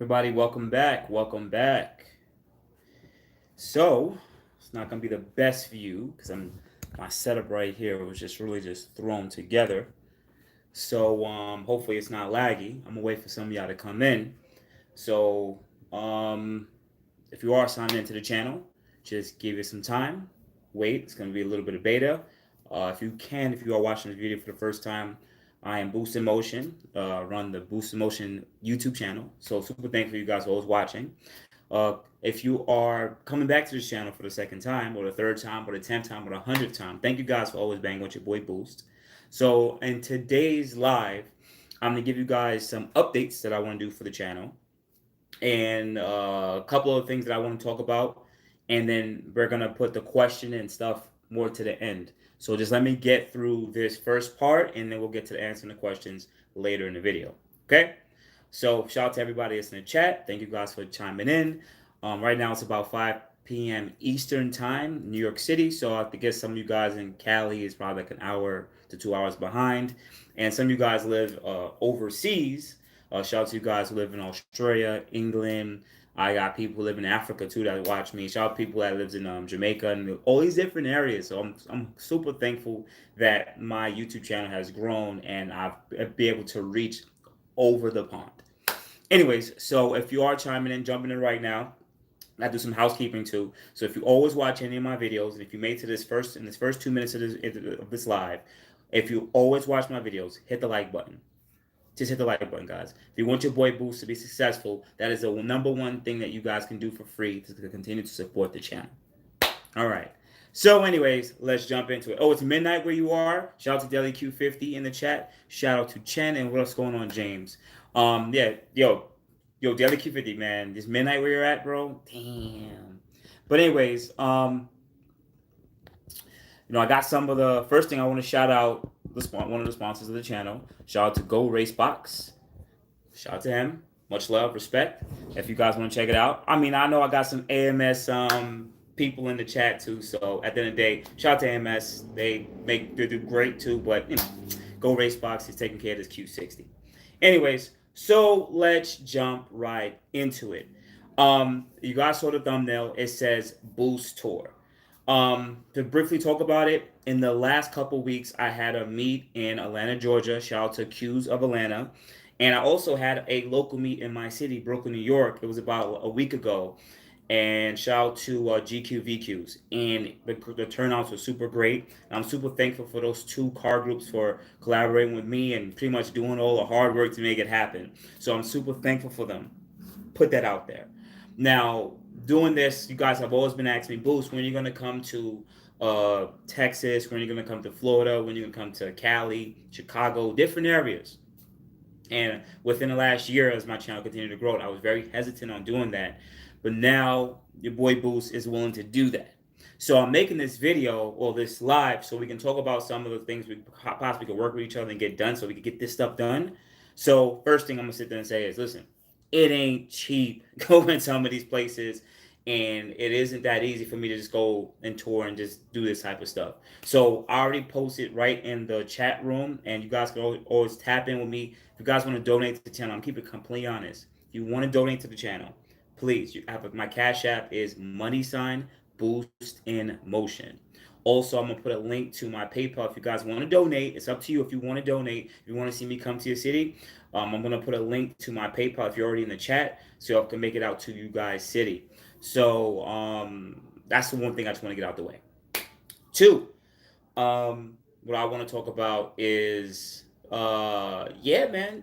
Everybody, welcome back. Welcome back. So, it's not gonna be the best view because my setup right here was just really just thrown together. So, hopefully it's not laggy. I'm gonna wait for some of y'all to come in. So, um, if you are signed into the channel, just give it some time. Wait, it's gonna be a little bit of beta. If you are watching this video for the first time, I am Boost in Motion. Run the Boost in Motion YouTube channel. So super thankful you guys are always watching. If you are coming back to this channel for the second time, or the third time, or the 10th time, or the 100th time, thank you guys for always banging with your boy Boost. So in today's live, I'm gonna give you guys some updates that I want to do for the channel, and a couple of things that I want to talk about, and then we're gonna put the question and stuff more to the end. So just let me get through this first part, and then we'll get to the answering the questions later in the video. Okay? So shout out to everybody that's in the chat. Thank you guys for chiming in. Right now it's about 5 p.m. Eastern time, New York City. So I guess some of you guys in Cali is probably like an hour to 2 hours behind, and some of you guys live overseas. Shout out to you guys who live in Australia, England. I got people who live in Africa too that watch me. Shout out to people that lives in Jamaica and all these different areas. So I'm super thankful that my YouTube channel has grown and I've been able to reach over the pond. Anyways, so if you are chiming in, jumping in right now, I do some housekeeping too. So if you always watch any of my videos, and if you made to this first 2 minutes of this live, if you always watch my videos, hit the like button. Just hit the like button, guys. If you want your boy Boost to be successful, that is the number one thing that you guys can do for free to continue to support the channel. All right. So, anyways, let's jump into it. Oh, it's midnight where you are. Shout out to DailyQ50 in the chat. Shout out to Chen and what's going on, James. Yeah, yo, DailyQ50, man. This midnight where you're at, bro. Damn. But anyways, I got some of the first thing I want to shout out one of the sponsors of the channel. Shout out to Go Race Box. Shout out to him. Much love, respect. If you guys want to check it out. I mean, I know I got some AMS people in the chat too. So at the end of the day, shout out to AMS. They do great too. But Go Race Box is taking care of this Q60. Anyways, so let's jump right into it. You guys saw the thumbnail. It says Boost Tour. To briefly talk about it, in the last couple weeks, I had a meet in Atlanta, Georgia. Shout out to Q's of Atlanta. And I also had a local meet in my city, Brooklyn, New York. It was about a week ago. And shout out to GQ VQs. And the turnouts were super great. And I'm super thankful for those two car groups for collaborating with me and pretty much doing all the hard work to make it happen. So I'm super thankful for them. Put that out there. Now, doing this, you guys have always been asking me, Boost, when are you going to come to Texas? When are you going to come to Florida? When are you going to come to Cali, Chicago, different areas? And within the last year, as my channel continued to grow, I was very hesitant on doing that. But now, your boy Boost is willing to do that. So I'm making this video, or this live, so we can talk about some of the things we possibly could work with each other and get done so we can get this stuff done. So first thing I'm going to sit there and say is, listen, it ain't cheap going some of these places, and it isn't that easy for me to just go and tour and just do this type of stuff. So I already posted right in the chat room, and you guys can always tap in with me. If you guys want to donate to the channel, I'm keeping it completely honest. If you want to donate to the channel, please, my Cash App is #boostinmotion. Also, I'm going to put a link to my PayPal if you guys want to donate. It's up to you if you want to donate. If you want to see me come to your city, I'm going to put a link to my PayPal if you're already in the chat so I can make it out to you guys' city. So that's the one thing I just want to get out the way. Two, what I want to talk about is, yeah, man,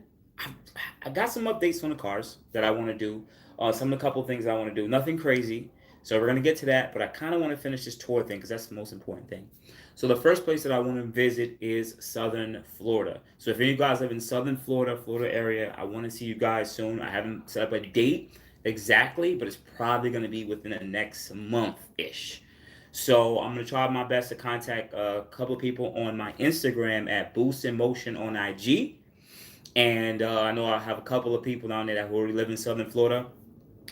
I got some updates on the cars that I want to do. A couple things I want to do. Nothing crazy. So we're going to get to that, but I kind of want to finish this tour thing because that's the most important thing. So the first place that I want to visit is Southern Florida. So if any of you guys live in Southern Florida area, I want to see you guys soon. I haven't set up a date exactly, but it's probably going to be within the next month-ish. So I'm going to try my best to contact a couple of people on my Instagram at boostinmotion on IG. And I know I have a couple of people down there that already live in Southern Florida.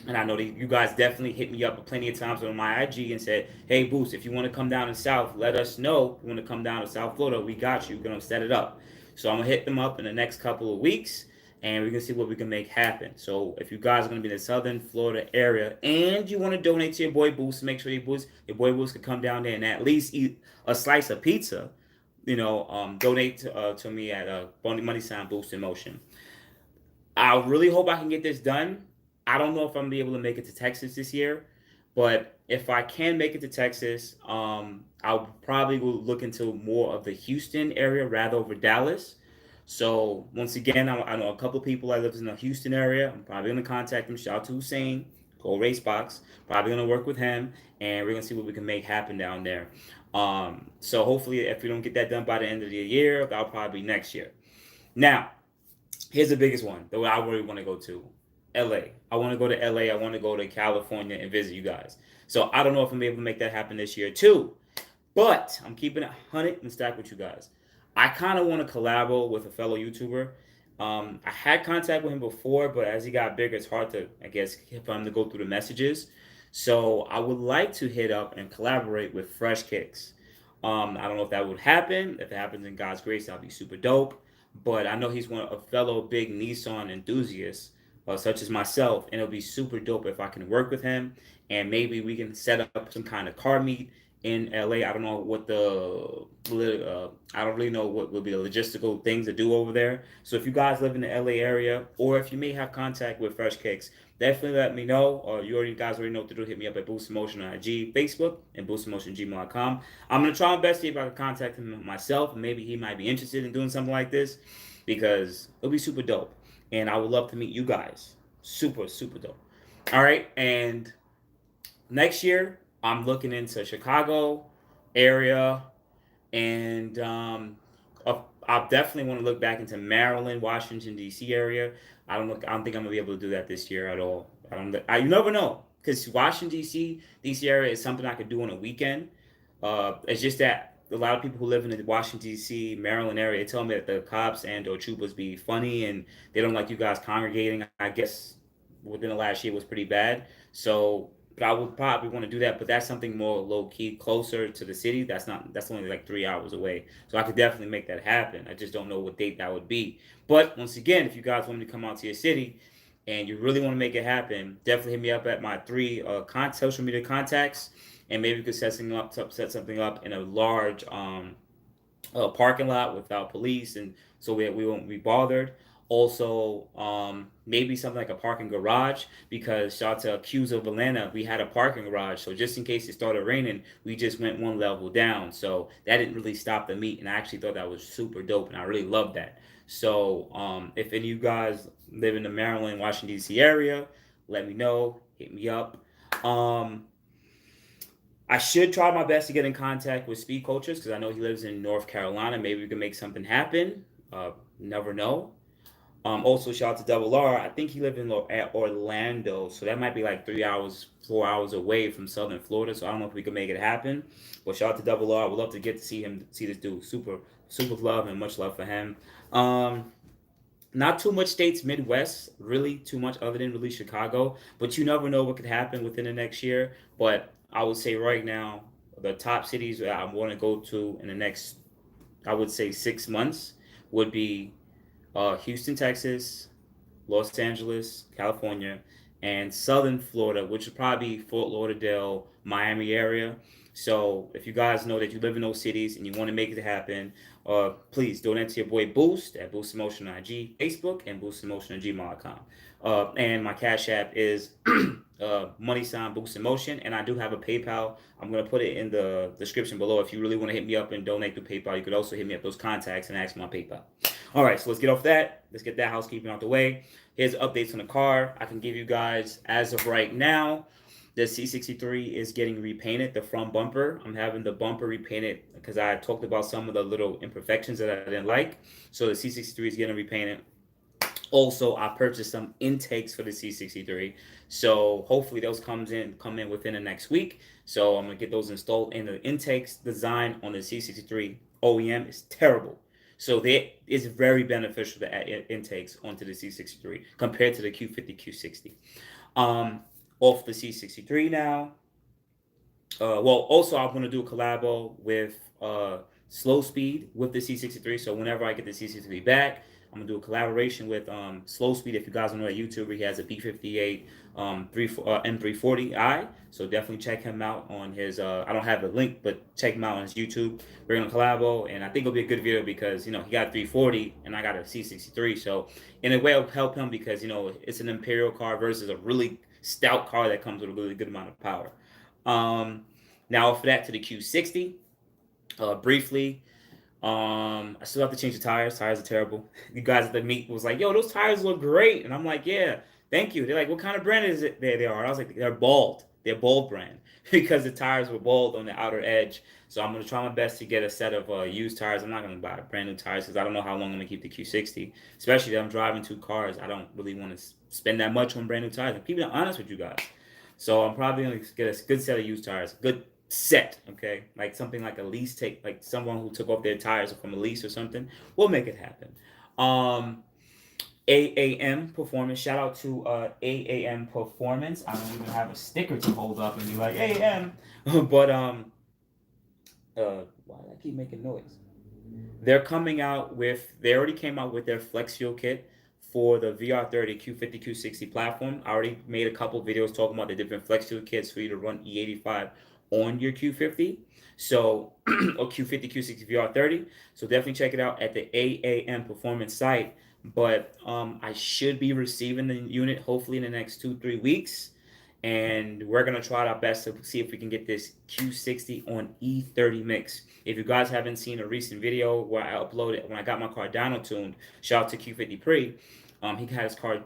And I know that you guys definitely hit me up plenty of times on my IG and said, hey, Boost, if you want to come down to South, let us know. If you want to come down to South Florida, we got you. We're going to set it up. So I'm going to hit them up in the next couple of weeks and we're gonna see what we can make happen. So if you guys are gonna be in the Southern Florida area and you want to donate to your boy Boost, make sure your boy Boost can come down there and at least eat a slice of pizza. Donate to me at Money Sign Boost in Motion. I really hope I can get this done. I don't know if I'm gonna be able to make it to Texas this year, but if I can make it to Texas, I'll probably will look into more of the Houston area rather over Dallas. So once again, I know a couple of people that live in the Houston area. I'm probably gonna contact them. Shout out to Hussein, Go Race Box. Probably gonna work with him, and we're gonna see what we can make happen down there. So hopefully, if we don't get that done by the end of the year, that'll probably be next year. Now, here's the biggest one that I really want to go to. LA. I want to go to LA. I want to go to California and visit you guys. So I don't know if I'm able to make that happen this year too. But I'm keeping it 100 and stacked with you guys. I kind of want to collaborate with a fellow YouTuber. I had contact with him before, but as he got bigger, it's hard to, I guess, for him to go through the messages. So I would like to hit up and collaborate with Fresh Kicks. I don't know if that would happen. If it happens in God's grace, that'd be super dope. But I know he's one a fellow big Nissan enthusiast, such as myself, and it'll be super dope if I can work with him, and maybe we can set up some kind of car meet in LA. I don't know what I don't really know what will be the logistical things to do over there. So if you guys live in the LA area, or if you may have contact with Fresh Cakes, definitely let me know. Or you guys already know what to do. Hit me up at Boost Motion on IG, Facebook, and boostinmotion@gmail.com. I'm gonna try my best to see if I can contact him myself. Maybe he might be interested in doing something like this because it'll be super dope, and I would love to meet you guys. Super super dope. All right, and next year I'm looking into Chicago area, and I definitely want to look back into Maryland, Washington D.C. area. I don't think I'm gonna be able to do that this year at all. You never know, because Washington D.C. area is something I could do on a weekend. It's just that a lot of people who live in the Washington D.C. Maryland area tell me that the cops and or troopers be funny and they don't like you guys congregating. I guess within the last year was pretty bad. So, but I would probably want to do that. But that's something more low key, closer to the city. That's only like 3 hours away. So I could definitely make that happen. I just don't know what date that would be. But once again, if you guys want me to come out to your city and you really want to make it happen, definitely hit me up at my three social media contacts, and maybe we could set something up in a large parking lot without police, and so we won't be bothered. Also, maybe something like a parking garage, because shout out to Q's of Atlanta, we had a parking garage, so just in case it started raining, we just went one level down. So that didn't really stop the meet, and I actually thought that was super dope, and I really loved that. So if any of you guys live in the Maryland, Washington D.C. area, let me know. Hit me up. I should try my best to get in contact with Speed Cultures because I know he lives in North Carolina. Maybe we can make something happen. Never know. Also, shout out to Double R. I think he lived in Orlando, so that might be like 3 hours, 4 hours away from Southern Florida. So I don't know if we can make it happen. But shout out to Double R. I would love to get to see this dude. Super, super love and much love for him. Not too much states Midwest, really too much other than really Chicago. But you never know what could happen within the next year. But I would say right now, the top cities that I want to go to in the next, I would say 6 months would be Houston, Texas, Los Angeles, California, and Southern Florida, which would probably be Fort Lauderdale, Miami area. So if you guys know that you live in those cities and you want to make it happen, please donate to your boy Boost at Boost Emotion on IG, Facebook, and Boost Emotion on gmail.com. And my Cash App is money sign Boost Emotion, and I do have a PayPal. I'm gonna put it in the description below. If you really want to hit me up and donate through PayPal, you could also hit me up those contacts and ask my PayPal. All right, so let's get off that. Let's get that housekeeping out the way. Here's updates on the car. I can give you guys as of right now. The C63 is getting repainted, the front bumper. I'm having the bumper repainted because I talked about some of the little imperfections that I didn't like. So the C63 is getting repainted. Also, I purchased some intakes for the C63. So hopefully those come in within the next week. So I'm going to get those installed. And the intakes design on the C63 OEM is terrible. So it's very beneficial to add intakes onto the C63 compared to the Q50, Q60. Off the C63 now. Also I'm going to do a collabo with Slow Speed with the C63. So whenever I get the C63 back, I'm I'm gonna do a collaboration with Slow Speed. If you guys don't know that YouTuber, he has a B58 M340i. So definitely check him out on his. I don't have the link, but check him out on his YouTube. We're gonna collabo, and I think it'll be a good video because he got 340 and I got a C63. So in a way, it'll help him because it's an Imperial car versus a really stout car that comes with a really good amount of power. Now for that to the Q60, briefly. I still have to change the tires. Tires are terrible. You guys at the meet was like, "Yo, those tires look great," and I'm like, "Yeah, thank you." They're like, "What kind of brand is it?" They are. I was like, "They're Bald. They're Bald brand because the tires were bald on the outer edge." So I'm gonna try my best to get a set of used tires. I'm not gonna buy brand new tires because I don't know how long I'm gonna keep the Q60. Especially that I'm driving two cars. I don't really want to spend that much on brand new tires. I'm keeping it honest with you guys. So I'm probably gonna get a good set of used tires. Good set, okay? Like something like a lease take, like someone who took off their tires from a lease or something. We'll make it happen. AAM Performance. Shout out to AAM Performance. I don't even have a sticker to hold up and be like AAM, but why do I keep making noise? They're coming out with. They already came out with their Flex Fuel kit for the VR30 Q50 Q60 platform. I already made a couple videos talking about the different Flex Fuel kits for you to run E85 on your Q50. So or Q50 Q60 VR30. So definitely check it out at the AAM Performance site. But I should be receiving the unit hopefully in the next 2-3 weeks, and we're gonna try our best to see if we can get this Q60 on E30 mix. If you guys haven't seen a recent video where I uploaded when I got my car dyno tuned, shout out to Q50 Pre. He had his car.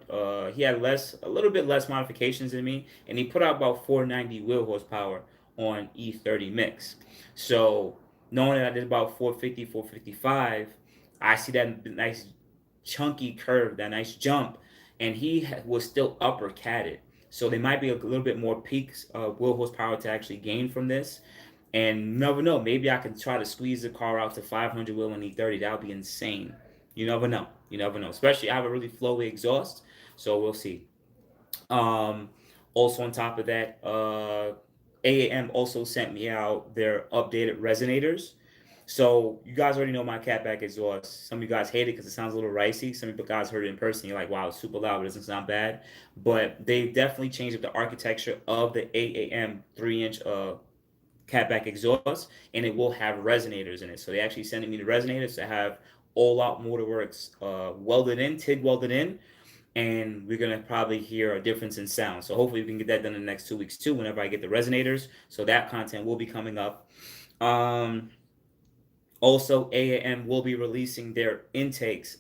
He had a little bit less modifications than me, and he put out about 490 wheel horsepower on E30 mix. So knowing that I did about 450, 455, I see that nice chunky curve, that nice jump, and he was still upper catted. So there might be a little bit more peaks wheel horsepower to actually gain from this. And never know, maybe I can try to squeeze the car out to 500 wheel on E30. That would be insane. You never know. You never know. Especially I have a really flowy exhaust, so we'll see. Um, Also on top of that, AAM also sent me out their updated resonators. So you guys already know my CATBACK exhaust. Some of you guys hate it because it sounds a little ricey. Some of you guys heard it in person. You're like, wow, it's super loud. It doesn't sound bad. But they definitely changed up the architecture of the AAM 3-inch CATBACK exhaust, and it will have resonators in it. So they actually sending me the resonators to have all out motorworks welded in, TIG welded in, and we're gonna probably hear a difference in sound. So hopefully we can get that done in the next 2 weeks too. Whenever I get the resonators, so that content will be coming up. Also, AAM will be releasing their intakes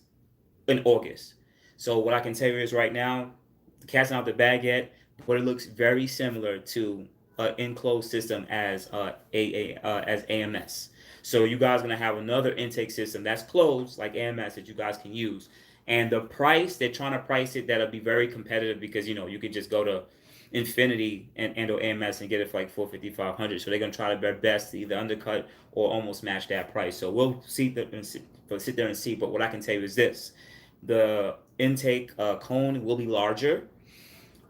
in August. So what I can tell you is right now, the cat's not out the bag yet, but it looks very similar to an enclosed system as as AMS. So you guys are gonna have another intake system that's closed like AMS that you guys can use. And the price, they're trying to price it that'll be very competitive because you could just go to Infiniti and or AMS and get it for like 450, 500. So they're gonna try their best to either undercut or almost match that price. So we'll sit there and see. But what I can tell you is this: the intake cone will be larger,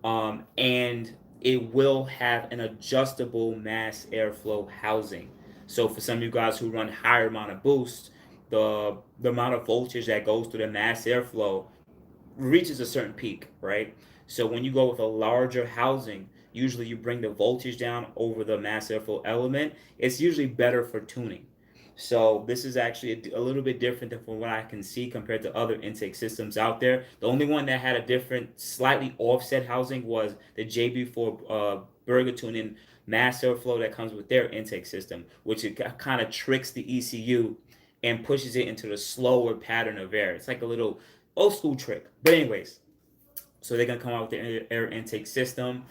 and it will have an adjustable mass airflow housing. So for some of you guys who run higher amount of boost, the amount of voltage that goes through the mass airflow reaches a certain peak, right? So when you go with a larger housing, usually you bring the voltage down over the mass airflow element. It's usually better for tuning. So this is actually a little bit different than from what I can see compared to other intake systems out there. The only one that had a different, slightly offset housing was the JB4 Burger Tuning mass airflow that comes with their intake system, which it kind of tricks the ECU and pushes it into the slower pattern of air. It's like a little old school trick. But anyways, so they're gonna come out with the air intake system,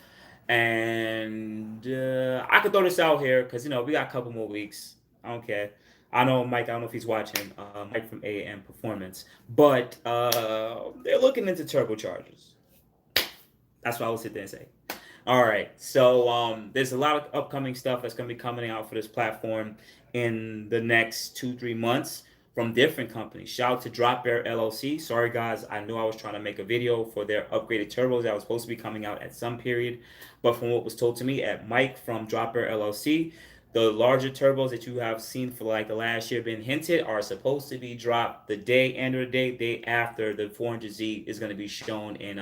and I could throw this out here because we got a couple more weeks. I don't care. I know Mike. I don't know if he's watching. Mike from AAM Performance, but they're looking into turbochargers. That's what I would sit there and say. All right, so there's a lot of upcoming stuff that's gonna be coming out for this platform in the next 2-3 months from different companies. Shout out to Drop Bear LLC. Sorry guys, I knew I was trying to make a video for their upgraded turbos that was supposed to be coming out at some period, but from what was told to me at Mike from Drop Bear LLC, The larger turbos that you have seen for like the last year been hinted are supposed to be dropped the end of the day after the 400Z is going to be shown in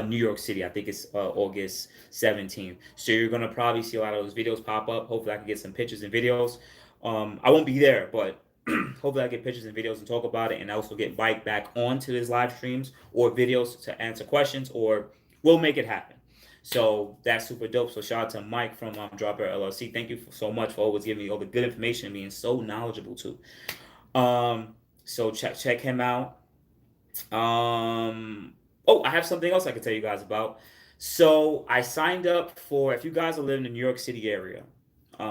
New York City. I think it's August 17th. So you're gonna probably see a lot of those videos pop up. Hopefully, I can get some pictures and videos. I won't be there, but hopefully, I get pictures and videos and talk about it, and also get Mike back onto his live streams or videos to answer questions, or we'll make it happen. So that's super dope. So shout out to Mike from Dropper LLC. Thank you so much for always giving me all the good information and being so knowledgeable too. So check him out. Oh, I have something else I can tell you guys about. So I signed up for, if you guys are living in the New York City area,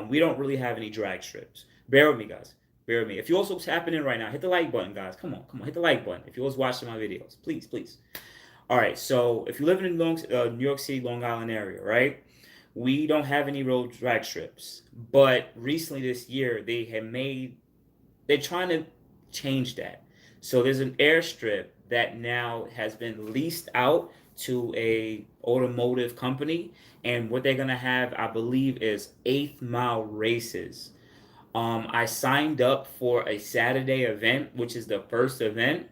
we don't really have any drag strips. Bear with me, guys. Bear with me. If you also tapping in right now, hit the like button, guys. Come on, hit the like button. If you was watching my videos, please, please. All right. So if you live in the New York City, Long Island area, right? We don't have any road drag strips. But recently this year, they're trying to change that. So there's an airstrip that now has been leased out to a automotive company, and what they're gonna have, I believe, is 8th mile races. I signed up for a Saturday event, which is the first event.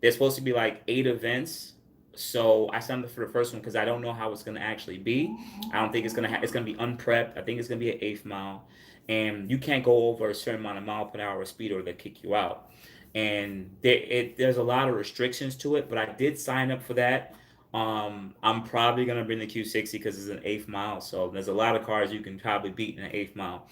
There's supposed to be like 8 events, so I signed up for the first one because I don't know how it's gonna actually be. I don't think it's gonna be unprepped. I think it's gonna be an 8th mile, and you can't go over a certain amount of mile per hour speed or they'll kick you out. And there's a lot of restrictions to it, but I did sign up for that. I'm probably gonna bring the Q60 because it's an 8th mile, so there's a lot of cars you can probably beat in an 8th mile.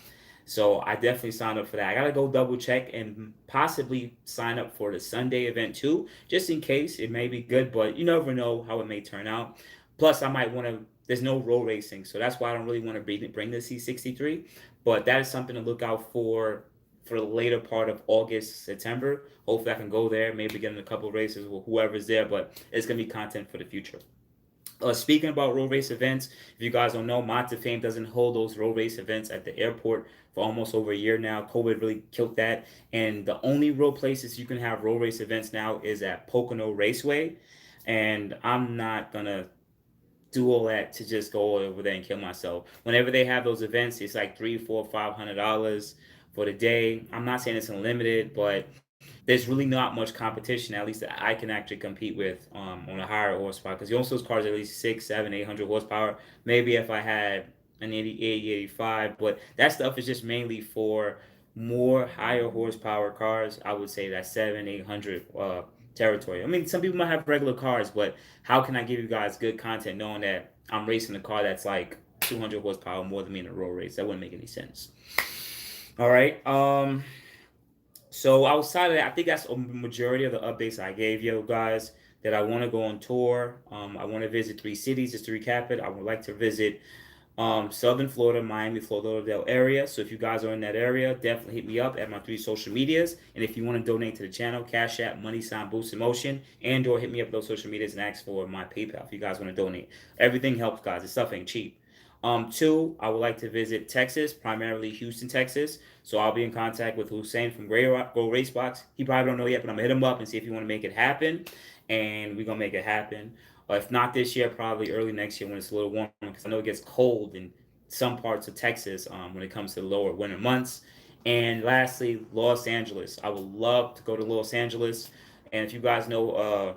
So I definitely signed up for that. I gotta go double check and possibly sign up for the Sunday event too, just in case. It may be good, but you never know how it may turn out. Plus, I might want to. There's no road racing, so that's why I don't really want to bring the C63. But that is something to look out for the later part of August, September. Hopefully, I can go there, maybe get in a couple races with whoever's there. But it's gonna be content for the future. Speaking about road race events, if you guys don't know, Mod to Fame doesn't hold those road race events at the airport for almost over a year now. COVID really killed that. And the only real places you can have road race events now is at Pocono Raceway. And I'm not going to do all that to just go over there and kill myself. Whenever they have those events, it's like $300, $400, $500 for the day. I'm not saying it's unlimited, but there's really not much competition, at least that I can actually compete with on a higher horsepower. Because most of those cars are at least 6, 7, 800 horsepower. Maybe if I had an 80, 85, but that stuff is just mainly for more higher horsepower cars. I would say that 7, 800 territory. I mean, some people might have regular cars, but how can I give you guys good content knowing that I'm racing a car that's like 200 horsepower more than me in a road race? That wouldn't make any sense. All right. So outside of that, I think that's a majority of the updates I gave you guys. That I want to go on tour. I want to visit 3 cities. Just to recap it, I would like to visit Southern Florida, Miami, Fort Lauderdale area. So if you guys are in that area, definitely hit me up at my 3 social medias. And if you want to donate to the channel, Cash App, money sign, boost emotion, and or hit me up those social medias and ask for my PayPal if you guys want to donate. Everything helps, guys. This stuff ain't cheap. 2, I would like to visit Texas, primarily Houston, Texas. So I'll be in contact with Hussein from Go Racebox. He probably don't know yet, but I'm gonna hit him up and see if you want to make it happen, and we're gonna make it happen. If not this year, probably early next year when it's a little warmer, because I know it gets cold in some parts of Texas when it comes to the lower winter months. And lastly, Los Angeles. I would love to go to Los Angeles. And if you guys know,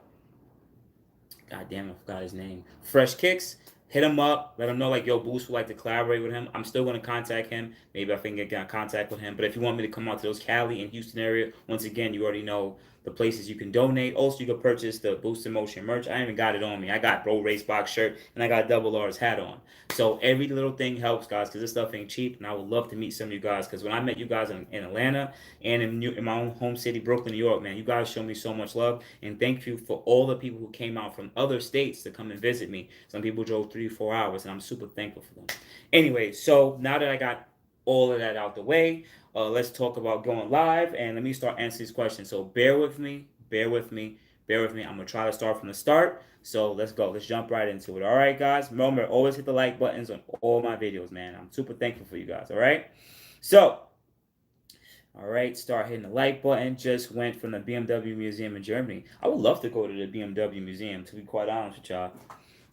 God damn, I forgot his name. Fresh Kicks. Hit him up. Let him know, like, yo, Boost would like to collaborate with him. I'm still going to contact him. Maybe I can get in contact with him. But if you want me to come out to those Cali and Houston area, once again, you already know the places you can donate. Also, you can purchase the Boost in Motion merch. I even got it on me. I got Bro Race Box shirt, and I got Double R's hat on. So every little thing helps, guys, because this stuff ain't cheap. And I would love to meet some of you guys, because when I met you guys in Atlanta and in my own home city, Brooklyn, New York, man, you guys show me so much love. And thank you for all the people who came out from other states to come and visit me. Some people drove 3 or 4 hours, and I'm super thankful for them. Anyway, so now that I got all of that out the way, let's talk about going live, and let me start answering these questions. So bear with me, bear with me, bear with me. I'm gonna try to start from the start. So let's go. Let's jump right into it. All right, guys. Remember, always hit the like buttons on all my videos, man. I'm super thankful for you guys. All right. So, all right, start hitting the like button. Just went from the BMW Museum in Germany. I would love to go to the BMW Museum, to be quite honest with y'all.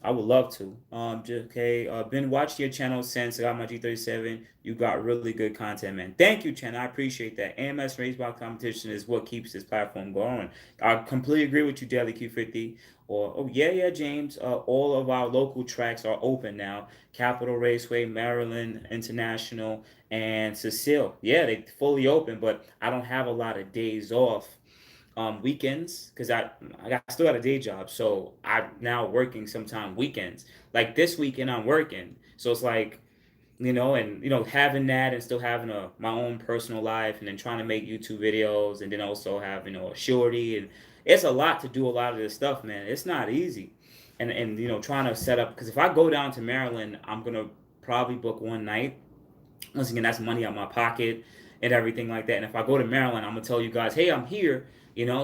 I would love to. Okay. Been watching your channel since I got my G37. You got really good content, man. Thank you, Chen. I appreciate that. AMS Racebox competition is what keeps this platform going. I completely agree with you, Daily Q50. Or oh yeah, James. All of our local tracks are open now. Capitol Raceway, Maryland International, and Cecile. Yeah, they fully open, but I don't have a lot of days off weekends because I still got a day job, so I'm now working sometime weekends. Like this weekend, I'm working, so it's like and having that and still having my own personal life, and then trying to make YouTube videos, and then also have a shorty, and it's a lot to do a lot of this stuff, man. It's not easy, and trying to set up because if I go down to Maryland, I'm gonna probably book one night. Once again, that's money out my pocket and everything like that. And if I go to Maryland, I'm gonna tell you guys, hey, I'm here.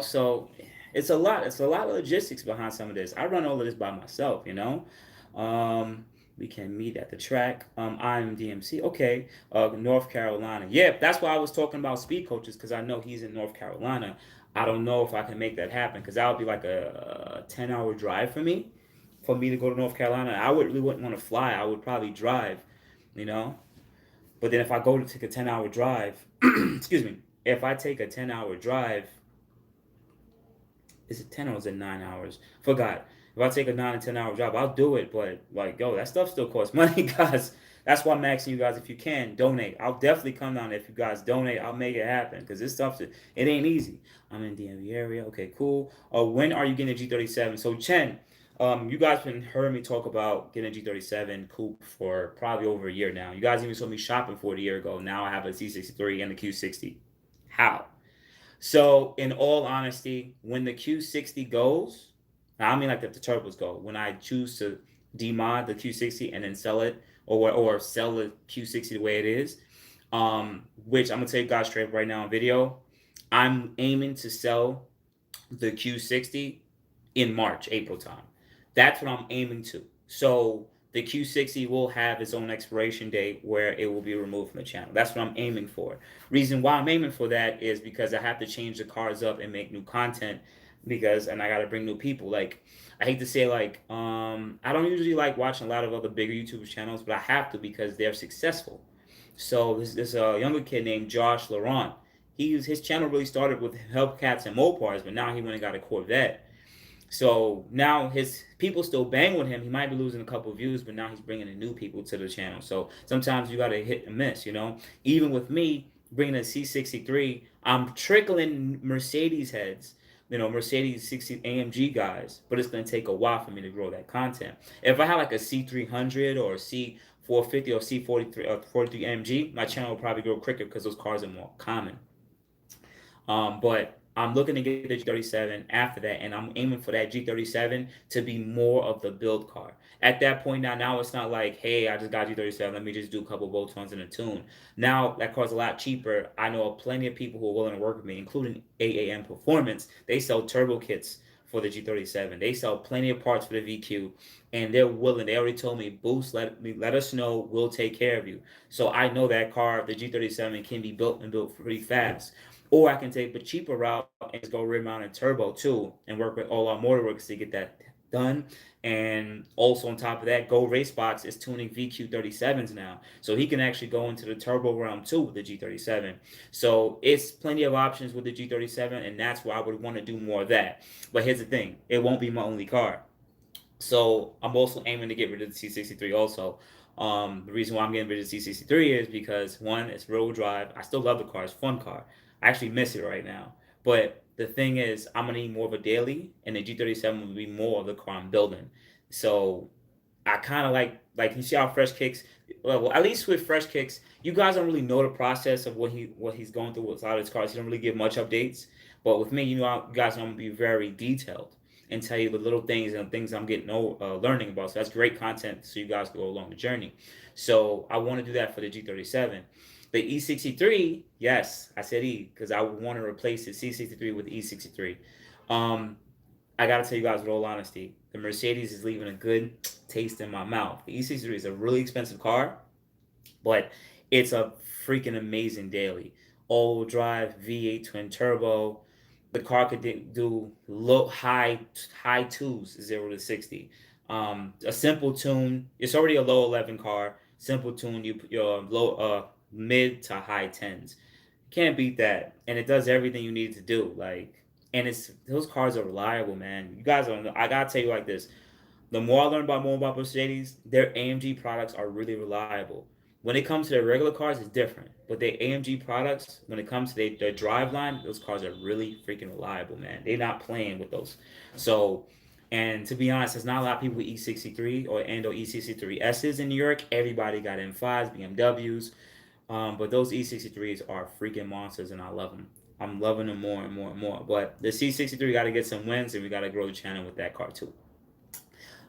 So it's a lot. It's a lot of logistics behind some of this. I run all of this by myself. We can meet at the track. I'm DMC. Okay. North Carolina. Yeah, that's why I was talking about speed coaches because I know he's in North Carolina. I don't know if I can make that happen because that would be like a 10-hour drive for me to go to North Carolina. I really wouldn't want to fly. I would probably drive. You know. But then if I go to take a 10-hour drive, excuse me, if I take a 10-hour drive, is it 10 or is it 9 hours? Forgot. If I take a 9 and 10-hour drive, I'll do it. But like, yo, that stuff still costs money, guys. That's why I'm asking you guys, if you can, donate. I'll definitely come down. If you guys donate, I'll make it happen. Because this stuff, it ain't easy. I'm in DMV area. Okay, cool. When are you getting a G37? So, Chen, you guys been hearing me talk about getting a G37 coupe for probably over a year now. You guys even saw me shopping for it a year ago. Now I have a C63 and a Q60. How? So, in all honesty, when the Q60 goes, now I mean like if the turbos go, when I choose to demod the Q60 and then sell it, or sell the Q60 the way it is, which I'm gonna tell you guys straight up right now on video, I'm aiming to sell the Q60 in March, April time. That's what I'm aiming to. So the Q60 will have its own expiration date where it will be removed from the channel. That's what I'm aiming for. Reason why I'm aiming for that is because I have to change the cars up and make new content and I got to bring new people. Like, I hate to say, like, I don't usually like watching a lot of other bigger YouTube channels, but I have to because they're successful. So this younger kid named Josh Laurent. His channel really started with Hellcats and Mopars, but now he went and got a Corvette. So now his people still bang with him. He might be losing a couple of views, but now he's bringing in new people to the channel. So sometimes you got to hit and miss, Even with me bringing a C63, I'm trickling Mercedes heads, Mercedes 60 AMG guys, but it's going to take a while for me to grow that content. If I had like a C300 or a C450 or C43 43 AMG, my channel will probably grow quicker because those cars are more common. But I'm looking to get the G37 after that, and I'm aiming for that G37 to be more of the build car. At that point now it's not like, hey, I just got G37, let me just do a couple bolt-ons and a tune. Now that car's a lot cheaper. I know plenty of people who are willing to work with me, including AAM Performance. They sell turbo kits for the G37. They sell plenty of parts for the VQ, and they're willing. They already told me, Boost, let us know, we'll take care of you. So I know that car, the G37, can be built pretty fast. Or I can take the cheaper route and just go rear mounted turbo too, and work with all our motorworks to get that done. And also on top of that, Go Racebox is tuning VQ37s now, so he can actually go into the turbo realm too with the G37. So it's plenty of options with the G37, and that's why I would want to do more of that. But here's the thing: it won't be my only car. So I'm also aiming to get rid of the C63 also. The reason why I'm getting rid of the C63 is because, one, it's rear-wheel drive. I still love the car. It's a fun car. I actually miss it right now. But the thing is, I'm going to need more of a daily, and the G37 will be more of the car I'm building. So I kind of like you see how Fresh Kicks, well, at least with Fresh Kicks, you guys don't really know the process of what he's going through with a lot of his cars. He don't really give much updates. But with me, you guys know I'm going to be very detailed and tell you the little things and things I'm getting learning about. So that's great content so you guys go along the journey. So I want to do that for the G37. The E63, yes, I said E because I want to replace the C63 with the E63. I got to tell you guys with all honesty, the Mercedes is leaving a good taste in my mouth. The E63 is a really expensive car, but it's a freaking amazing daily. All-wheel drive, V8 twin turbo. The car could do high twos, 0 to 60. A simple tune. It's already a low 11 car. Simple tune. You put your low mid to high tens. Can't beat that, and it does everything you need to do. Like, and it's those cars are reliable, man. You guys don't know. I gotta tell you like this. The more I learn about more about Mercedes, their AMG products are really reliable. When it comes to their regular cars, it's different. But their AMG products, when it comes to their drive line, those cars are really freaking reliable, man. They're not playing with those. So, and to be honest, there's not a lot of people with E63 or E63Ss in New York. Everybody got M5s, BMWs. But those E63s are freaking monsters, and I love them. I'm loving them more and more and more. But the C63 got to get some wins, and we got to grow the channel with that car too.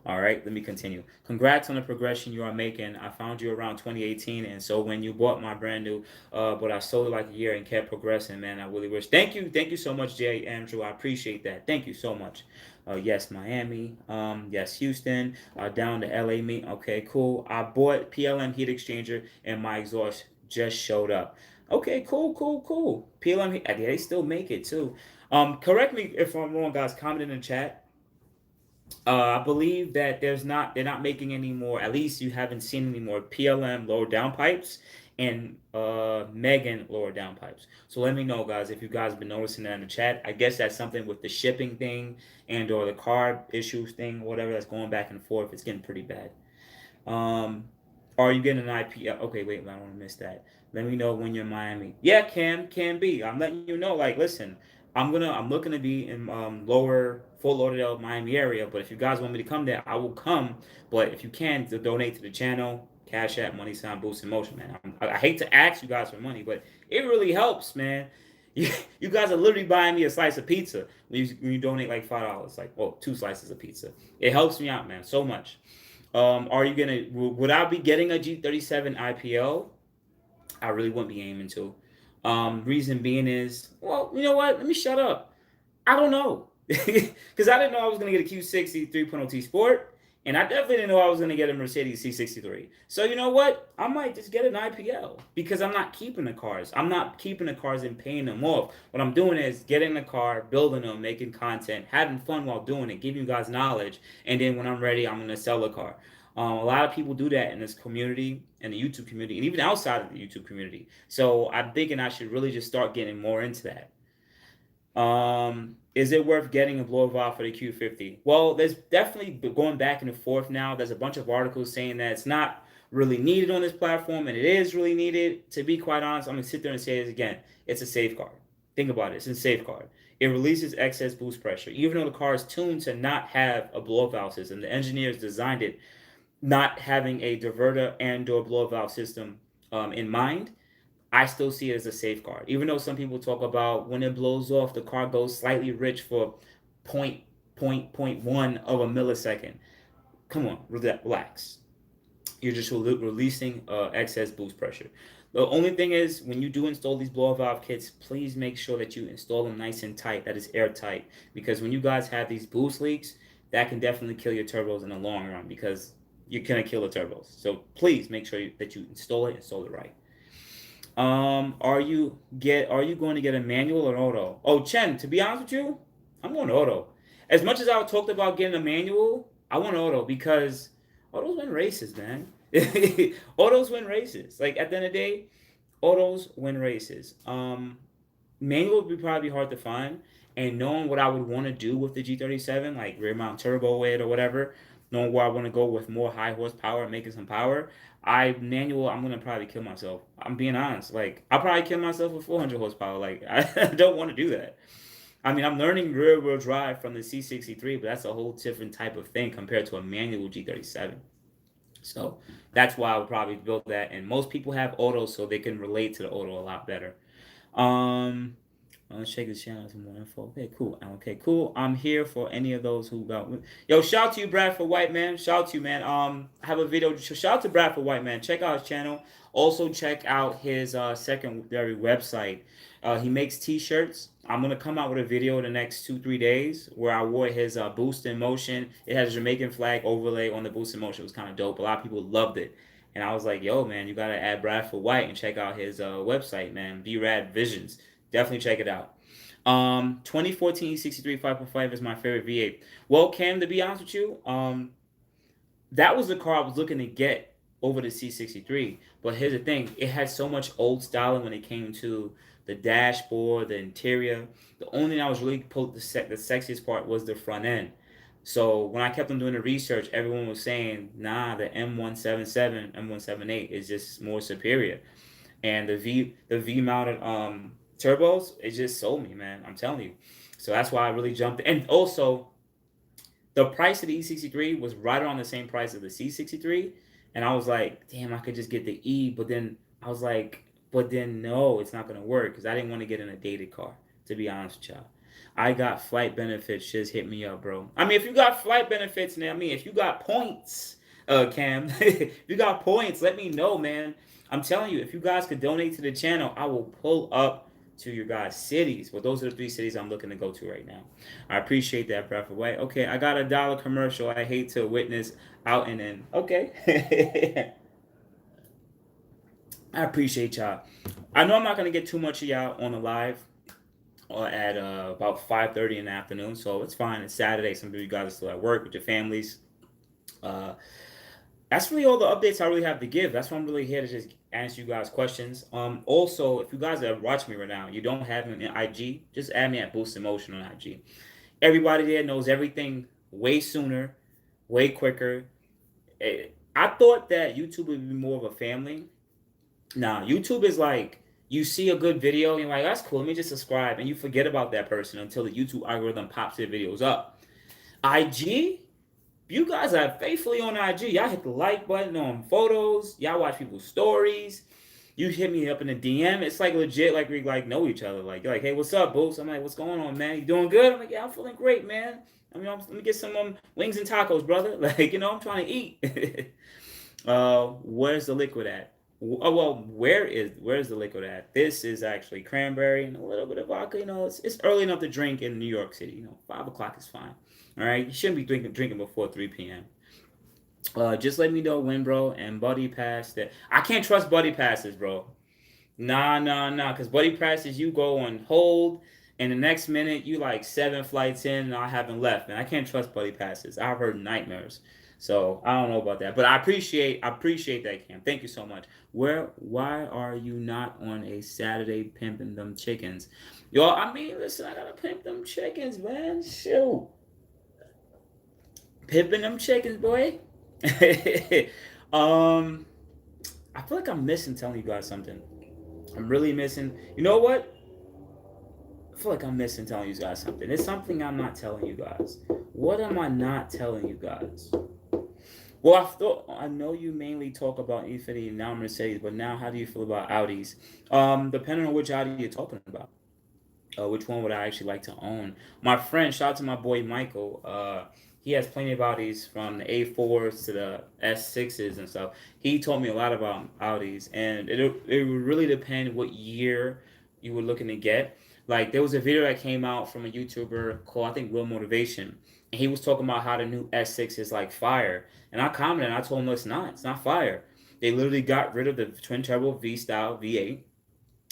All right, let me continue. Congrats on the progression you are making. I found you around 2018, and so when you bought my brand new, but I sold it like a year and kept progressing, man. I really wish. Thank you so much, Jay Andrew. I appreciate that. Thank you so much. Yes, Miami. Yes, Houston. Down to LA. Me. Okay, cool. I bought PLM heat exchanger, and my exhaust just showed up. Okay, cool. PLM. They still make it too. Correct me if I'm wrong, guys. Comment in the chat. I believe that they're not making any more. At least you haven't seen any more PLM lower down pipes and Megan lower down pipes. So let me know, guys, if you guys have been noticing that in the chat. I guess that's something with the shipping thing and or the card issues thing, whatever that's going back and forth. It's getting pretty bad. Um, are you getting an IP? Okay, wait, I don't want to miss that. Let me know when you're in Miami. Yeah, can be. I'm letting you know. Like, listen, I'm looking to be in lower Fort Lauderdale, Miami area. But if you guys want me to come there, I will come. But if you can, to donate to the channel, Cash App, money sign, boost in motion, man. I hate to ask you guys for money, but it really helps, man. You guys are literally buying me a slice of pizza when you donate like $5, like, well, 2 slices of pizza. It helps me out, man, so much. Are you gonna? Would I be getting a G37 IPO? I really wouldn't be aiming to. Reason being is, well, you know what? Let me shut up. I don't know. Because I didn't know I was going to get a Q60 3.0T Sport, and I definitely didn't know I was going to get a Mercedes C63. So you know what? I might just get an IPL because I'm not keeping the cars. I'm not keeping the cars and paying them off. What I'm doing is getting the car, building them, making content, having fun while doing it, giving you guys knowledge, and then when I'm ready, I'm going to sell the car. A lot of people do that in this community, in the YouTube community, and even outside of the YouTube community. So I'm thinking I should really just start getting more into that. Is it worth getting a blow valve for the Q50? Well, there's definitely going back and forth now. There's a bunch of articles saying that it's not really needed on this platform, and it is really needed. To be quite honest, I'm gonna sit there and say this again. It's a safeguard. Think about it. It's a safeguard. It releases excess boost pressure, even though the car is tuned to not have a blow valve system. The engineers designed it not having a diverter and or blow valve system in mind. I still see it as a safeguard. Even though some people talk about when it blows off, the car goes slightly rich for point one of a millisecond. Come on, relax. You're just releasing excess boost pressure. The only thing is, when you do install these blow valve kits, please make sure that you install them nice and tight, that is airtight. Because when you guys have these boost leaks, that can definitely kill your turbos in the long run because you're going to kill the turbos. So please make sure that you install it right. Are you going to get a manual or an auto? Oh, Chen, to be honest with you, I'm going to auto. As much as I talked about getting a manual, I want auto because autos win races, man. Autos win races. Like at the end of the day, autos win races. Manual would probably be hard to find, and knowing what I would want to do with the G37, like rear mount turbo it or whatever, knowing where I want to go with more high horsepower, making some power, I'm gonna probably kill myself. I'm being honest. Like I'll probably kill myself with 400 horsepower. Like I don't want to do that. I mean, I'm learning rear wheel drive from the C63, but that's a whole different type of thing compared to a manual G37. So that's why I would probably build that. And most people have autos, so they can relate to the auto a lot better. Let's check this channel some more info. Okay, cool. I'm here for any of those who got. Yo, shout out to you, Bradford White Man. Shout out to you, man. I have a video. Shout out to Bradford White Man. Check out his channel. Also check out his secondary website. He makes T-shirts. I'm gonna come out with a video in the next 2-3 days where I wore his boost in motion. It has a Jamaican flag overlay on the boost in motion. It was kind of dope. A lot of people loved it. And I was like, yo, man, you gotta add Bradford White and check out his website, man. B-Rad Visions. Definitely check it out. 2014 E63 5.5 is my favorite V8. Well, Cam, to be honest with you, that was the car I was looking to get over the C63. But here's the thing, it had so much old styling when it came to the dashboard, the interior. The only thing I was really the sexiest part was the front end. So when I kept on doing the research, everyone was saying, nah, the M177, M178 is just more superior. And the V mounted turbos, it just sold me, man. I'm telling you. So that's why I really jumped. And also, the price of the E63 was right around the same price of the C63, and I was like, damn, I could just get the E, but then I was like, but then no, it's not gonna work because I didn't want to get in a dated car. To be honest with y'all, I got flight benefits. Just hit me up, bro. I mean, if you got flight benefits, now I mean, if you got points, Cam, if you got points, let me know, man. I'm telling you, if you guys could donate to the channel, I will pull up to your guys' cities. Well, those are the 3 cities I'm looking to go to right now. I appreciate that, Breath Away. Okay, I got $1 commercial. I hate to witness out and in. Okay. I appreciate y'all. I know I'm not gonna get too much of y'all on the live or at about 5:30 in the afternoon, so it's fine. It's Saturday. Some of you guys are still at work with your families. Uh, that's really all the updates I really have to give. That's why I'm really here to just answer you guys questions. Also, if you guys are watching me right now, you don't have me in IG, just add me at boostinmotion on IG. Everybody there knows everything way sooner, way quicker. I thought that YouTube would be more of a family. Nah, YouTube is like you see a good video and you're like, that's cool, let me just subscribe, and you forget about that person until the YouTube algorithm pops their videos up. IG, you guys are faithfully on IG. Y'all hit the like button on photos. Y'all watch people's stories. You hit me up in the DM. It's like legit, like we like know each other. Like you're like, hey, what's up, Boost? I'm like, what's going on, man? You doing good? I'm like, yeah, I'm feeling great, man. I mean, let me get some wings and tacos, brother. Like, I'm trying to eat. Where's the liquid at? Oh well, where's the liquid at? This is actually cranberry and a little bit of vodka. It's early enough to drink in New York City. 5 o'clock is fine. All right, you shouldn't be drinking before 3 p.m. Just let me know when, bro. And buddy pass that. I can't trust buddy passes, bro. Nah. Because buddy passes, you go on hold, and the next minute you like 7 flights in, and I haven't left. And I can't trust buddy passes. I've heard nightmares. So I don't know about that, but I appreciate that, Cam. Thank you so much. Why are you not on a Saturday pimping them chickens, yo? I mean, listen, I gotta pimp them chickens, man. Shoot, pimping them chickens, boy. um, I feel like I'm missing telling you guys something. I'm really missing. You know what? I feel like I'm missing telling you guys something. It's something I'm not telling you guys. What am I not telling you guys? Well, I know you mainly talk about Infiniti and now Mercedes, but now how do you feel about Audis? Depending on which Audi you're talking about, which one would I actually like to own? My friend, shout out to my boy Michael. He has plenty of Audis from the A4s to the S6s and stuff. He told me a lot about Audis, and it would really depend what year you were looking to get. Like there was a video that came out from a YouTuber called I think Real Motivation, and he was talking about how the new S6 is like fire. And I commented, and I told him, no, it's not. It's not fire. They literally got rid of the twin turbo V style V8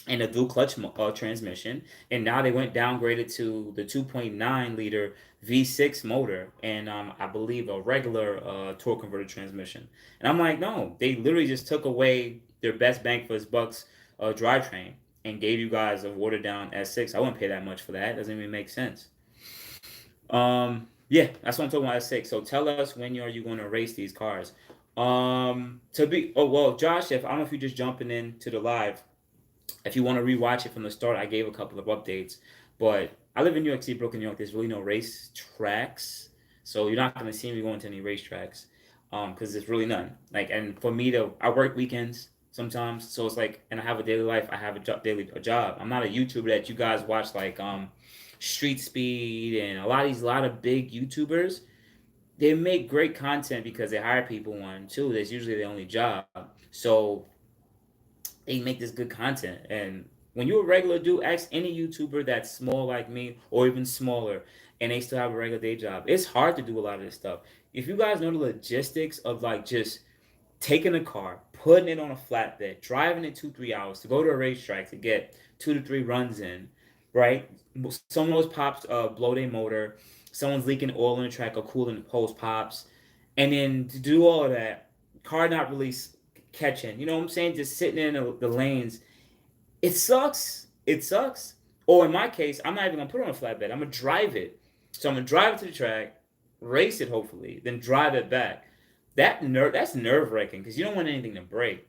and a dual clutch transmission, and now they went downgraded to the 2.9 liter V6 motor and I believe a regular torque converter transmission. And I'm like, no, they literally just took away their best bang for his bucks drivetrain and gave you guys a watered down S6. I wouldn't pay that much for that. It doesn't even make sense. Yeah, that's what I'm talking about S6. So tell us when are you going to race these cars? Josh, if I don't know if you're just jumping into the live, if you want to rewatch it from the start, I gave a couple of updates. But I live in New York City, Brooklyn, New York. There's really no race tracks, so you're not going to see me going to any race tracks, because there's really none. Like, and for me I work weekends sometimes, so it's like, and I have a daily life. I have a job. I'm not a YouTuber that you guys watch, like Street Speed and a lot of big YouTubers. They make great content because they hire people on too. That's usually their only job. So they make this good content. And when you're a regular dude, ask any YouTuber that's small like me or even smaller, and they still have a regular day job. It's hard to do a lot of this stuff. If you guys know the logistics of like just taking a car, putting it on a flatbed, driving it 2-3 hours to go to a racetrack to get 2 to 3 runs in, right? Some of those pops blow their motor. Someone's leaking oil in the track or coolant hose pops, And then to do all of that, car not really catching. You know what I'm saying? Just sitting in the lanes. It sucks. It sucks. Or in my case, I'm not even gonna put it on a flatbed. I'm gonna drive it. So I'm gonna drive it to the track, race it hopefully, then drive it back. That's nerve wracking because you don't want anything to break.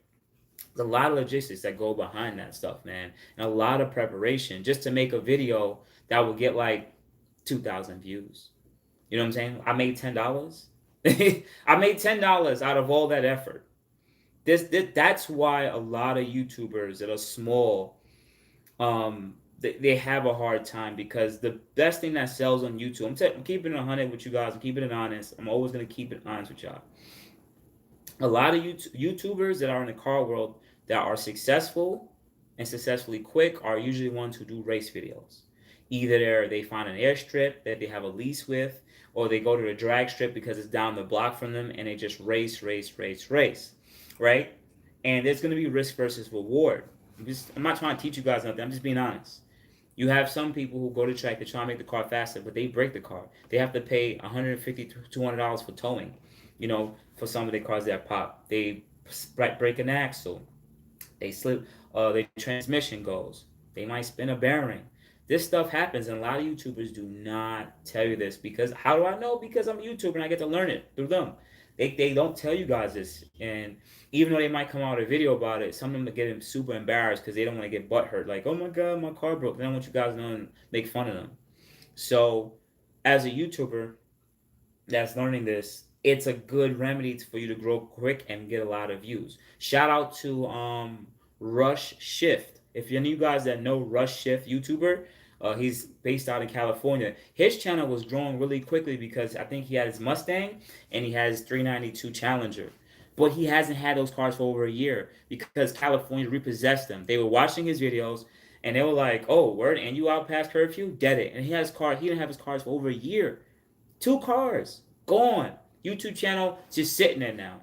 There's a lot of logistics that go behind that stuff, man, and a lot of preparation just to make a video that will get like 2,000 views. You know what I'm saying? I made $10. I made $10 out of all that effort. That's why a lot of YouTubers that are small, they have a hard time because the best thing that sells on YouTube. I'm keeping it 100 with you guys. I'm keeping it honest. I'm always gonna keep it honest with y'all. A lot of YouTubers that are in the car world that are successful and successfully quick are usually ones who do race videos. Either they find an airstrip that they have a lease with, or they go to the drag strip because it's down the block from them, and they just race, right? And there's going to be risk versus reward. I'm not trying to teach you guys nothing. I'm just being honest. You have some people who go to track to try to make the car faster, but they break the car. They have to pay $150 to $200 for towing. You know, for some of the cars that pop, they break an axle, they slip, their transmission goes, they might spin a bearing. This stuff happens, and a lot of YouTubers do not tell you this because how do I know? Because I'm a YouTuber and I get to learn it through them. They don't tell you guys this, and even though they might come out with a video about it, some of them get super embarrassed because they don't want to get butt hurt. Like, oh my god, my car broke. They don't want you guys to know and make fun of them. So, as a YouTuber that's learning this, it's a good remedy for you to grow quick and get a lot of views. Shout out to Rush Shift. If any of you guys that know Rush Shift YouTuber, he's based out in California. His channel was growing really quickly because I think he had his Mustang and he has 392 Challenger. But he hasn't had those cars for over a year because California repossessed them. They were watching his videos and they were like, oh, word, and you out past curfew? Get it. And he didn't have his cars for over a year. 2 cars, gone. YouTube channel just sitting there now.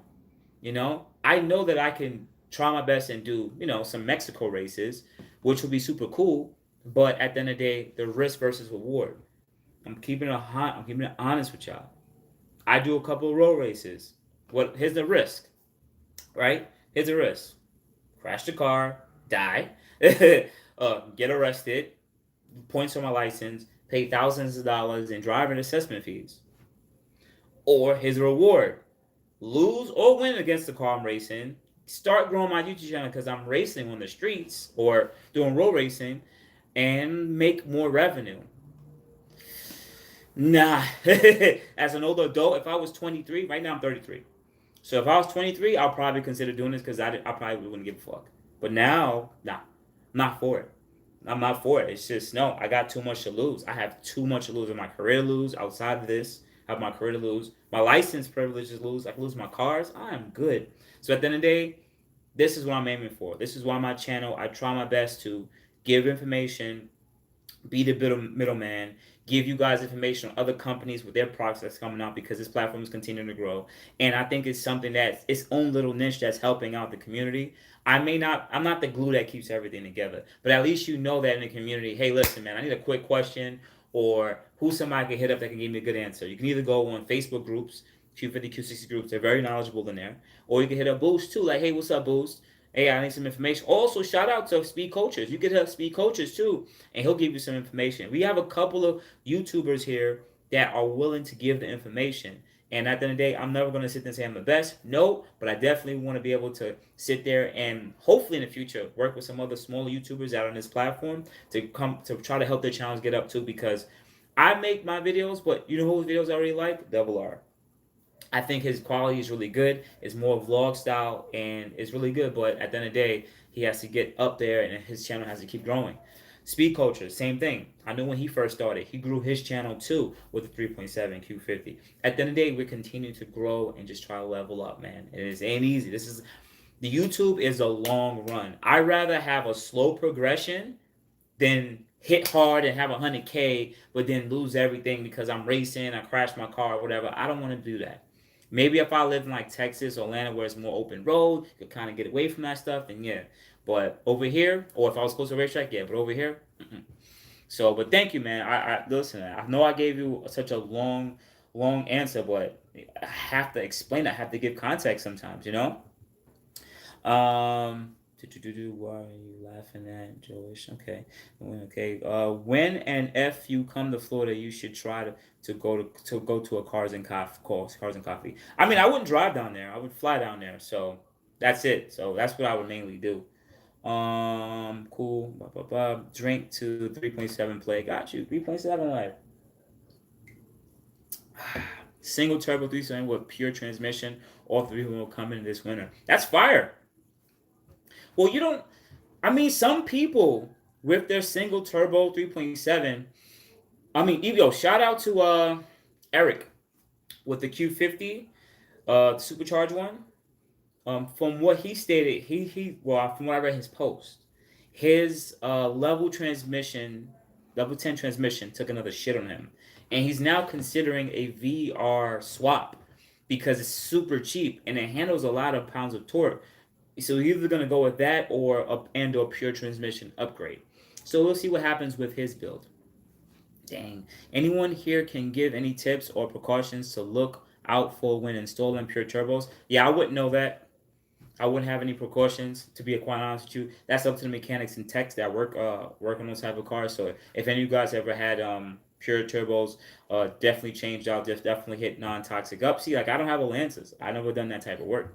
You know, I know that I can try my best and do, some Mexico races, which would be super cool. But at the end of the day, the risk versus reward. I'm keeping it honest with y'all. I do a couple of road races. Here's the risk, right? Here's the risk. Crash the car, die, get arrested, points on my license, pay thousands of dollars in driving assessment fees. Or his reward. Lose or win against the car I'm racing. Start growing my YouTube channel because I'm racing on the streets or doing road racing and make more revenue. Nah. As an older adult, if I was 23, right now I'm 33. So if I was 23, I'll probably consider doing this because I probably wouldn't give a fuck. But now, nah, I'm not for it. I'm not for it. It's just, no, I got too much to lose. I have too much to lose in my career to lose outside of this. I have my career to lose. My license privileges to lose. I can lose my cars. I am good. So at the end of the day, this is what I'm aiming for. This is why my channel, I try my best to give information, be the middleman, give you guys information on other companies with their products that's coming out because this platform is continuing to grow. And I think it's something that's its own little niche that's helping out the community. I'm not the glue that keeps everything together, but at least you know that in the community, hey, listen, man, I need a quick question, or who's somebody can hit up that can give me a good answer. You can either go on Facebook groups, Q50, Q60 groups, they're very knowledgeable in there, or you can hit up Boost too, like, hey, what's up, Boost? Hey, I need some information. Also, shout out to Speed Coaches. You can hit up Speed Coaches too, and he'll give you some information. We have a couple of YouTubers here that are willing to give the information. And at the end of the day, I'm never going to sit there and say I'm the best. No, but I definitely want to be able to sit there and hopefully in the future work with some other smaller YouTubers out on this platform to come to try to help their channels get up too, because I make my videos, but you know whose videos I really like? Double R. I think his quality is really good. It's more vlog style and it's really good, but at the end of the day, he has to get up there and his channel has to keep growing. Speed Culture, same thing. I know when he first started, he grew his channel too with the 3.7 Q50. At the end of the day, we're continuing to grow and just try to level up, man. It ain't easy. The YouTube is a long run. I'd rather have a slow progression than hit hard and have 100K, but then lose everything because I'm racing, I crashed my car, or whatever. I don't want to do that. Maybe if I lived in like Texas or Atlanta where it's more open road, you could kind of get away from that stuff, then yeah. But over here, or if I was close to a racetrack, yeah. But over here, So, but thank you, man. I listen. I know I gave you such a long long answer, but I have to explain. I have to give context sometimes, you know. Why are you laughing at Joish? Okay, okay. When and if you come to Florida, you should try to go to a Cars and Coffee. I mean, I wouldn't drive down there. I would fly down there. So that's it. So that's what I would mainly do. Cool. Blah, blah, blah. Drink to 3.7 play. Got you. 3.7 life. Single turbo 3.7 with pure transmission. All three of them will come in this winter. That's fire. Well, you don't. I mean, some people with their single turbo 3.7. I mean, yo, shout out to Eric with the Q50, the supercharged one. From what he stated, from what I read his post, his level 10 transmission took another shit on him, and he's now considering a VR swap because it's super cheap and it handles a lot of pounds of torque. So he's either gonna go with that or pure transmission upgrade. So we'll see what happens with his build. Dang. Anyone here can give any tips or precautions to look out for when installing pure turbos? Yeah, I wouldn't know that. I wouldn't have any precautions, to be quite honest with you. That's up to the mechanics and techs that work on those type of cars. So if any of you guys ever had pure turbos, definitely changed out, just definitely hit non-toxic up. See, like I don't have a Lancers. I never done that type of work.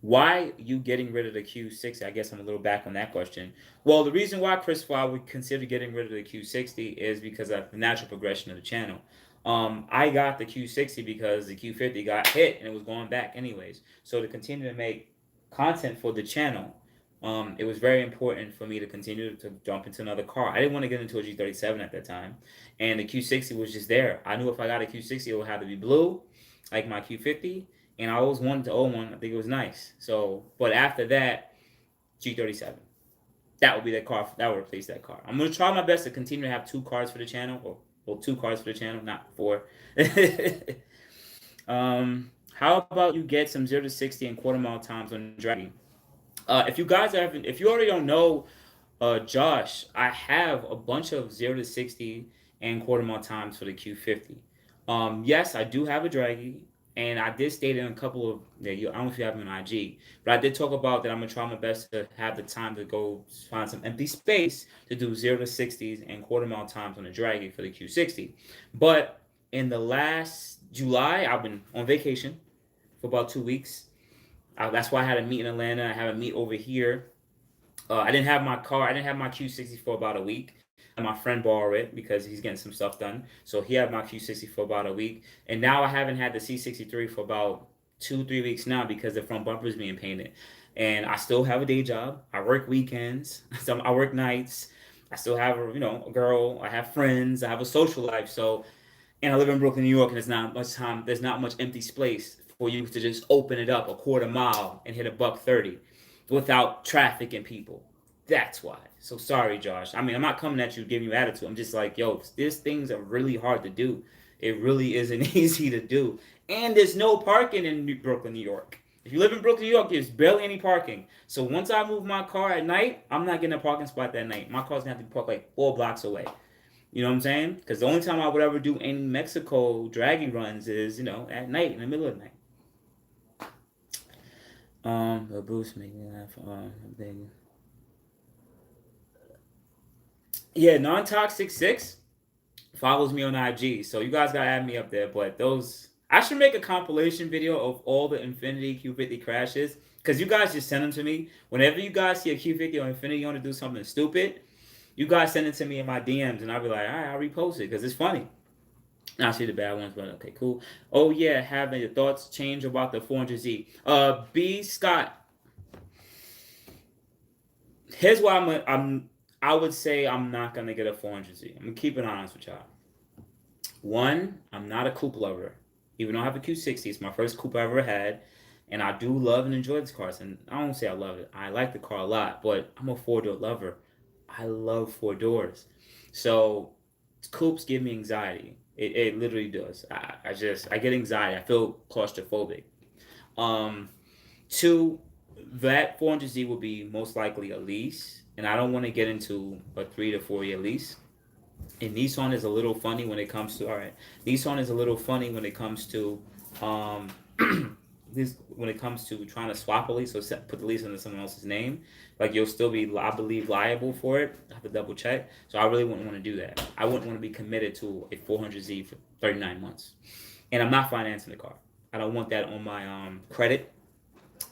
Why you getting rid of the Q60? I guess I'm a little back on that question. Well, the reason why, Chris, why I would consider getting rid of the Q60 is because of the natural progression of the channel. I got the Q60 because the Q50 got hit and it was going back anyways. So to continue to make content for the channel, it was very important for me to continue to jump into another car. I didn't want to get into a G37 at that time, and the Q60 was just there. I knew if I got a Q60, it would have to be blue, like my Q50, and I always wanted to own one. I think it was nice. So, but after that, G37. That would be the car. That would replace that car. I'm gonna try my best to continue to have two cars for the channel, or well, two cars for the channel, not four. How about you get some 0 to 60 and quarter mile times on dragy? If you already don't know, Josh, I have a bunch of 0 to 60 and quarter mile times for the Q50. Yes, I do have a dragy, and I did state in a couple of, I don't know if you have them on IG, but I did talk about that I'm going to try my best to have the time to go find some empty space to do 0 to 60s and quarter mile times on the dragy for the Q60. But in the last July, I've been on vacation for about 2 weeks. That's why I had a meet in Atlanta. I have a meet over here. I didn't have my car. I didn't have my Q60 for about a week. And my friend borrowed it because he's getting some stuff done. So he had my Q60 for about a week. And now I haven't had the C63 for about 2-3 weeks now because the front bumper is being painted. And I still have a day job. I work weekends. I work nights. I still have a girl. I have friends. I have a social life. So, and I live in Brooklyn, New York, and there's not much time. There's not much empty space for you to just open it up a quarter mile and hit a buck 30 without traffic and people. That's why. So sorry, Josh. I mean, I'm not coming at you giving you attitude. I'm just like, yo, these things are really hard to do. It really isn't easy to do. And there's no parking in Brooklyn, New York. If you live in Brooklyn, New York, there's barely any parking. So once I move my car at night, I'm not getting a parking spot that night. My car's going to have to be parked like 4 blocks away. You know what I'm saying? Because the only time I would ever do any Mexico dragging runs is, at night, in the middle of the night. The boost make me laugh. Yeah, non-toxic 6 follows me on IG, so you guys gotta add me up there. But I should make a compilation video of all the Infiniti Q50 crashes, because you guys just send them to me. Whenever you guys see a Q50 or Infiniti want to do something stupid, you guys send it to me in my DMs, and I'll be like, all right, I'll repost it, because it's funny. I see the bad ones, but okay, cool. Oh yeah, having your thoughts change about the 400Z. B Scott. Here's why I would say I'm not gonna get a 400Z. I'm gonna keep it honest with y'all. One, I'm not a coupe lover. Even though I have a Q60, it's my first coupe I ever had, and I do love and enjoy this car. And I don't say I love it. I like the car a lot, but I'm a 4-door lover. I love 4 doors. So coupes give me anxiety. It literally does. I get anxiety. I feel claustrophobic. 2, that 400Z will be most likely a lease, and I don't want to get into a 3 to 4 year lease. And Nissan is a little funny when it comes to, all right, Nissan is a little funny when it comes to, um, when it comes to trying to swap a lease or put the lease under someone else's name. Like, you'll still be, I believe, liable for it. I have to double check. So I really wouldn't want to do that. I wouldn't want to be committed to a 400Z for 39 months. And I'm not financing the car. I don't want that on my credit.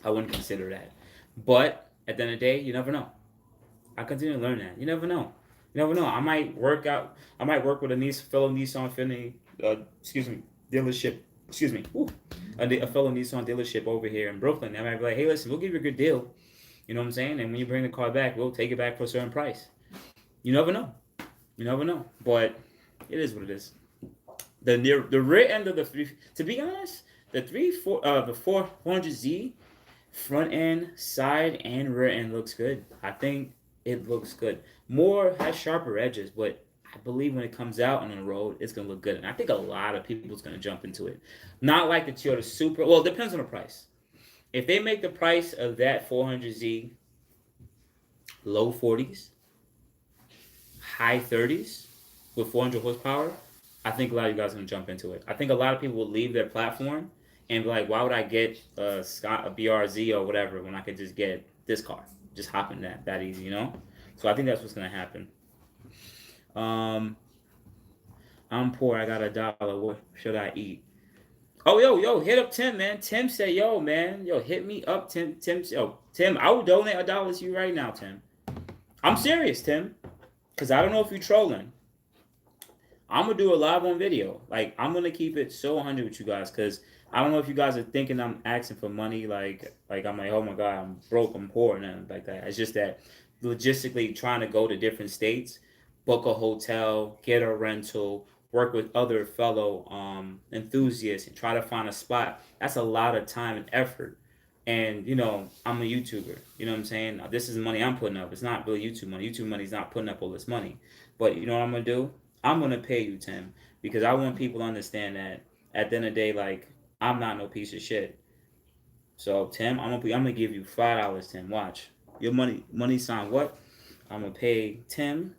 I wouldn't consider that. But at the end of the day, you never know. I continue to learn that. You never know. You never know. I might work out. I might work with a fellow Nissan dealership. Excuse me. A fellow Nissan dealership over here in Brooklyn. I might be like, hey, listen, we'll give you a good deal. You know what I'm saying? And when you bring the car back, we'll take it back for a certain price. You never know. You never know. But it is what it is. The rear end of the three. To be honest, the 400Z front end, side, and rear end looks good. I think it looks good. More has sharper edges, but I believe when it comes out on the road, it's gonna look good. And I think a lot of people's gonna jump into it. Not like the Toyota Supra. Well, it depends on the price. If they make the price of that 400Z low 40s, high 30s with 400 horsepower, I think a lot of you guys are gonna jump into it. I think a lot of people will leave their platform and be like, why would I get a BRZ or whatever when I could just get this car? Just hop in that easy, you know? So I think that's what's going to happen. I'm poor. I got $1. What should I eat? Oh, yo, hit up Tim, man. Tim said, yo, man. Yo, hit me up, Tim. Tim, I will donate $1 to you right now, Tim. I'm serious, Tim. Because I don't know if you're trolling. I'm going to do a live on video. Like, I'm going to keep it so 100 with you guys because I don't know if you guys are thinking I'm asking for money, like I'm like, oh my God, I'm broke, I'm poor, and nothing like that. It's just that logistically trying to go to different states, book a hotel, get a rental, work with other fellow enthusiasts, and try to find a spot. That's a lot of time and effort. And, you know, I'm a YouTuber. You know what I'm saying? This is money I'm putting up. It's not really YouTube money. YouTube money is not putting up all this money. But you know what I'm going to do? I'm going to pay you, Tim, because I want people to understand that at the end of the day, like, I'm not no piece of shit. So Tim, I'm gonna give you $5, Tim. Watch. Your money sign what? I'm gonna pay Tim.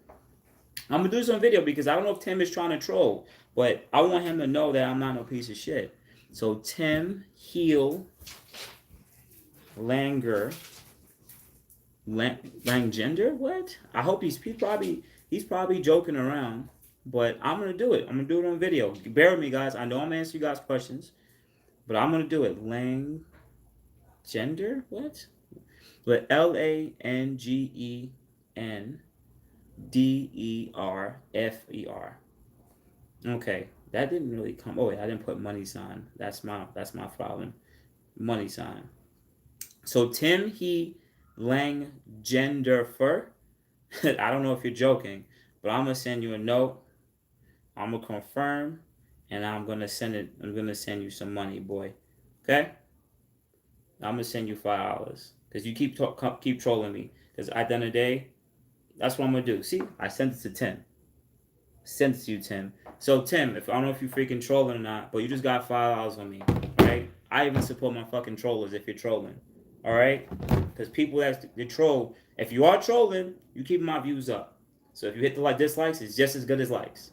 I'm gonna do some video because I don't know if Tim is trying to troll, but I want him to know that I'm not no piece of shit. So Tim Heel Langer Langgender? What? I hope he's probably joking around, but I'm gonna do it. I'm gonna do it on video. Bear with me, guys. I know I'm gonna answer you guys' questions. But I'm going to do it. Gender? What? But LANGENDERFER. Okay. That didn't really come. Oh, wait, I didn't put money sign. That's my problem. Money sign. So Tim Langgenderfer. I don't know if you're joking, but I'm going to send you a note. I'm going to confirm. And I'm gonna send you some money, boy. Okay? I'm gonna send you $5 because you keep trolling me. Because at the end of the day, that's what I'm gonna do. See, I sent it to Tim. Sent it to you, Tim. So Tim, if I don't know if you freaking trolling or not, but you just got $5 on me, right? I even support my fucking trollers if you're trolling, all right? Because people that troll, if you are trolling, you keep my views up. So if you hit the dislikes, it's just as good as likes.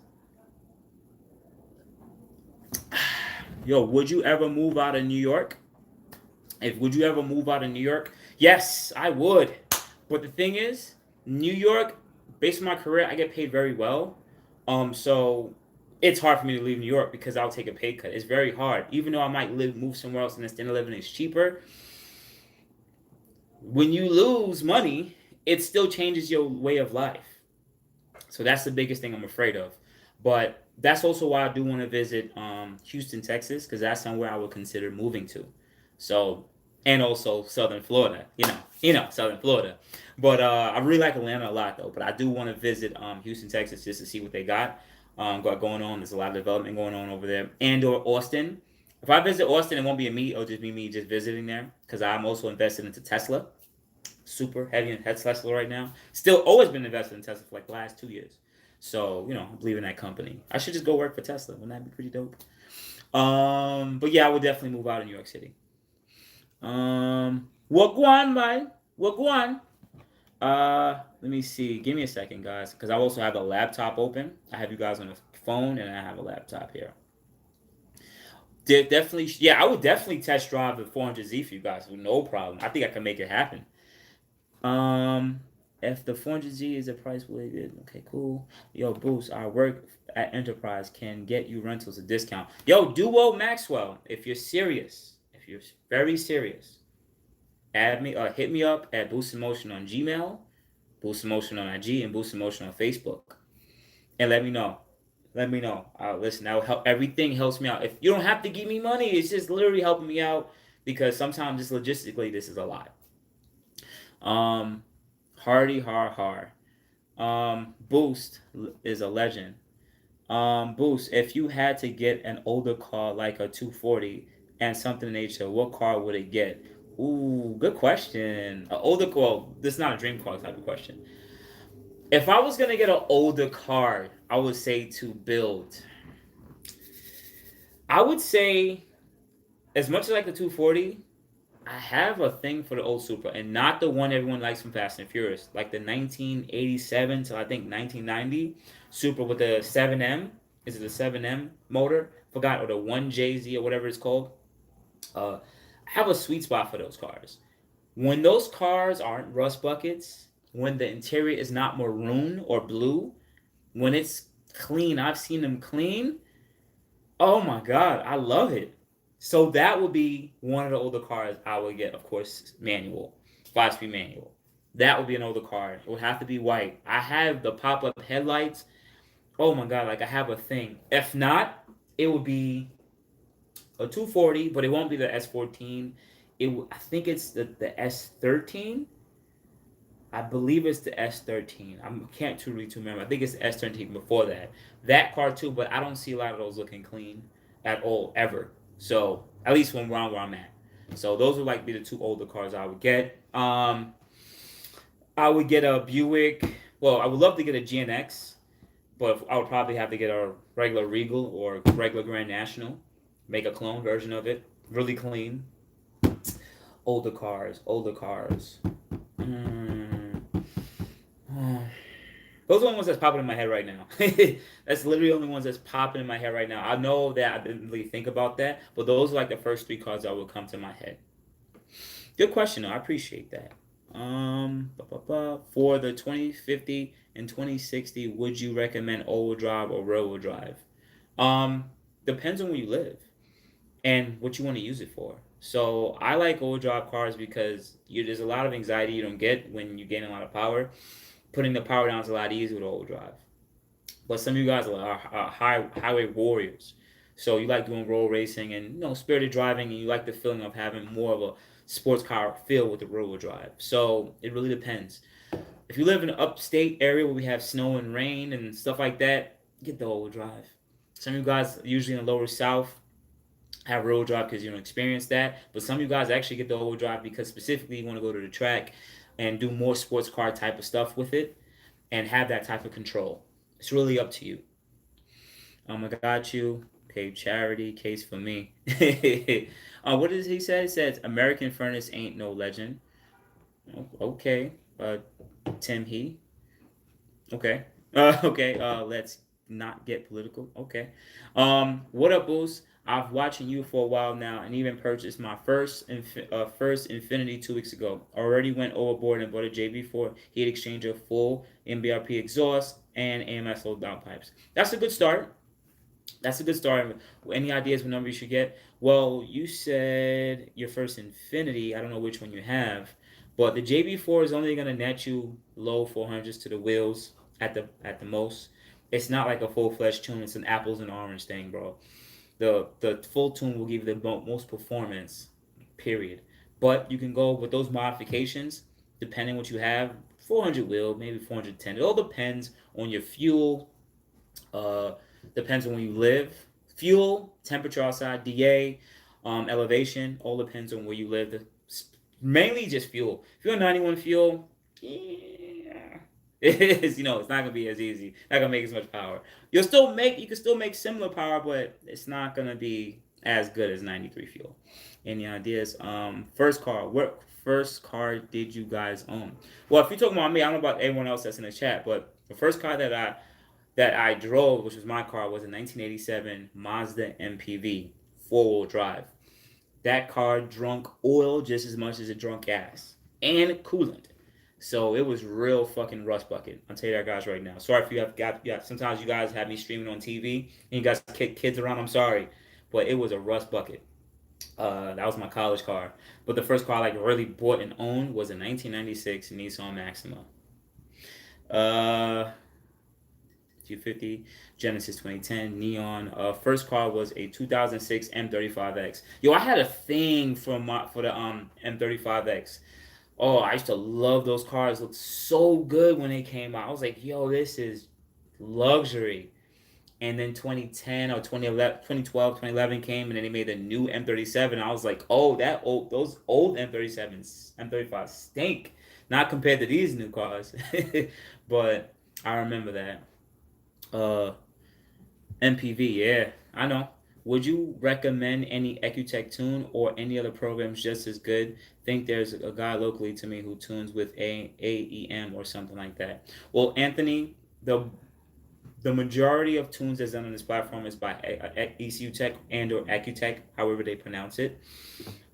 Yo, would you ever move out of New York? Would you ever move out of New York? Yes, I would. But the thing is, New York, based on my career, I get paid very well. So it's hard for me to leave New York because I'll take a pay cut. It's very hard. Even though I might move somewhere else and the standard of living is cheaper, when you lose money, it still changes your way of life. So that's the biggest thing I'm afraid of. But that's also why I do want to visit Houston, Texas, because that's somewhere I would consider moving to. So, and also Southern Florida, you know, Southern Florida. But I really like Atlanta a lot, though. But I do want to visit Houston, Texas, just to see what they got going on. There's a lot of development going on over there. And/or Austin. If I visit Austin, it won't be it'll just be me just visiting there, because I'm also invested into Tesla. Super heavy in Tesla right now. Still always been invested in Tesla for like the last 2 years. So, you know, I believe in that company. I should just go work for Tesla. Wouldn't that be pretty dope? But yeah, I would definitely move out of New York City. Wagwan, man. Wagwan. Let me see. Give me a second, guys, because I also have a laptop open. I have you guys on the phone, and I have a laptop here. Definitely, yeah, I would definitely test drive the 400Z for you guys with no problem. I think I can make it happen. Um, if the 400Z is a price really good, okay, cool. Yo, Boost, our work at Enterprise can get you rentals a discount. Yo, Duo Maxwell, if you're serious, if you're very serious, add me, hit me up at boostinmotion on Gmail, boostinmotion on IG, and boostinmotion on Facebook, and let me know. Let me know. Listen, that will help. Everything helps me out. If you don't have to give me money, it's just literally helping me out because sometimes just logistically this is a lot. Um, Hardy har har. Boost is a legend. Boost, if you had to get an older car like a 240 and something in nature, what car would it get? Ooh, good question. An older car. Well, this is not a dream car type of question. If I was gonna get an older car, I would say to build. I would say, as much as like the 240, I have a thing for the old Supra, and not the one everyone likes from Fast and Furious, like the 1987 to I think 1990 Supra with the 7M. Is it the 7M motor? Forgot, or the 1JZ or whatever it's called. I have a sweet spot for those cars. When those cars aren't rust buckets, when the interior is not maroon or blue, when it's clean, I've seen them clean. Oh my God, I love it. So that would be one of the older cars I would get, of course, manual, 5-speed manual. That would be an older car. It would have to be white. I have the pop-up headlights. Oh my God, like I have a thing. If not, it would be a 240, but it won't be the S14. I think it's the S13. I believe it's the S13. I can't really remember. I think it's the S13 before that. That car too, but I don't see a lot of those looking clean at all, ever. So, at least when we're where I'm at. So, those would like be the two older cars I would get. I would get a Buick. Well, I would love to get a GNX, but I would probably have to get a regular Regal or regular Grand National. Make a clone version of it. Really clean. Older cars. Older cars. Those are the ones that's popping in my head right now. That's literally the only ones that's popping in my head right now. I know that I didn't really think about that, but those are like the first three cards that will come to my head. Good question, though. I appreciate that. For the 2050 and 2060, would you recommend all-wheel drive or rear-wheel drive? Depends on where you live and what you want to use it for. So I like all-wheel drive cars because there's a lot of anxiety you don't get when you gain a lot of power. Putting the power down is a lot easier with all-wheel drive. But some of you guys are highway warriors. So you like doing road racing and spirited driving, and you like the feeling of having more of a sports car feel with the rear-wheel drive. So it really depends. If you live in an upstate area where we have snow and rain and stuff like that, get the all-wheel drive. Some of you guys, usually in the lower south, have rear-wheel drive because you don't experience that. But some of you guys actually get the all-wheel drive because specifically you want to go to the track and do more sports car type of stuff with it and have that type of control. It's really up to you. I got you. Okay, charity case for me. What does he say? He says American Furnace ain't no legend. Okay. Tim He. Okay. Okay. Let's not get political. Okay. What up, Boost? I've watching you for a while now, and even purchased my first Infiniti 2 weeks ago. Already went overboard and bought a JB4 heat exchanger, full MBRP exhaust, and AMS low downpipes. That's a good start. That's a good start. Any ideas what number you should get? Well, you said your first Infiniti. I don't know which one you have, but the JB4 is only going to net you low 400s to the wheels at the most. It's not like a full-fledged tune. It's an apples and orange thing, bro. The full tune will give you the most performance, period. But you can go with those modifications, depending what you have. 400 wheel, maybe 410. It all depends on your fuel. Depends on where you live. Fuel, temperature outside, DA, elevation, all depends on where you live. Mainly just fuel. If you're a 91 fuel, yeah, it's not gonna be as easy. Not gonna make as much power. You can still make similar power, but it's not gonna be as good as 93 fuel. Any ideas? First car. What first car did you guys own? Well, if you're talking about me, I don't know about everyone else that's in the chat, but the first car that I drove, which was my car, was a 1987 Mazda MPV, four-wheel drive. That car drunk oil just as much as it drunk gas and coolant. So it was real fucking rust bucket. I'll tell you that, guys, right now. Sorry if you have got, yeah, sometimes you guys have me streaming on TV and you guys kick kids around. I'm sorry, but it was a rust bucket. That was my college car. But the first car I like really bought and owned was a 1996 Nissan Maxima. 250 Genesis 2010 Neon. First car was a 2006 M35X. Yo, I had a thing for the M35X. Oh, I used to love those cars. Looked so good when they came out. I was like, yo, this is luxury. And then 2010 or 2011, 2012, 2011 came, and then they made a new M37. I was like, oh, those old M37s, M35s stink. Not compared to these new cars, but I remember that. MPV, yeah, I know. Would you recommend any EQTech tune or any other programs just as good? Think there's a guy locally to me who tunes with AEM or something like that. Well, Anthony, the majority of tunes that's done on this platform is by ECU Tech and or EQTech, however they pronounce it.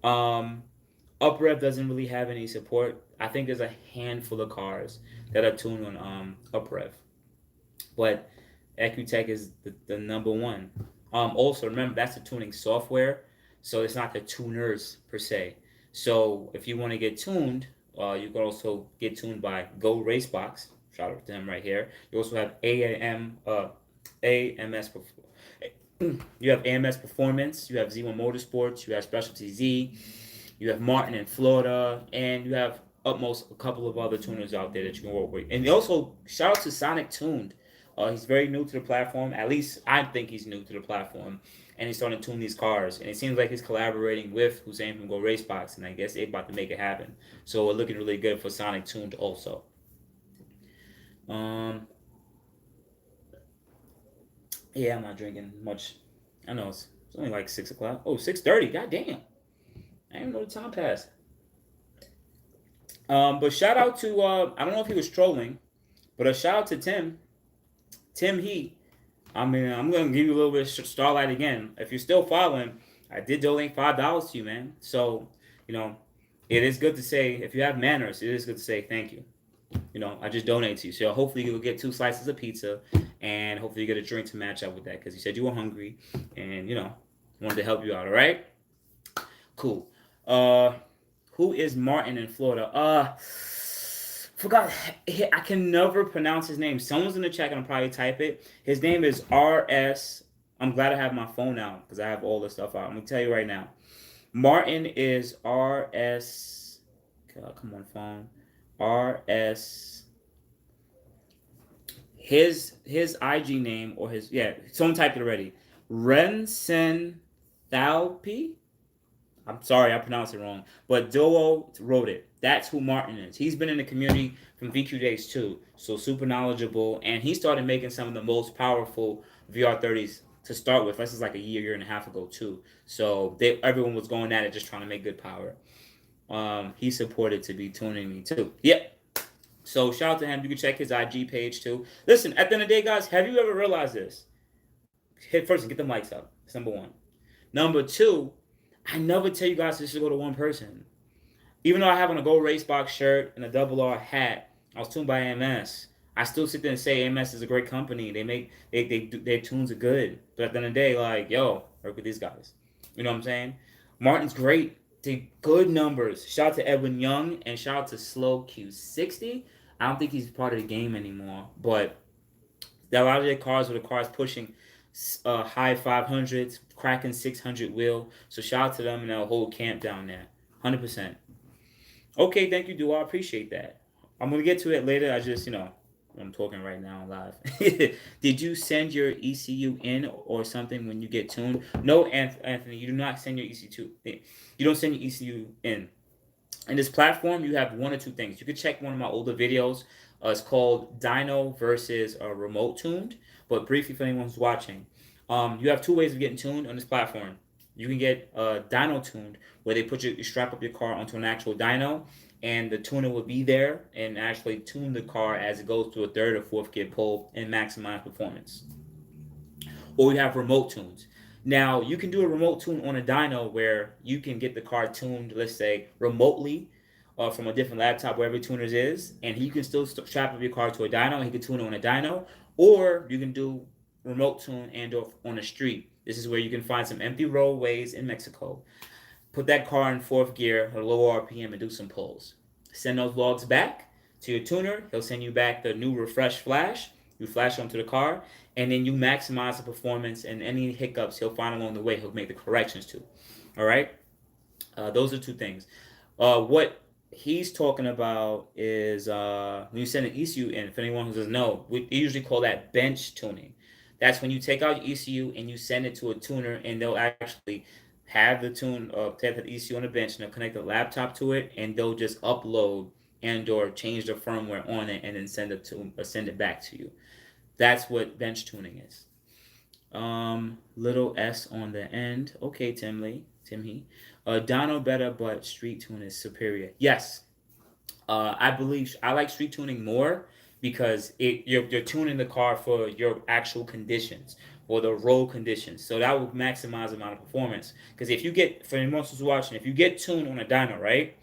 UpRev doesn't really have any support. I think there's a handful of cars that are tuned on UpRev, but EQTech is the number one. Also, remember, that's the tuning software, so it's not the tuners per se. So if you want to get tuned, you can also get tuned by Go Racebox. Shout out to him right here. You also have AMS. You have AMS Performance. You have Z1 Motorsports. You have Specialty Z. You have Martin in Florida, and you have Utmost, a couple of other tuners out there that you can work with. And also, shout out to Sonic Tuned. He's very new to the platform. At least I think he's new to the platform. And he's starting to tune these cars. And it seems like he's collaborating with Hussein from Go Racebox. And I guess they're about to make it happen. So we're looking really good for Sonic Tuned also. Yeah, I'm not drinking much. I know it's only like 6 o'clock. Oh, 6:30. God damn. I didn't know the time passed. But shout out to, I don't know if he was trolling, but a shout out to Tim. Tim He. I mean, I'm going to give you a little bit of starlight again. If you're still following, I did donate $5 to you, man. So, you know, it is good to say, if you have manners, it is good to say thank you. You know, I just donate to you. So hopefully you'll get 2 slices of pizza, and hopefully you get a drink to match up with that, because you said you were hungry, and, you know, wanted to help you out, all right? Cool. Who is Martin in Florida? Forgot. I can never pronounce his name. Someone's in the chat gonna probably type it. His name is RS. I'm glad I have my phone out because I have all this stuff out. I'm gonna tell you right now. Martin is RS. God, come on, phone. RS. His IG name or his, yeah, someone typed it already. Rensen Thalpi. I'm sorry, I pronounced it wrong. But Doo wrote it. That's who Martin is. He's been in the community from VQ days too. So super knowledgeable. And he started making some of the most powerful VR30s to start with. This is like a year and a half ago too. So everyone was going at it just trying to make good power. He supported to be tuning me too. Yep. So shout out to him. You can check his IG page too. Listen, at the end of the day, guys, have you ever realized this? First, get the mics up. That's number one. Number two, I never tell you guys to just go to one person. Even though I have on a Go Racebox shirt and a double R hat, I was tuned by AMS. I still sit there and say AMS is a great company. Their tunes are good. But at the end of the day, like, yo, work with these guys. You know what I'm saying? Martin's great. Did good numbers. Shout out to Edwin Young and shout out to Slow Q60. I don't think he's part of the game anymore. But a lot of their cars were the cars pushing high 500s, cracking 600 wheel. So shout out to them and their whole camp down there. 100%. Okay, thank you, Duo. I appreciate that. I'm going to get to it later. I just, I'm talking right now live. Did you send your ECU in or something when you get tuned? No, Anthony, you do not send your ECU in. You don't send your ECU in. In this platform, you have one or two things. You can check one of my older videos. It's called Dyno versus Remote Tuned. But briefly, for anyone who's watching, you have two ways of getting tuned on this platform. You can get dyno tuned, where they put you strap up your car onto an actual dyno, and the tuner will be there and actually tune the car as it goes through a third or fourth gear pull and maximize performance. Or we have remote tunes. Now, you can do a remote tune on a dyno where you can get the car tuned, let's say, remotely from a different laptop, wherever tuners is, and he can still strap up your car to a dyno. He can tune it on a dyno, or you can do remote tune and or on a street. This is where you can find some empty roadways in Mexico. Put that car in fourth gear, a low RPM, and do some pulls. Send those logs back to your tuner. He'll send you back the new refresh flash. You flash onto the car, and then you maximize the performance, and any hiccups he'll find along the way, he'll make the corrections to. All right? Those are two things. What he's talking about is when you send an ECU in, if anyone who doesn't know, we usually call that bench tuning. That's when you take out your ECU and you send it to a tuner, and they'll actually have the have the ECU on the bench, and they'll connect the laptop to it, and they'll just upload and or change the firmware on it, and then send it back to you. That's what bench tuning is. Little S on the end. Okay, Tim He. Dyno better, but street tune is superior. Yes, I believe I like street tuning more because you're tuning the car for your actual conditions or the road conditions. So that will maximize the amount of performance. Because if you get, for anyone who's watching, if you get tuned on a dyno, right,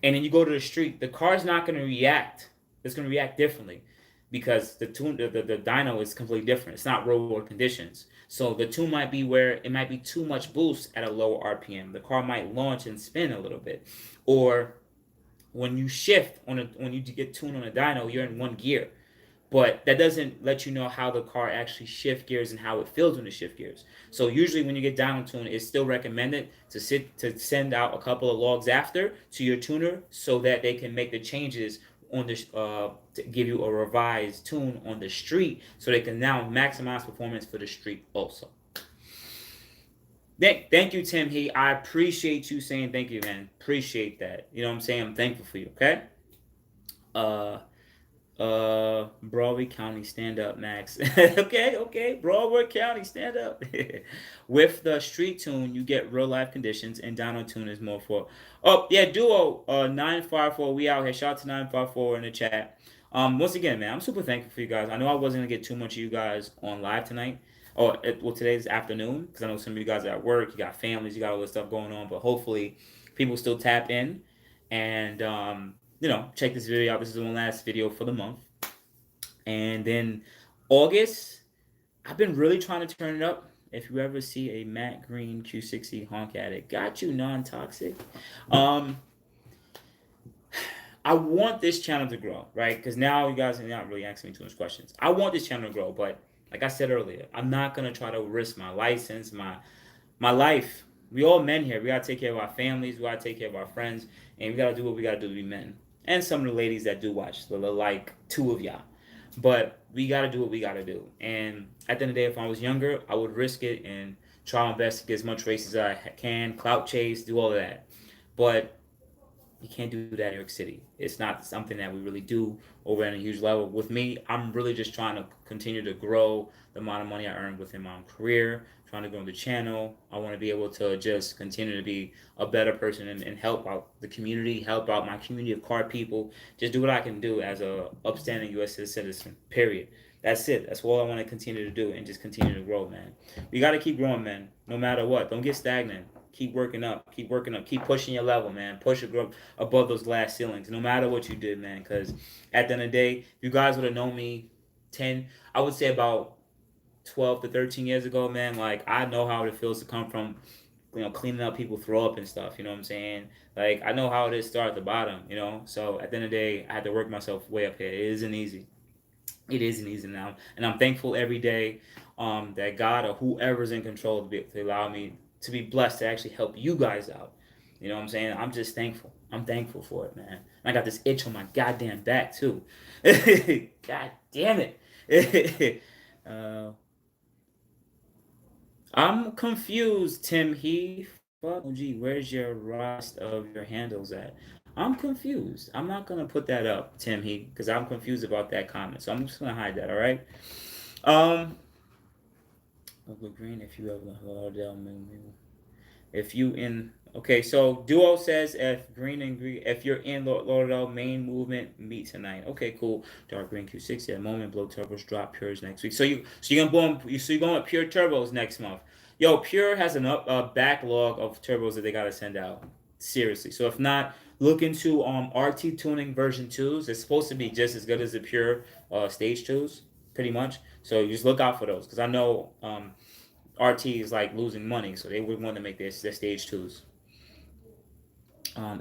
and then you go to the street, the car's not going to react. It's going to react differently because the dyno is completely different. It's not road world conditions. So the tune might be where it might be too much boost at a lower RPM. The car might launch and spin a little bit, or when you shift when you get tuned on a dyno, you're in one gear, but that doesn't let you know how the car actually shift gears and how it feels when it shift gears. So usually when you get dyno tuned, it's still recommended to send out a couple of logs after to your tuner so that they can make the changes on the to give you a revised tune on the street, so they can now maximize performance for the street also. Thank you, Tim He. I appreciate you saying thank you, man. Appreciate that. You know what I'm saying? I'm thankful for you, okay? Broadway County, stand up, Max. okay. Broadway County, stand up. With the street tune, you get real life conditions, and dyno tune is more for. Oh yeah, Duo 954. We out here. Shout out to 954 in the chat. Once again, man, I'm super thankful for you guys. I know I wasn't gonna get too much of you guys on live tonight. Well, today's afternoon, because I know some of you guys are at work. You got families, you got all this stuff going on, but hopefully, people still tap in and check this video out. This is the last video for the month. And then August, I've been really trying to turn it up. If you ever see a matte green Q60, honk at it. Got you, non-toxic. I want this channel to grow, right? Because now you guys are not really asking me too much questions. I want this channel to grow, but like I said earlier, I'm not going to try to risk my license, my life. We all men here. We got to take care of our families. We got to take care of our friends. And we got to do what we got to do to be men. And some of the ladies that do watch, like two of y'all. But we got to do what we got to do. And at the end of the day, if I was younger, I would risk it and try my best to get as much races as I can, clout chase, do all of that. But you can't do that in New York City. It's not something that we really do over at a huge level. With me, I'm really just trying to continue to grow the amount of money I earn within my own career, trying to grow the channel. I want to be able to just continue to be a better person and help out the community, help out my community of car people, just do what I can do as a upstanding U.S. citizen, period. That's it. That's all I want to continue to do and just continue to grow, man. We got to keep growing, man, no matter what. Don't get stagnant. Keep working up. Keep pushing your level, man. Push it above those glass ceilings, no matter what you did, man. Because at the end of the day, if you guys would have known me I would say about 12 to 13 years ago, man, like, I know how it feels to come from, cleaning up people throw up and stuff, you know what I'm saying? Like, I know how it is to start at the bottom, So at the end of the day, I had to work myself way up here. It isn't easy. It isn't easy now. And I'm thankful every day that God or whoever's in control to allow me to be blessed to actually help you guys out. You know what I'm saying? I'm just thankful. I'm thankful for it, man. And I got this itch on my goddamn back, too. God damn it. I'm confused, Tim He. Fuck, gee, where's your rest of your handles at? I'm confused. I'm not going to put that up, Tim He, because I'm confused about that comment. So I'm just going to hide that, all right? Uncle Green, if you ever Lauderdale, maybe. If you in okay, so Duo says if you're in Lauderdale, main movement meet tonight. Okay, cool. Dark green Q60 at the moment. Blow turbos drop pures next week. So you're going with pure turbos next month. Yo, Pure has a backlog of turbos that they gotta send out. Seriously. So if not, look into RT tuning version 2s. It's supposed to be just as good as the Pure stage 2s, pretty much. So you just look out for those because I know RT is like losing money, so they would want to make their stage 2s.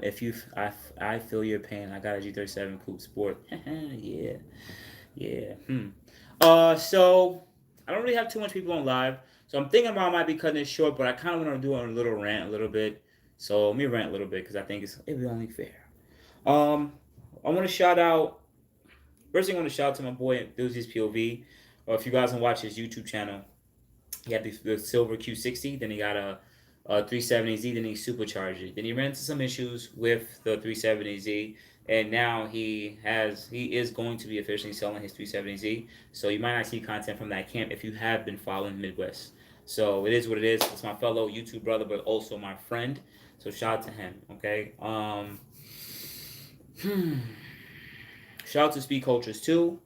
If you, I feel your pain. I got a G37 Coupe Sport. Yeah, yeah. So I don't really have too much people on live, so I'm thinking about I might be cutting it short, but I kind of want to do a little rant a little bit. So let me rant a little bit because I think it'd be only fair. I want to shout out. First thing I want to shout out to my boy Enthusiast POV. Or if you guys can watch his YouTube channel, he had the silver Q60, then he got a 370Z, then he supercharged it. Then he ran into some issues with the 370Z, and now he is going to be officially selling his 370Z. So you might not see content from that camp if you have been following Midwest. So it is what it is. It's my fellow YouTube brother, but also my friend. So shout out to him. Okay. Shout out to Speed Cultures too.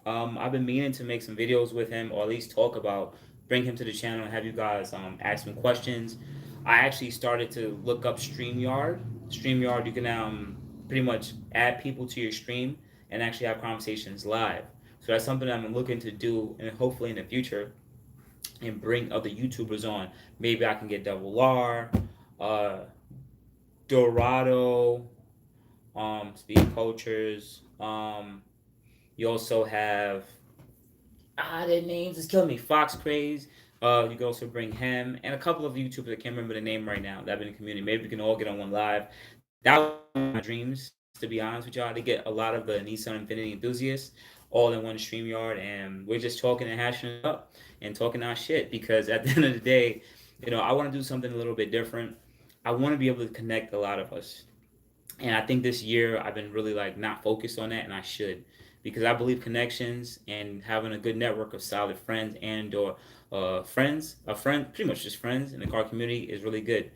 I've been meaning to make some videos with him, or at least bring him to the channel and have you guys ask him questions. I actually started to look up StreamYard. StreamYard, you can pretty much add people to your stream and actually have conversations live. So that's something I'm looking to do, and hopefully in the future, and bring other YouTubers on. Maybe I can get Double R, Dorado, Speed Cultures. You also have their names is killing me. Fox Craze. You can also bring him and a couple of YouTubers. I can't remember the name right now. That have been in the community. Maybe we can all get on one live. That was one of my dreams, to be honest with y'all, to get a lot of the Nissan Infiniti enthusiasts all in one StreamYard, and we're just talking and hashing it up and talking our shit. Because at the end of the day, I want to do something a little bit different. I want to be able to connect a lot of us. And I think this year I've been really like not focused on that, and I should, because I believe connections and having a good network of solid friends and or pretty much just friends in the car community is really good,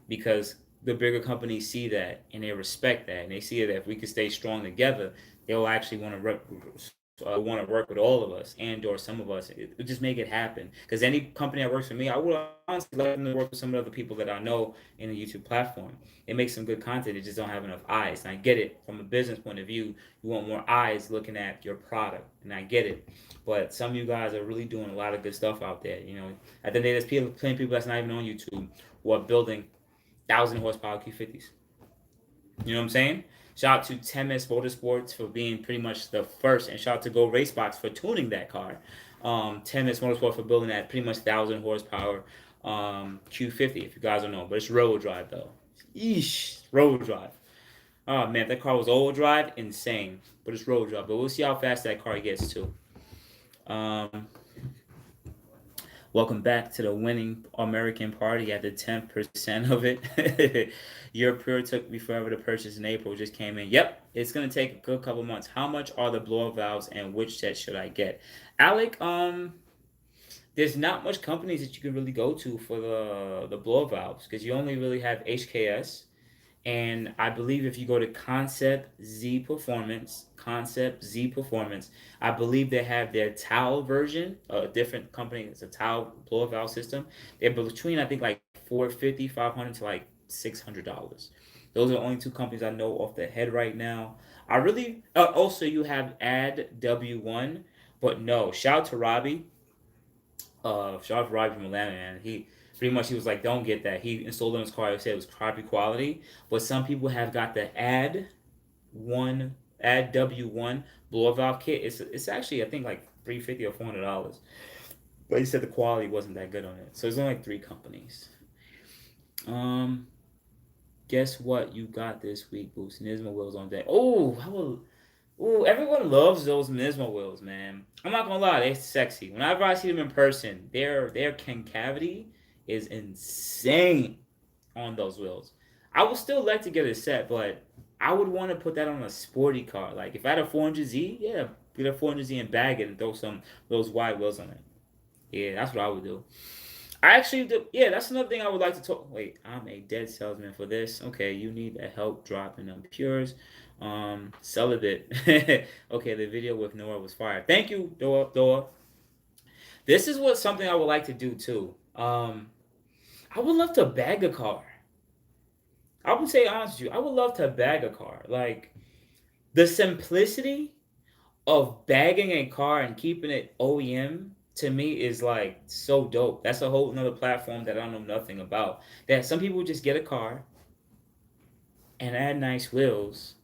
because the bigger companies see that and they respect that, and they see that if we can stay strong together, they'll actually want to work with all of us and or some of us. It would just make it happen. Because any company that works for me, I would honestly like them to work with some of the other people that I know in the YouTube platform. It makes some good content. It just don't have enough eyes. And I get it from a business point of view. You want more eyes looking at your product, and I get it. But some of you guys are really doing a lot of good stuff out there. At the end of the day, there's plenty people that's not even on YouTube who are building 1,000 horsepower Q50s. You know what I'm saying? Shout out to 10S Motorsports for being pretty much the first, and shout out to Go Racebox for tuning that car. 10S Motorsport for building that pretty much 1,000 horsepower Q50, if you guys don't know. But it's road drive though. Eesh, road drive. Oh man, if that car was all drive, insane. But it's road drive. But we'll see how fast that car gets too. Welcome back to the winning American party at the 10% of it. Your Pure took me forever to purchase in April. Just came in. Yep, it's going to take a good couple months. How much are the blower valves and which set should I get? Alec, there's not much companies that you can really go to for the blower valves, because you only really have HKS. And I believe if you go to Concept Z Performance, I believe they have their towel version, a different company. It's a towel blower valve system. They're between, I think, like $450, $500 to like $600. Those are the only two companies I know off the head right now. I really, also you have Add W1, but no, shout out to Robbie. Shout out to Robbie from Atlanta, man. He was like, don't get that. He installed it on his car. He said it was crappy quality. But some people have got the Add W1 blower valve kit. It's actually, I think, like $350 or $400. But he said the quality wasn't that good on it. So there's only like 3 companies. Guess what you got this week, Boost? Nismo wheels on deck. Everyone loves those Nismo wheels, man. I'm not gonna lie, they're sexy. Whenever I see them in person, their concavity is insane on those wheels. I would still like to get a set, but I would want to put that on a sporty car. Like if I had a 400Z, yeah, get a 400Z and bag it and throw some those wide wheels on it. Yeah, that's what I would do. I actually do. Yeah, that's another thing I would like to talk. Wait, I'm a dead salesman for this. Okay, you need a help dropping them pures. Celibate. Okay, the video with Noah was fire. Thank you, Doa. This is what something I would like to do too. I would love to bag a car. I would say honest with you, I would love to bag a car. Like the simplicity of bagging a car and keeping it OEM to me is like so dope. That's a whole another platform that I don't know nothing about. That some people just get a car and add nice wheels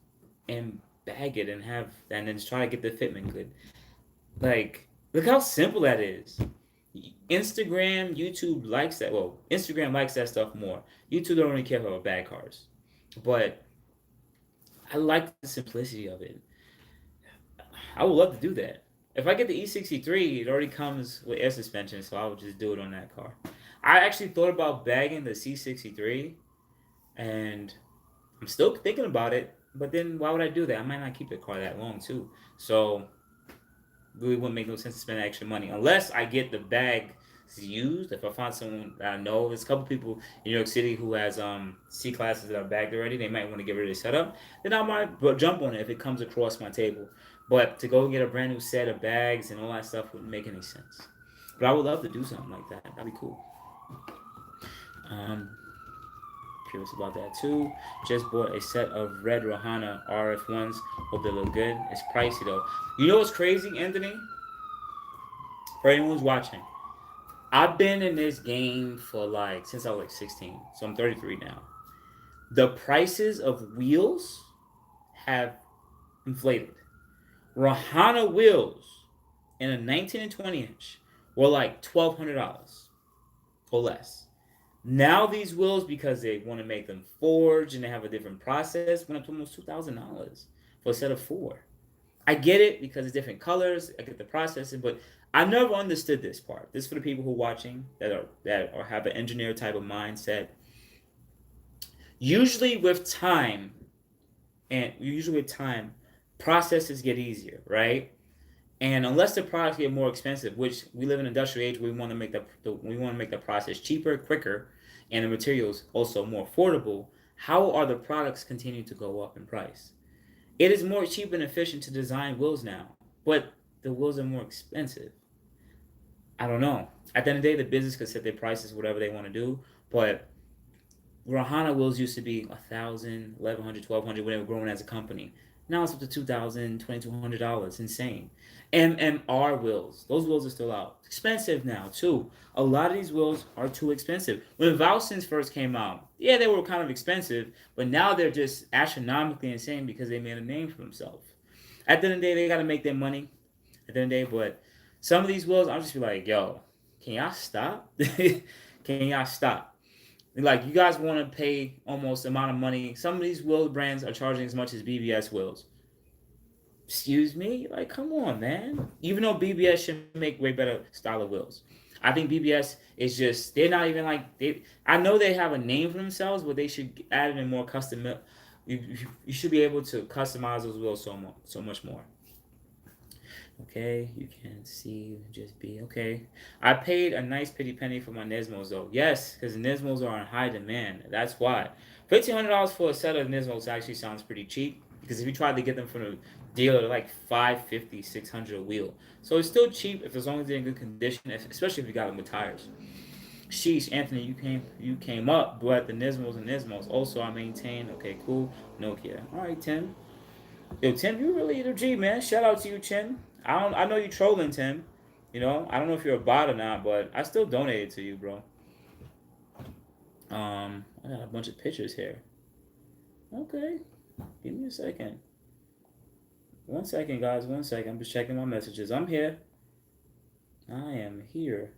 and bag it and then try to get the fitment good. Like, look how simple that is. Instagram, YouTube likes that. Well, Instagram likes that stuff more. YouTube don't really care about bad cars. But I like the simplicity of it. I would love to do that. If I get the E63, it already comes with air suspension, so I would just do it on that car. I actually thought about bagging the C63, and I'm still thinking about it. But then, why would I do that? I might not keep the car that long too. So, really wouldn't make no sense to spend extra money unless I get the bag used. If I find someone that I know, there's a couple people in New York City who has C classes that are bagged already. They might want to get rid of the setup. Then I might jump on it if it comes across my table. But to go and get a brand new set of bags and all that stuff wouldn't make any sense. But I would love to do something like that. That'd be cool. Curious about that too. Just bought a set of red Rohana RF1s. Hope they look good. It's pricey though. You know what's crazy, Anthony? For anyone who's watching, I've been in this game for like since I was like 16, so I'm 33 now. The prices of wheels have inflated. Rohana wheels in a 19 and 20 inch were like $1,200 or less. Now these wheels, because they want to make them forged and they have a different process, went up to almost $2,000 for a set of four. I get it because it's different colors. I get the processing, but I never understood this part. This is for the people who are watching that have an engineer type of mindset. Usually with time, processes get easier, right? And unless the products get more expensive, which we live in an industrial age, we want to make the process cheaper, quicker, and the materials also more affordable. How are the products continuing to go up in price? It is more cheap and efficient to design wheels now, but the wheels are more expensive. I don't know. At the end of the day, the business could set their prices whatever they want to do, but Rohana wheels used to be 1,000, 1,100, 1,200 when they were growing as a company. Now it's up to $2,000, $2,200. Insane. MMR wheels. Those wheels are still out. Expensive now, too. A lot of these wheels are too expensive. When Valsons first came out, yeah, they were kind of expensive, but now they're just astronomically insane because they made a name for themselves. At the end of the day, they got to make their money. At the end of the day, but some of these wheels, I'll just be like, yo, can y'all stop? Can y'all stop? Like, you guys want to pay almost the amount of money. Some of these wheel brands are charging as much as BBS wheels. Excuse me? Like, come on, man. Even though BBS should make way better style of wheels. I think BBS is just, they're not even like, I know they have a name for themselves, but they should add in more custom. You should be able to customize those wheels so much more. Okay, you can see, just be, okay. I paid a nice pretty penny for my Nismos though. Yes, because Nismos are in high demand. That's why. $1,500 for a set of Nismos actually sounds pretty cheap. Because if you tried to get them from a dealer, they're like $550, $600 a wheel. So it's still cheap if as long as they're in good condition, especially if you got them with tires. Sheesh, Anthony, you came up, but the Nismos and Nismos. Also, I maintain. Okay, cool. Nokia. All right, Tim. Yo, Tim, you really the G, man. Shout out to you, Tim. I know you trolling, Tim. You know, I don't know if you're a bot or not, but I still donated to you, bro. I got a bunch of pictures here. Okay, give me a second. 1 second, guys. 1 second. I'm just checking my messages. I'm here. I am here.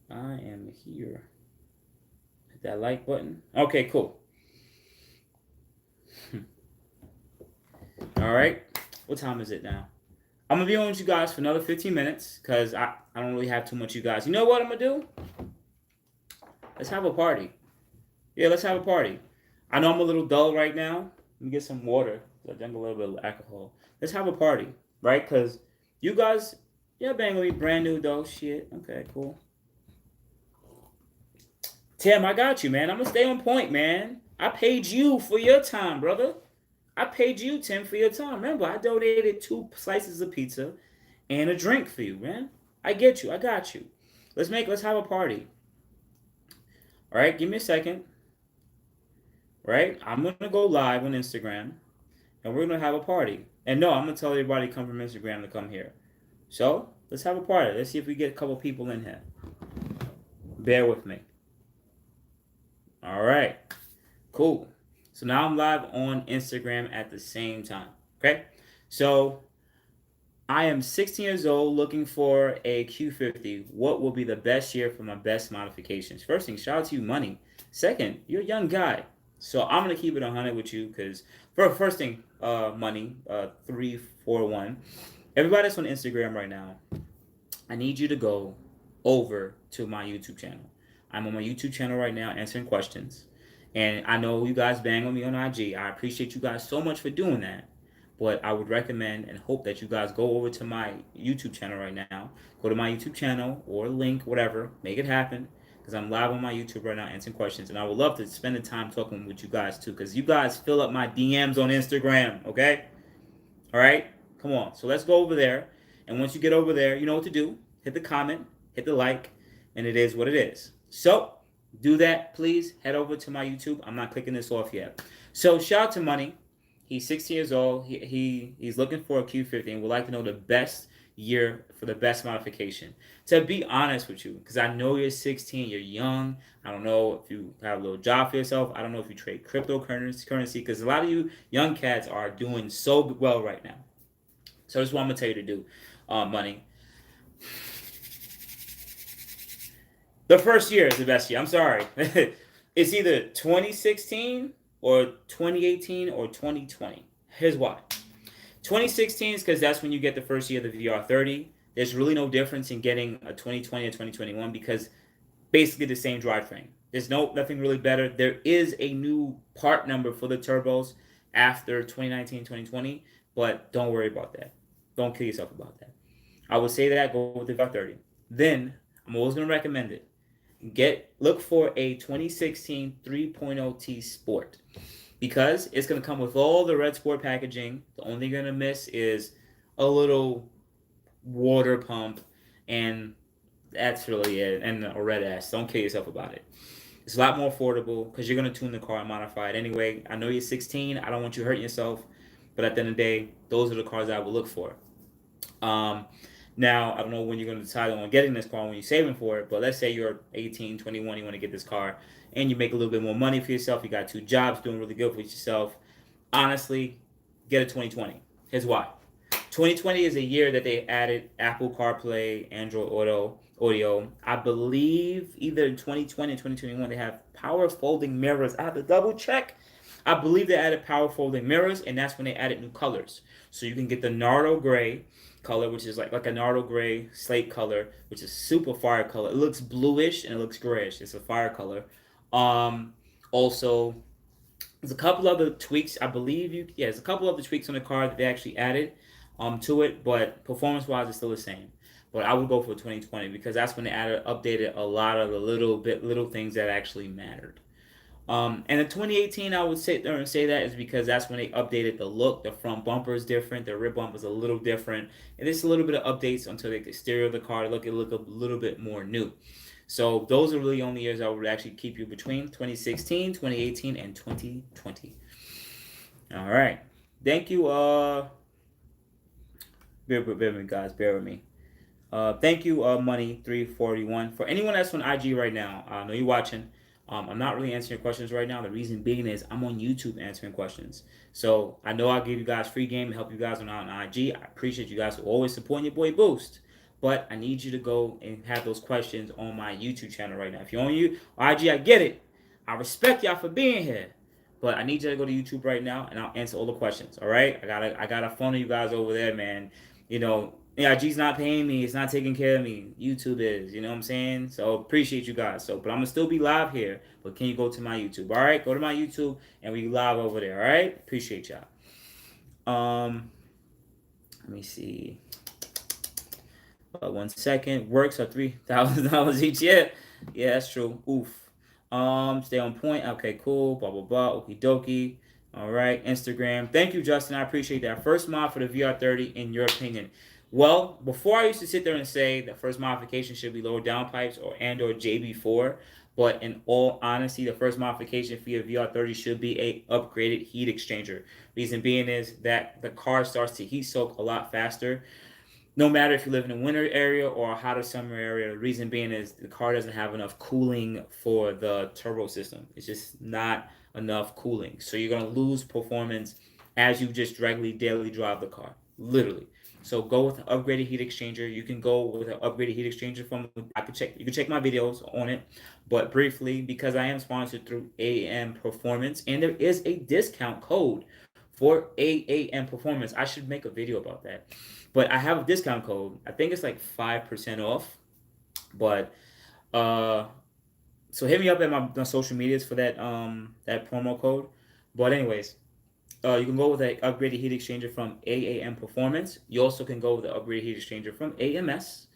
I am here. Hit that like button. Okay, cool. All right. What time is it now? I'm going to be on with you guys for another 15 minutes because I don't really have too much you guys. You know what I'm going to do? Let's have a party. Yeah, let's have a party. I know I'm a little dull right now. Let me get some water. I drank a little bit of alcohol. Let's have a party, right? Because you guys, you're banging me brand new though. Shit. Okay, cool. Tim, I got you, man. I'm gonna stay on point, man. I paid you for your time, brother. I paid you, Tim, for your time. Remember, I donated 2 slices of pizza and a drink for you, man. I get you. I got you. Let's have a party. All right, give me a second. Right? I'm gonna go live on Instagram and we're gonna have a party. And no, I'm gonna tell everybody come from Instagram to come here. So let's have a party. Let's see if we get a couple people in here. Bear with me. All right. Cool. So now I'm live on Instagram at the same time. Okay? So I am 16 years old looking for a Q50. What will be the best year for my best modifications? First thing, shout out to you, Money. Second, you're a young guy. So I'm going to keep it 100 with you because, first thing, Money, 341. Everybody that's on Instagram right now, I need you to go over to my YouTube channel. I'm on my YouTube channel right now answering questions. And I know you guys bang on me on IG. I appreciate you guys so much for doing that. But I would recommend and hope that you guys go over to my YouTube channel right now. Go to my YouTube channel or link, whatever. Make it happen. Because I'm live on my YouTube right now answering questions. And I would love to spend the time talking with you guys too. Because you guys fill up my DMs on Instagram. Okay? All right? Come on. So let's go over there. And once you get over there, you know what to do. Hit the comment. Hit the like. And it is what it is. So do that, please. Head over to my YouTube. I'm not clicking this off yet. So shout out to Money. He's 16 years old. He's looking for a Q50 and would like to know the best year for the best modification. To be honest with you, because I know you're 16, you're young. I don't know if you have a little job for yourself. I don't know if you trade cryptocurrency, because a lot of you young cats are doing so well right now. So this is what I'm going to tell you to do, Money. The first year is the best year. I'm sorry. It's either 2016 or 2018 or 2020. Here's why. 2016 is because that's when you get the first year of the VR30. There's really no difference in getting a 2020 or 2021 because basically the same drivetrain. There's nothing really better. There is a new part number for the turbos after 2019, 2020, but don't worry about that. Don't kill yourself about that. I would say that go with the VR30. Then I'm always going to recommend it. Look for a 2016 3.0T Sport because it's going to come with all the red sport packaging. The only thing you're going to miss is a little water pump, and that's really it, and a red ass. Don't kill yourself about it. It's a lot more affordable because you're going to tune the car and modify it anyway. I know you're 16. I don't want you hurting yourself, but at the end of the day, those are the cars I would look for. Now, I don't know when you're going to decide on getting this car, when you're saving for it, but let's say you're 18, 21, you want to get this car, and you make a little bit more money for yourself, you got 2 jobs, doing really good for yourself, honestly, get a 2020. Here's why. 2020 is a year that they added Apple CarPlay, Android Audio. I believe either in 2020 or 2021, they have power folding mirrors. I have to double check. I believe they added power folding mirrors, and that's when they added new colors. So you can get the Nardo Gray color, which is like a Nardo Gray slate color, which is super fire color. It looks bluish and it looks grayish. It's a fire color. Also, there's a couple other tweaks. I believe there's a couple other tweaks on the car that they actually added to it, but performance-wise, it's still the same. But I would go for 2020 because that's when they updated a lot of the little things that actually mattered. And in 2018, I would sit there and say that is because that's when they updated the look. The front bumper is different. The rear bumper is a little different. And there's a little bit of updates until the exterior of the car look a little bit more new. So those are really the only years I would actually keep you between 2016, 2018, and 2020. All right. Thank you. Bear with me, guys. Bear with me. Thank you, Money341. For anyone that's on IG right now, I know you're watching. I'm not really answering questions right now. The reason being is I'm on YouTube answering questions. So I know I'll give you guys free game and help you guys on IG. I appreciate you guys for always supporting your boy Boost. But I need you to go and have those questions on my YouTube channel right now. If you're on IG, I get it. I respect y'all for being here. But I need you to go to YouTube right now and I'll answer all the questions. All right? I got a phone of you guys over there, man. You know, IG's not paying me. It's not taking care of me. YouTube is. You know what I'm saying? So appreciate you guys. But I'm going to still be live here. But can you go to my YouTube? All right? Go to my YouTube and we live over there. All right? Appreciate y'all. Let me see. 1 second. Works are $3,000 each year. Yeah, that's true. Oof. Stay on point. Okay, cool. Blah blah blah. Okie dokie. All right. Instagram. Thank you, Justin. I appreciate that. First mod for the VR30, in your opinion? Well, before I used to sit there and say the first modification should be lower downpipes or JB4, but in all honesty, the first modification for your VR30 should be a upgraded heat exchanger. Reason being is that the car starts to heat soak a lot faster, no matter if you live in a winter area or a hotter summer area. The reason being is the car doesn't have enough cooling for the turbo system. It's just not enough cooling. So you're going to lose performance as you just regularly daily drive the car, literally. So go with an upgraded heat exchanger. You can go with an upgraded heat exchanger from, you can check my videos on it, but briefly, because I am sponsored through AM Performance and there is a discount code for AM Performance. I should make a video about that. But I have a discount code. I think it's like 5% off. But so hit me up at my social medias for that promo code. But anyways, you can go with an upgraded heat exchanger from AM Performance. You also can go with the upgraded heat exchanger from AMS,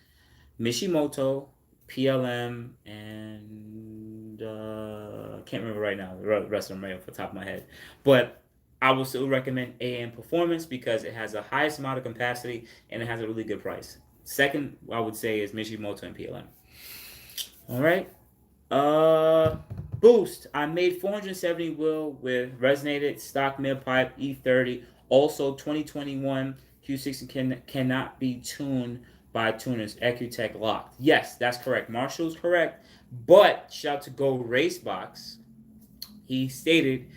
Mishimoto, PLM, and I can't remember right now the rest of them right off the top of my head. But I will still recommend AM Performance because it has the highest amount of capacity and it has a really good price. Second, I would say, is Mishimoto and PLM. All right. Boost. I made 470 wheel with resonated stock mid-pipe E30. Also, 2021 Q60 cannot be tuned by tuners. EXHUAST locked. Yes, that's correct. Marshall's correct. But shout out to Go Racebox. He stated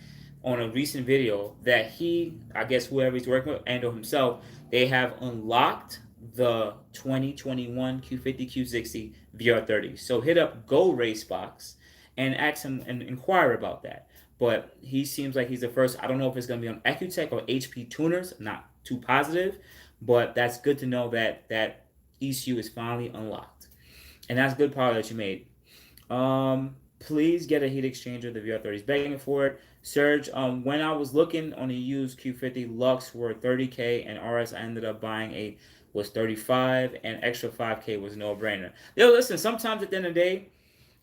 on a recent video that he, I guess whoever he's working with, and or himself, they have unlocked the 2021 Q50 Q60 VR30. So hit up Go Racebox and ask him and inquire about that. But he seems like he's the first. I don't know if it's going to be on EXHUAST or HP tuners. I'm not too positive, but that's good to know that that ECU is finally unlocked, and that's a good power that you made. Please get a heat exchanger. The VR30 is begging for it. Serge, when I was looking on a used Q50, Luxe were 30K and RS I ended up buying was 35 and extra 5K was no brainer. Yo, listen, sometimes at the end of the day,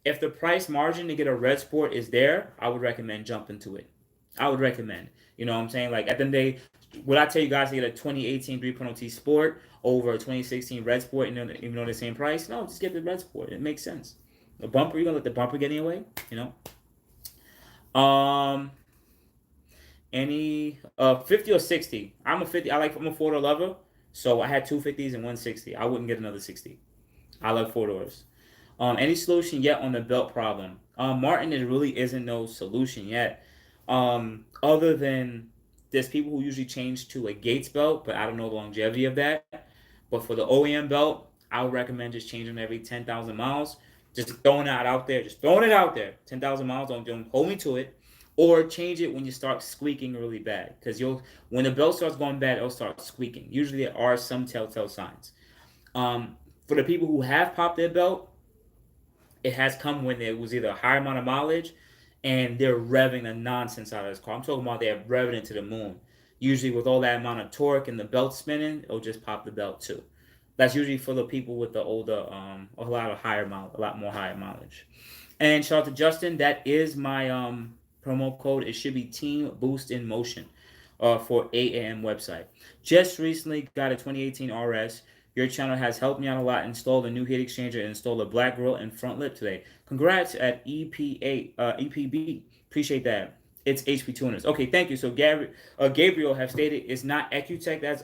if the price margin to get a red sport is there, I would recommend jumping to it. I would recommend. You know what I'm saying? Like at the end of the day, would I tell you guys to get a 2018 3.0T Sport over a 2016 red sport and even though the same price? No, just get the red sport. It makes sense. The bumper, you're gonna let the bumper get in your way, you know? Any 50 or 60? I'm a 50. I'm a four-door lover, so I had two 50s and one 60. I wouldn't get another 60. I love four doors. Any solution yet on the belt problem? Martin, there really isn't no solution yet. Other than there's people who usually change to a Gates belt, but I don't know the longevity of that. But for the OEM belt, I would recommend just changing every 10,000 miles. Just throwing it out there. Just throwing it out there. 10,000 miles. Don't hold me to it. Or change it when you start squeaking really bad. Because when the belt starts going bad, it'll start squeaking. Usually there are some telltale signs. For the people who have popped their belt, it has come when there was either a higher amount of mileage and they're revving the nonsense out of this car. I'm talking about they're revving it to the moon. Usually with all that amount of torque and the belt spinning, it'll just pop the belt too. That's usually for the people with the older, a lot more higher mileage. And shout out to Justin. That is my promo code. It should be Team Boost in Motion for AAM website. Just recently got a 2018 RS. Your channel has helped me out a lot. Installed a new heat exchanger and installed a black grill and front lip today. Congrats at EPB. Appreciate that. It's HP tuners. Okay, thank you. So Gabriel have stated it's not EXHUAST that's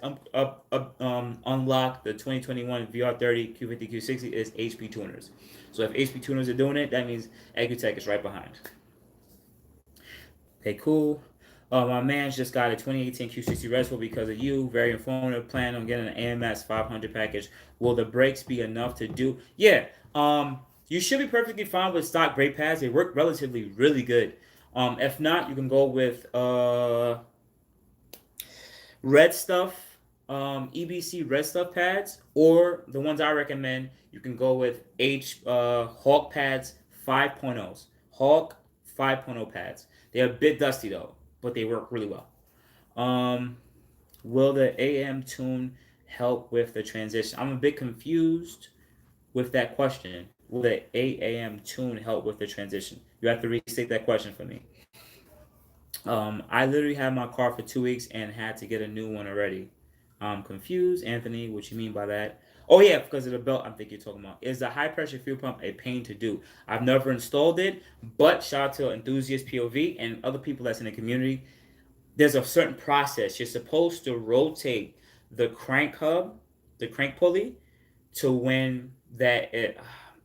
unlocked the 2021 VR30 Q50 Q60 is HP tuners. So if HP tuners are doing it, that means EXHUAST is right behind. Okay, cool. My man's just got a 2018 Q60 Red Bull because of you. Very informative. Plan on getting an AMS 500 package. Will the brakes be enough to do? Yeah. You should be perfectly fine with stock brake pads. They work relatively really good. If not, you can go with red stuff, EBC red stuff pads, or the ones I recommend. You can go with Hawk pads 5.0s. Hawk 5.0 pads. They're a bit dusty though, but they work really well. Will the AM tune help with the transition? I'm a bit confused with that question. will the 8 a.m. tune help with the transition? You have to restate that question for me. I literally had my car for 2 weeks and had to get a new one already. I'm confused, Anthony. What you mean by that? Oh yeah, because of the belt. I'm thinking you're talking about. Is the high pressure fuel pump a pain to do? I've never installed it, but shout out to Enthusiast POV and other people that's in the community. There's a certain process. You're supposed to rotate the crank hub, the crank pulley, to when that it.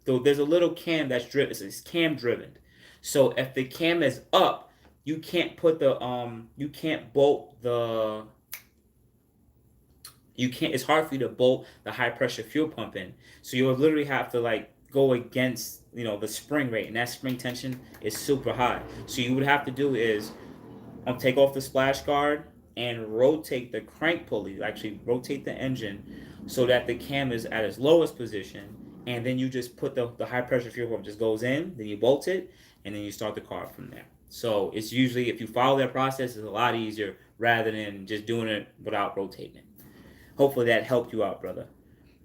So there's a little cam that's driven. It's cam driven. So if the cam is up, you can't put the you can't bolt the you can't. It's hard for you to bolt the high pressure fuel pump in. So you'll literally have to like go against the spring rate, and that spring tension is super high. So you would have to do is take off the splash guard and rotate the crank pulley, actually rotate the engine so that the cam is at its lowest position, and then you just put the high pressure fuel pump just goes in, then you bolt it, and then you start the car from there. So it's usually, if you follow that process, it's a lot easier rather than just doing it without rotating it. Hopefully that helped you out, brother.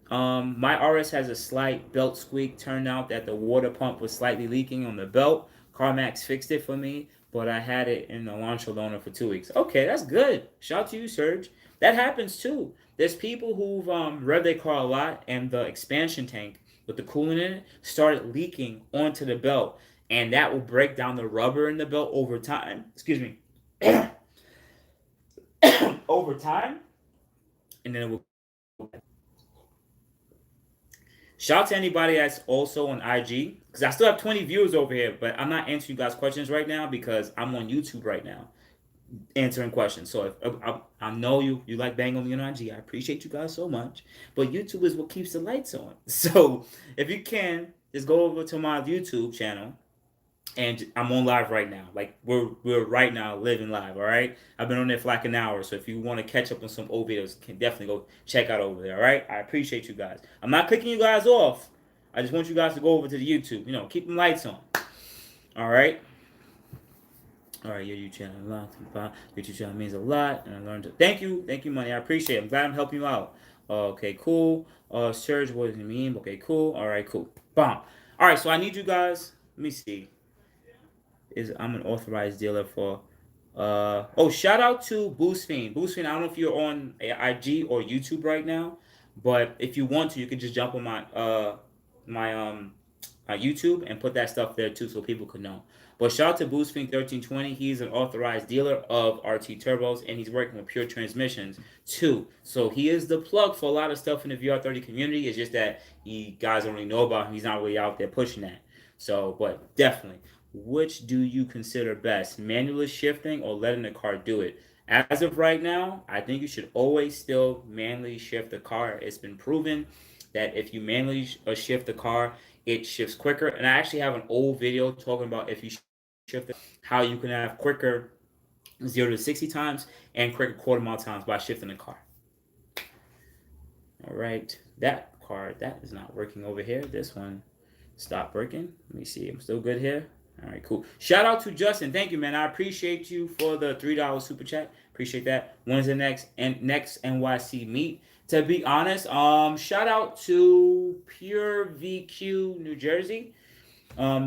My RS has a slight belt squeak. Turned out that the water pump was slightly leaking on the belt. CarMax fixed it for me, but I had it in the launch loaner for 2 weeks. Okay, that's good. Shout out to you, Serge. That happens too. There's people who've rev their car a lot, and the expansion tank with the coolant in it started leaking onto the belt, and that will break down the rubber in the belt over time. Excuse me. Over time, and then it will. Shout out to anybody that's also on IG, because I still have 20 viewers over here, but I'm not answering you guys' questions right now because I'm on YouTube right now answering questions. So if I know you like banging me on IG, I appreciate you guys so much. But YouTube is what keeps the lights on. So if you can, just go over to my YouTube channel, and I'm on live right now. Like we're right now living live. All right, I've been on there for like an hour. So if you want to catch up on some old videos, can definitely go check out over there. All right, I appreciate you guys. I'm not clicking you guys off. I just want you guys to go over to the YouTube. Keep them lights on. All right. All right, your YouTube channel a lot. Your YouTube channel means a lot, and I learned to. Thank you, money. I appreciate it. I'm glad I'm helping you out. Okay, cool. Serge, what does it mean? Okay, cool. All right, cool. Bomb. All right, so I need you guys. Let me see. I'm an authorized dealer for shout out to Boostfiend. Boostfiend, I don't know if you're on IG or YouTube right now, but if you want to, you can just jump on my YouTube and put that stuff there too so people could know. But shout out to Boostfiend 1320. He's an authorized dealer of RT turbos, and he's working with Pure Transmissions too. So he is the plug for a lot of stuff in the VR30 community. It's just that you guys don't really know about him. He's not really out there pushing that. So, but definitely. Which do you consider best, manually shifting or letting the car do it? As of right now, I think you should always still manually shift the car. It's been proven that if you manually shift the car, it shifts quicker. And I actually have an old video talking about if you shift it, how you can have quicker 0 to 60 times and quicker quarter mile times by shifting the car. All right, that car, that is not working over here. This one stopped working. Let me see, I'm still good here. All right, cool. Shout out to Justin. Thank you, man. I appreciate you for the $3 super chat. Appreciate that. When's the next NYC meet? To be honest, shout out to Pure VQ New Jersey.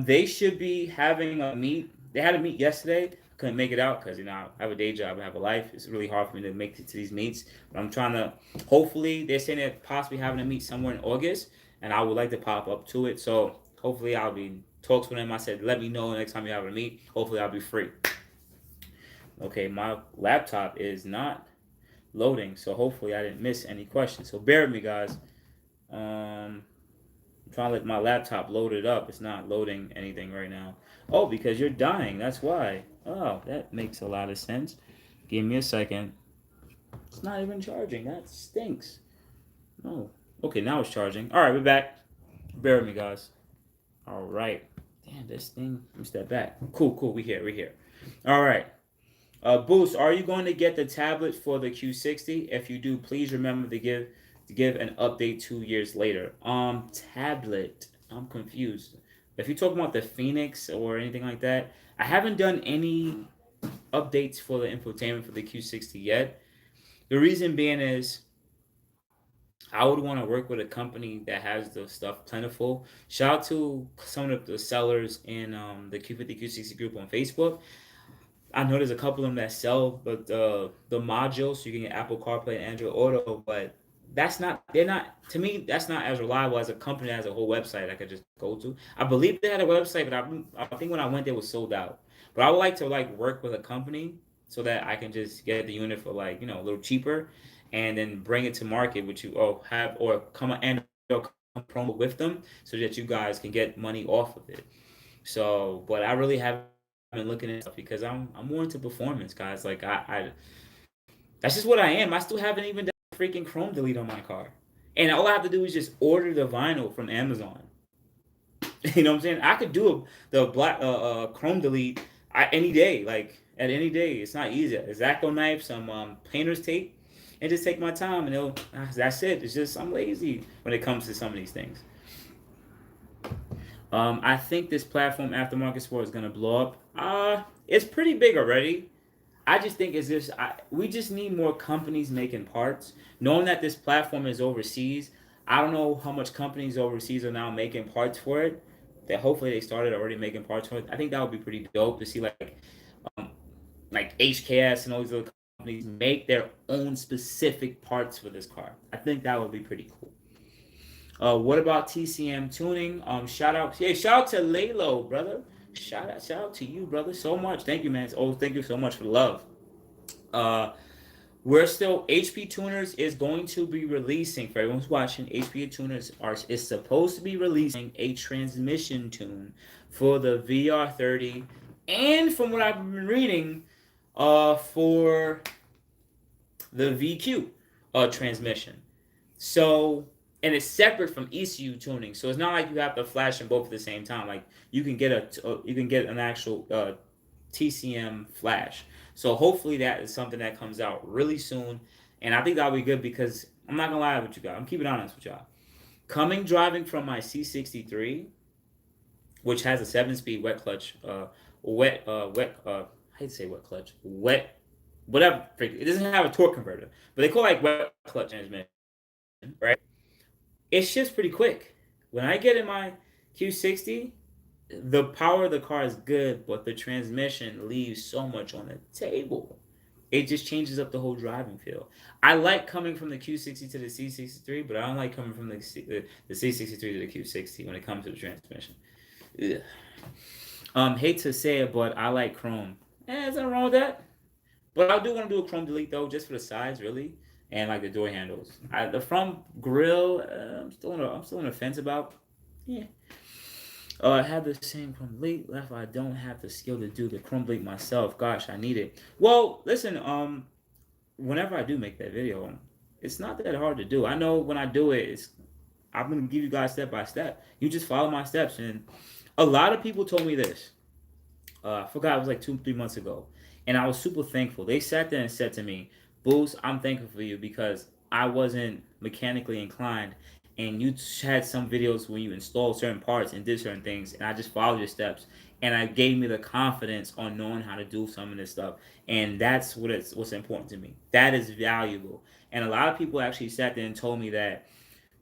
They should be having a meet. They had a meet yesterday. Couldn't make it out because I have a day job, I have a life. It's really hard for me to make it to these meets. But I'm trying to. Hopefully, they're saying they're possibly having a meet somewhere in August, and I would like to pop up to it. So hopefully, I'll be talks with them. I said, let me know next time you have a meet. Hopefully, I'll be free. Okay, my laptop is not loading, so hopefully I didn't miss any questions. So bear with me, guys. I'm trying to let my laptop load it up. It's not loading anything right now. Oh, because you're dying. That's why. Oh, that makes a lot of sense. Give me a second. It's not even charging. That stinks. Oh, okay, now it's charging. All right, we're back. Bear with me, guys. All right. Damn, this thing. Let me step back. Cool. We here. All right. Boost, are you going to get the tablet for the Q60? If you do, please remember to give an update 2 years later. Tablet. I'm confused. If you're talking about the Phoenix or anything like that, I haven't done any updates for the infotainment for the Q60 yet. The reason being is I would want to work with a company that has the stuff plentiful. Shout out to some of the sellers in the Q50 Q60 group on Facebook. I know there's a couple of them that sell, but the modules, so you can get Apple CarPlay and Android Auto, but that's not, they're not, to me, that's not as reliable as a company that has a whole website I could just go to. I believe they had a website, but I think when I went there it was sold out. But I would like to like work with a company so that I can just get the unit for like, a little cheaper and then bring it to market, which you have, or come and come promo with them so that you guys can get money off of it. So, but I really haven't been looking at stuff because I'm more into performance, guys. Like that's just what I am. I still haven't even done a freaking Chrome delete on my car, and all I have to do is just order the vinyl from Amazon. You know what I'm saying? I could do the black Chrome delete any day, like at any day. It's not easy. Exacto knife, some painter's tape, and just take my time, and that's it. It's just I'm lazy when it comes to some of these things. I think this platform aftermarket sport is gonna blow up. It's pretty big already. I just think is this. We just need more companies making parts. Knowing that this platform is overseas, I don't know how much companies overseas are now making parts for it. That hopefully they started already making parts for it. I think that would be pretty dope to see um, like HKS and all these other companies make their own specific parts for this car. I think that would be pretty cool. What about TCM tuning? Shout out, yeah, shout out to Lalo, brother. Shout out to you, brother, so much. Thank you, man. Oh, thank you so much for the love. Uh, we're still HP Tuners is going to be releasing for everyone who's watching. HP Tuners is supposed to be releasing a transmission tune for the VR30, and from what I've been reading, for the VQ transmission. So, and it's separate from ECU tuning, so it's not like you have to flash them both at the same time. Like you can get an actual TCM flash. So hopefully that is something that comes out really soon, and I think that'll be good because I'm not gonna lie with you guys. I'm keeping honest with y'all. Coming driving from my C63, which has a 7-speed wet clutch, I hate to say wet clutch, wet, whatever. It doesn't have a torque converter, but they call it like wet clutch transmission, right? It shifts pretty quick. When I get in my Q60, the power of the car is good, but the transmission leaves so much on the table. It just changes up the whole driving feel. I like coming from the Q60 to the C63, but I don't like coming from the C63 to the Q60 when it comes to the transmission. Ugh. Hate to say it, but I like Chrome. There's nothing wrong with that. But I do want to do a Chrome delete though, just for the sides, really, and like the door handles. The front grill, I'm still on the fence about. Yeah. I have the same Chrome delete. Left, I don't have the skill to do the Chrome delete myself. Gosh, I need it. Well, listen. Whenever I do make that video, it's not that hard to do. I know when I do it, I'm gonna give you guys step by step. You just follow my steps, and a lot of people told me this. I forgot, it was like 2, 3 months ago, and I was super thankful. They sat there and said to me, "Boost, I'm thankful for you because I wasn't mechanically inclined, and you had some videos when you installed certain parts and did certain things, and I just followed your steps, and I gave me the confidence on knowing how to do some of this stuff, and that's what's important to me. That is valuable." And a lot of people actually sat there and told me that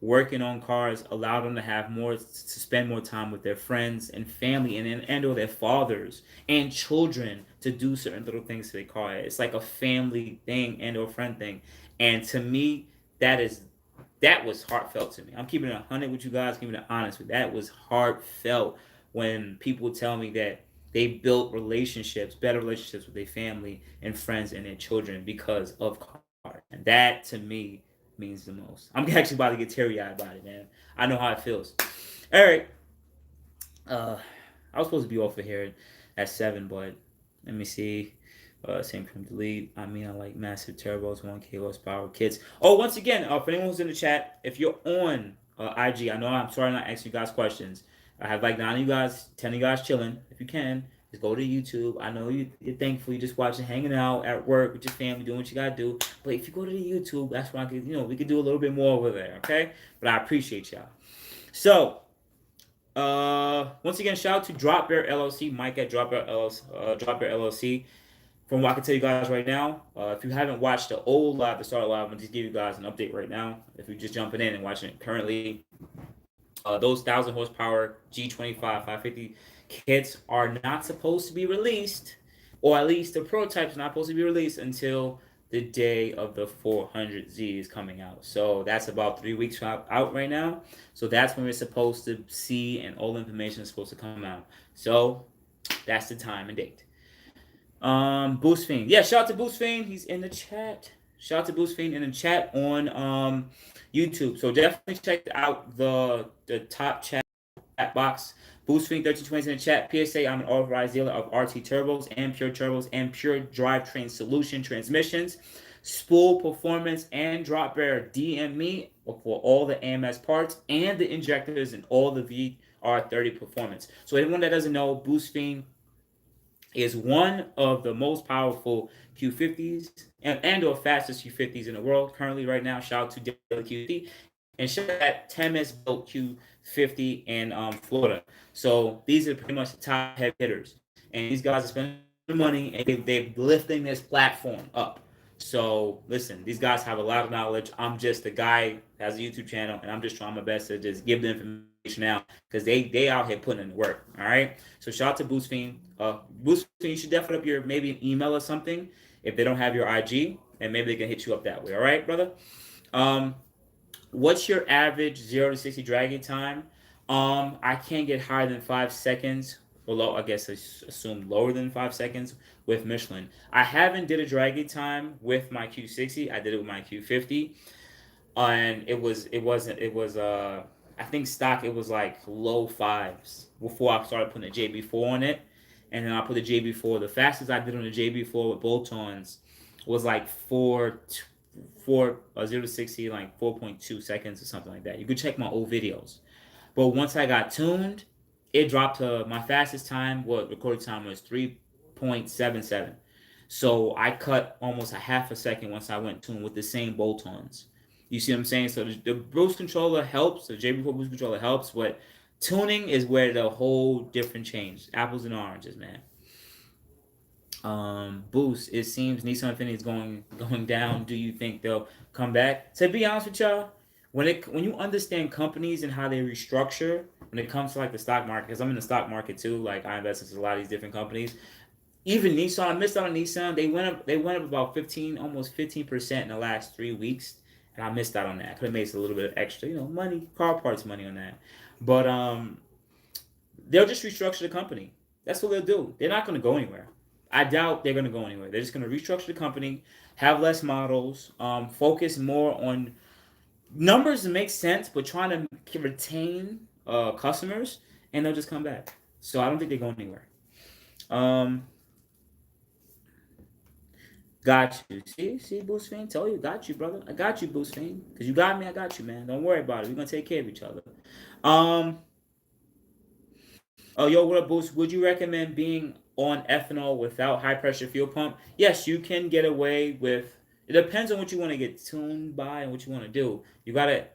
working on cars allowed them to have more to spend more time with their friends and family and or their fathers and children to do certain little things to their car. It's like a family thing and or friend thing. And to me, that was heartfelt to me. I'm keeping it 100 with you guys, keeping it honest with that was heartfelt when people tell me that they built relationships, better relationships with their family and friends and their children because of cars. And that to me means the most. I'm actually about to get teary-eyed about it, man. I know how it feels. All right. I was supposed to be off of here at 7, but let me see. Same from delete. I mean, I like massive turbos, 1K horsepower kits. Oh, once again, for anyone who's in the chat, if you're on IG, I know I'm sorry I'm not asking you guys questions. I have like 9 of you guys, 10 of you guys chilling. If you can, just go to YouTube. I know you're thankful. You're just watching, hanging out at work with your family, doing what you gotta do. But if you go to the YouTube, that's where I could, we could do a little bit more over there, okay? But I appreciate y'all. So, once again, shout out to Drop Bear LLC, Mike at Drop Bear LLC. from what I can tell you guys right now, if you haven't watched the old live, the start live, I'm gonna just give you guys an update right now. If you're just jumping in and watching it currently, those 1,000 horsepower G25 550 kits are not supposed to be released, or at least the prototype's not supposed to be released until the day of the 400Z is coming out. So that's about 3 weeks out right now. So that's when we're supposed to see, and all the information is supposed to come out. So that's the time and date. Boost Fiend. Yeah, shout out to Boost Fiend. He's in the chat. Shout out to Boost Fiend in the chat on YouTube. So definitely check out the top chat box. Boost Fiend 1320 in the chat. PSA, I'm an authorized dealer of RT turbos and pure turbos and pure drivetrain solution transmissions. Spool performance and drop bearer DM me for all the AMS parts and the injectors and all the VR30 performance. So anyone that doesn't know, Boost Fiend is one of the most powerful Q50s and or fastest Q50s in the world currently right now. Shout out to Daily Q50 and shout out that Temis built Q50 in Florida. So these are pretty much the top heavy hitters, and these guys are spending money and they're lifting this platform up. So listen, these guys have a lot of knowledge. I'm just a guy that has a YouTube channel, and I'm just trying my best to just give the information out because they out here putting in the work. All right. So shout out to Boost Fiend. Boost Fiend, you should definitely up your maybe an email or something if they don't have your IG, and maybe they can hit you up that way. All right, brother. What's your average 0 to 60 dragging time? I can't get higher than 5 seconds. Or low, I guess I assume lower than 5 seconds with Michelin. I haven't did a dragging time with my Q60. I did it with my Q50, and it was I think stock it was like low fives before I started putting the JB4 on it, and then I put the JB4. The fastest I did on the JB4 with bolt-ons was like 0 to 60 like 4.2 seconds or something like that. You could check my old videos. But once I got tuned, it dropped to my fastest time. What recording time was 3.77. So I cut almost a half a second once I went tuned with the same bolt-ons. You see what I'm saying? So the boost controller helps. The JB4 boost controller helps, but tuning is where the whole different change. Apples and oranges, man. Boost. It seems Nissan Infiniti is going down. Do you think they'll come back? To be honest with y'all, when you understand companies and how they restructure when it comes to like the stock market, because I'm in the stock market too. Like I invest in a lot of these different companies. Even Nissan, I missed out on Nissan. They went up about 15, almost 15% in the last 3 weeks, and I missed out on that. I could have made a little bit of extra, money, car parts money on that. But they'll just restructure the company. That's what they'll do. They're not going to go anywhere. I doubt they're going to go anywhere. They're just going to restructure the company, have less models, focus more on numbers that make sense, but trying to retain customers, and they'll just come back. So I don't think they're going anywhere. Got you. See, Boost Fiend? Tell you, got you, brother. I got you, Boost Fiend. Because you got me, I got you, man. Don't worry about it. We're going to take care of each other. Oh, yo, what up, Boost? Would you recommend being on ethanol without high-pressure fuel pump? Yes, you can get away with... It depends on what you want to get tuned by and what you want to do. You guys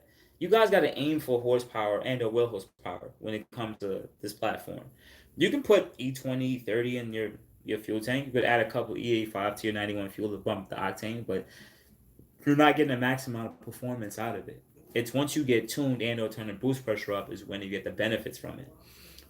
got to aim for horsepower and or wheel horsepower when it comes to this platform. You can put E20, E30 in your fuel tank. You could add a couple E85 to your 91 fuel to bump the octane, but you're not getting the maximum amount of performance out of it. It's once you get tuned and or turn the boost pressure up is when you get the benefits from it.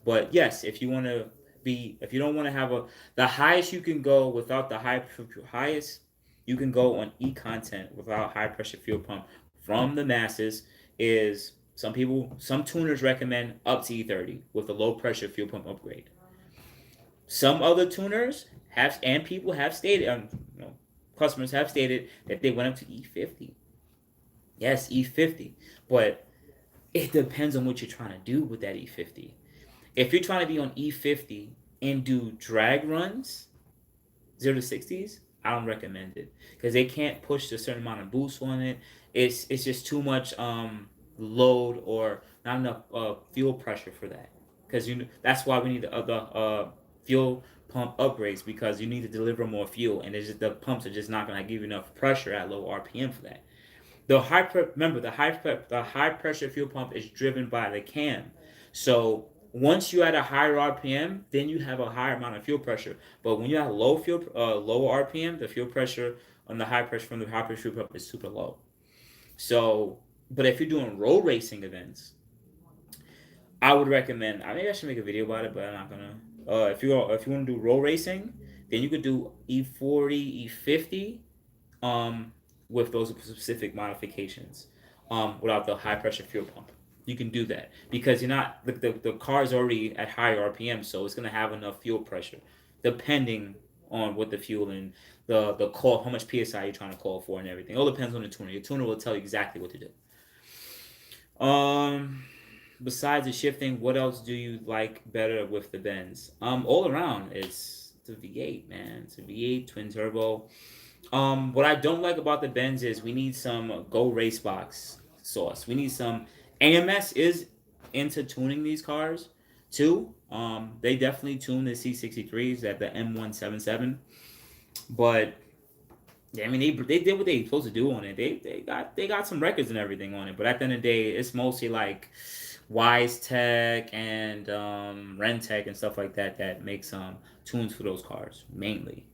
But yes, if you don't want to have the highest you can go without the highest you can go on E-content without high pressure fuel pump from the masses is some tuners recommend up to E30 with a low pressure fuel pump upgrade. Some other tuners people have stated, customers have stated that they went up to E50. Yes, E50, but it depends on what you're trying to do with that E50. If you're trying to be on E50 and do drag runs, 0 to 60s, I don't recommend it because they can't push a certain amount of boost on it. It's just too much load or not enough fuel pressure for that. Because that's why we need the fuel pump upgrades, because you need to deliver more fuel, and the pumps are just not going to give you enough pressure at low RPM for that. The high pressure fuel pump is driven by the cam. So Once you're at a higher RPM, then you have a higher amount of fuel pressure. But when you're at low RPM, the fuel pressure on the high pressure from the high pressure fuel pump is super low. So, but if you're doing road racing events, I would recommend. I maybe I should make a video about it, but I'm not gonna. If you want to do road racing, then you could do E40, E50, um, with those specific modifications, without the high pressure fuel pump. You can do that because you're not the car is already at higher RPM, so it's gonna have enough fuel pressure, depending on what the fuel and the call, how much psi you're trying to call for, and everything. It all depends on the tuner. Your tuner will tell you exactly what to do. Besides the shifting, what else do you like better with the Benz? All around, it's the V8, man. It's a V8 twin turbo. What I don't like about the Benz is we need some Go Racebox sauce. We need some. AMS is into tuning these cars too. They definitely tune the C63s at the M177, but yeah, I mean they did what they supposed to do on it. They got some records and everything on it, but at the end of the day, it's mostly like Wise Tech and Rentec and stuff like that that makes tunes for those cars mainly.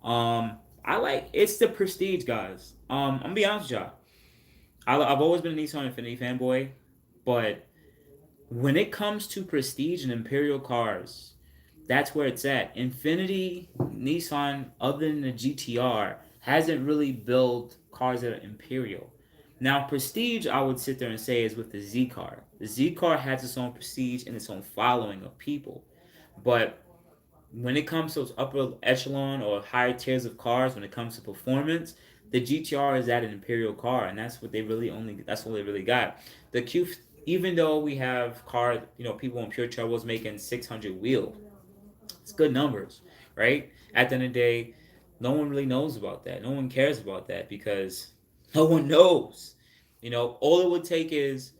I like it's the prestige guys. I'm gonna be honest with y'all. I've always been a Nissan Infiniti fanboy, but when it comes to prestige and imperial cars, that's where it's at. Infiniti, Nissan, other than the GTR, hasn't really built cars that are imperial. Now, prestige, I would sit there and say, is with the Z car. The Z car has its own prestige and its own following of people. But when it comes to those upper echelon or higher tiers of cars, when it comes to performance, the GTR is at an imperial car, and that's what they really that's what they really got. The Q, even though we have cars, people in pure turbos making 600 wheel, it's good numbers, right? At the end of the day, no one really knows about that. No one cares about that because no one knows. All it would take is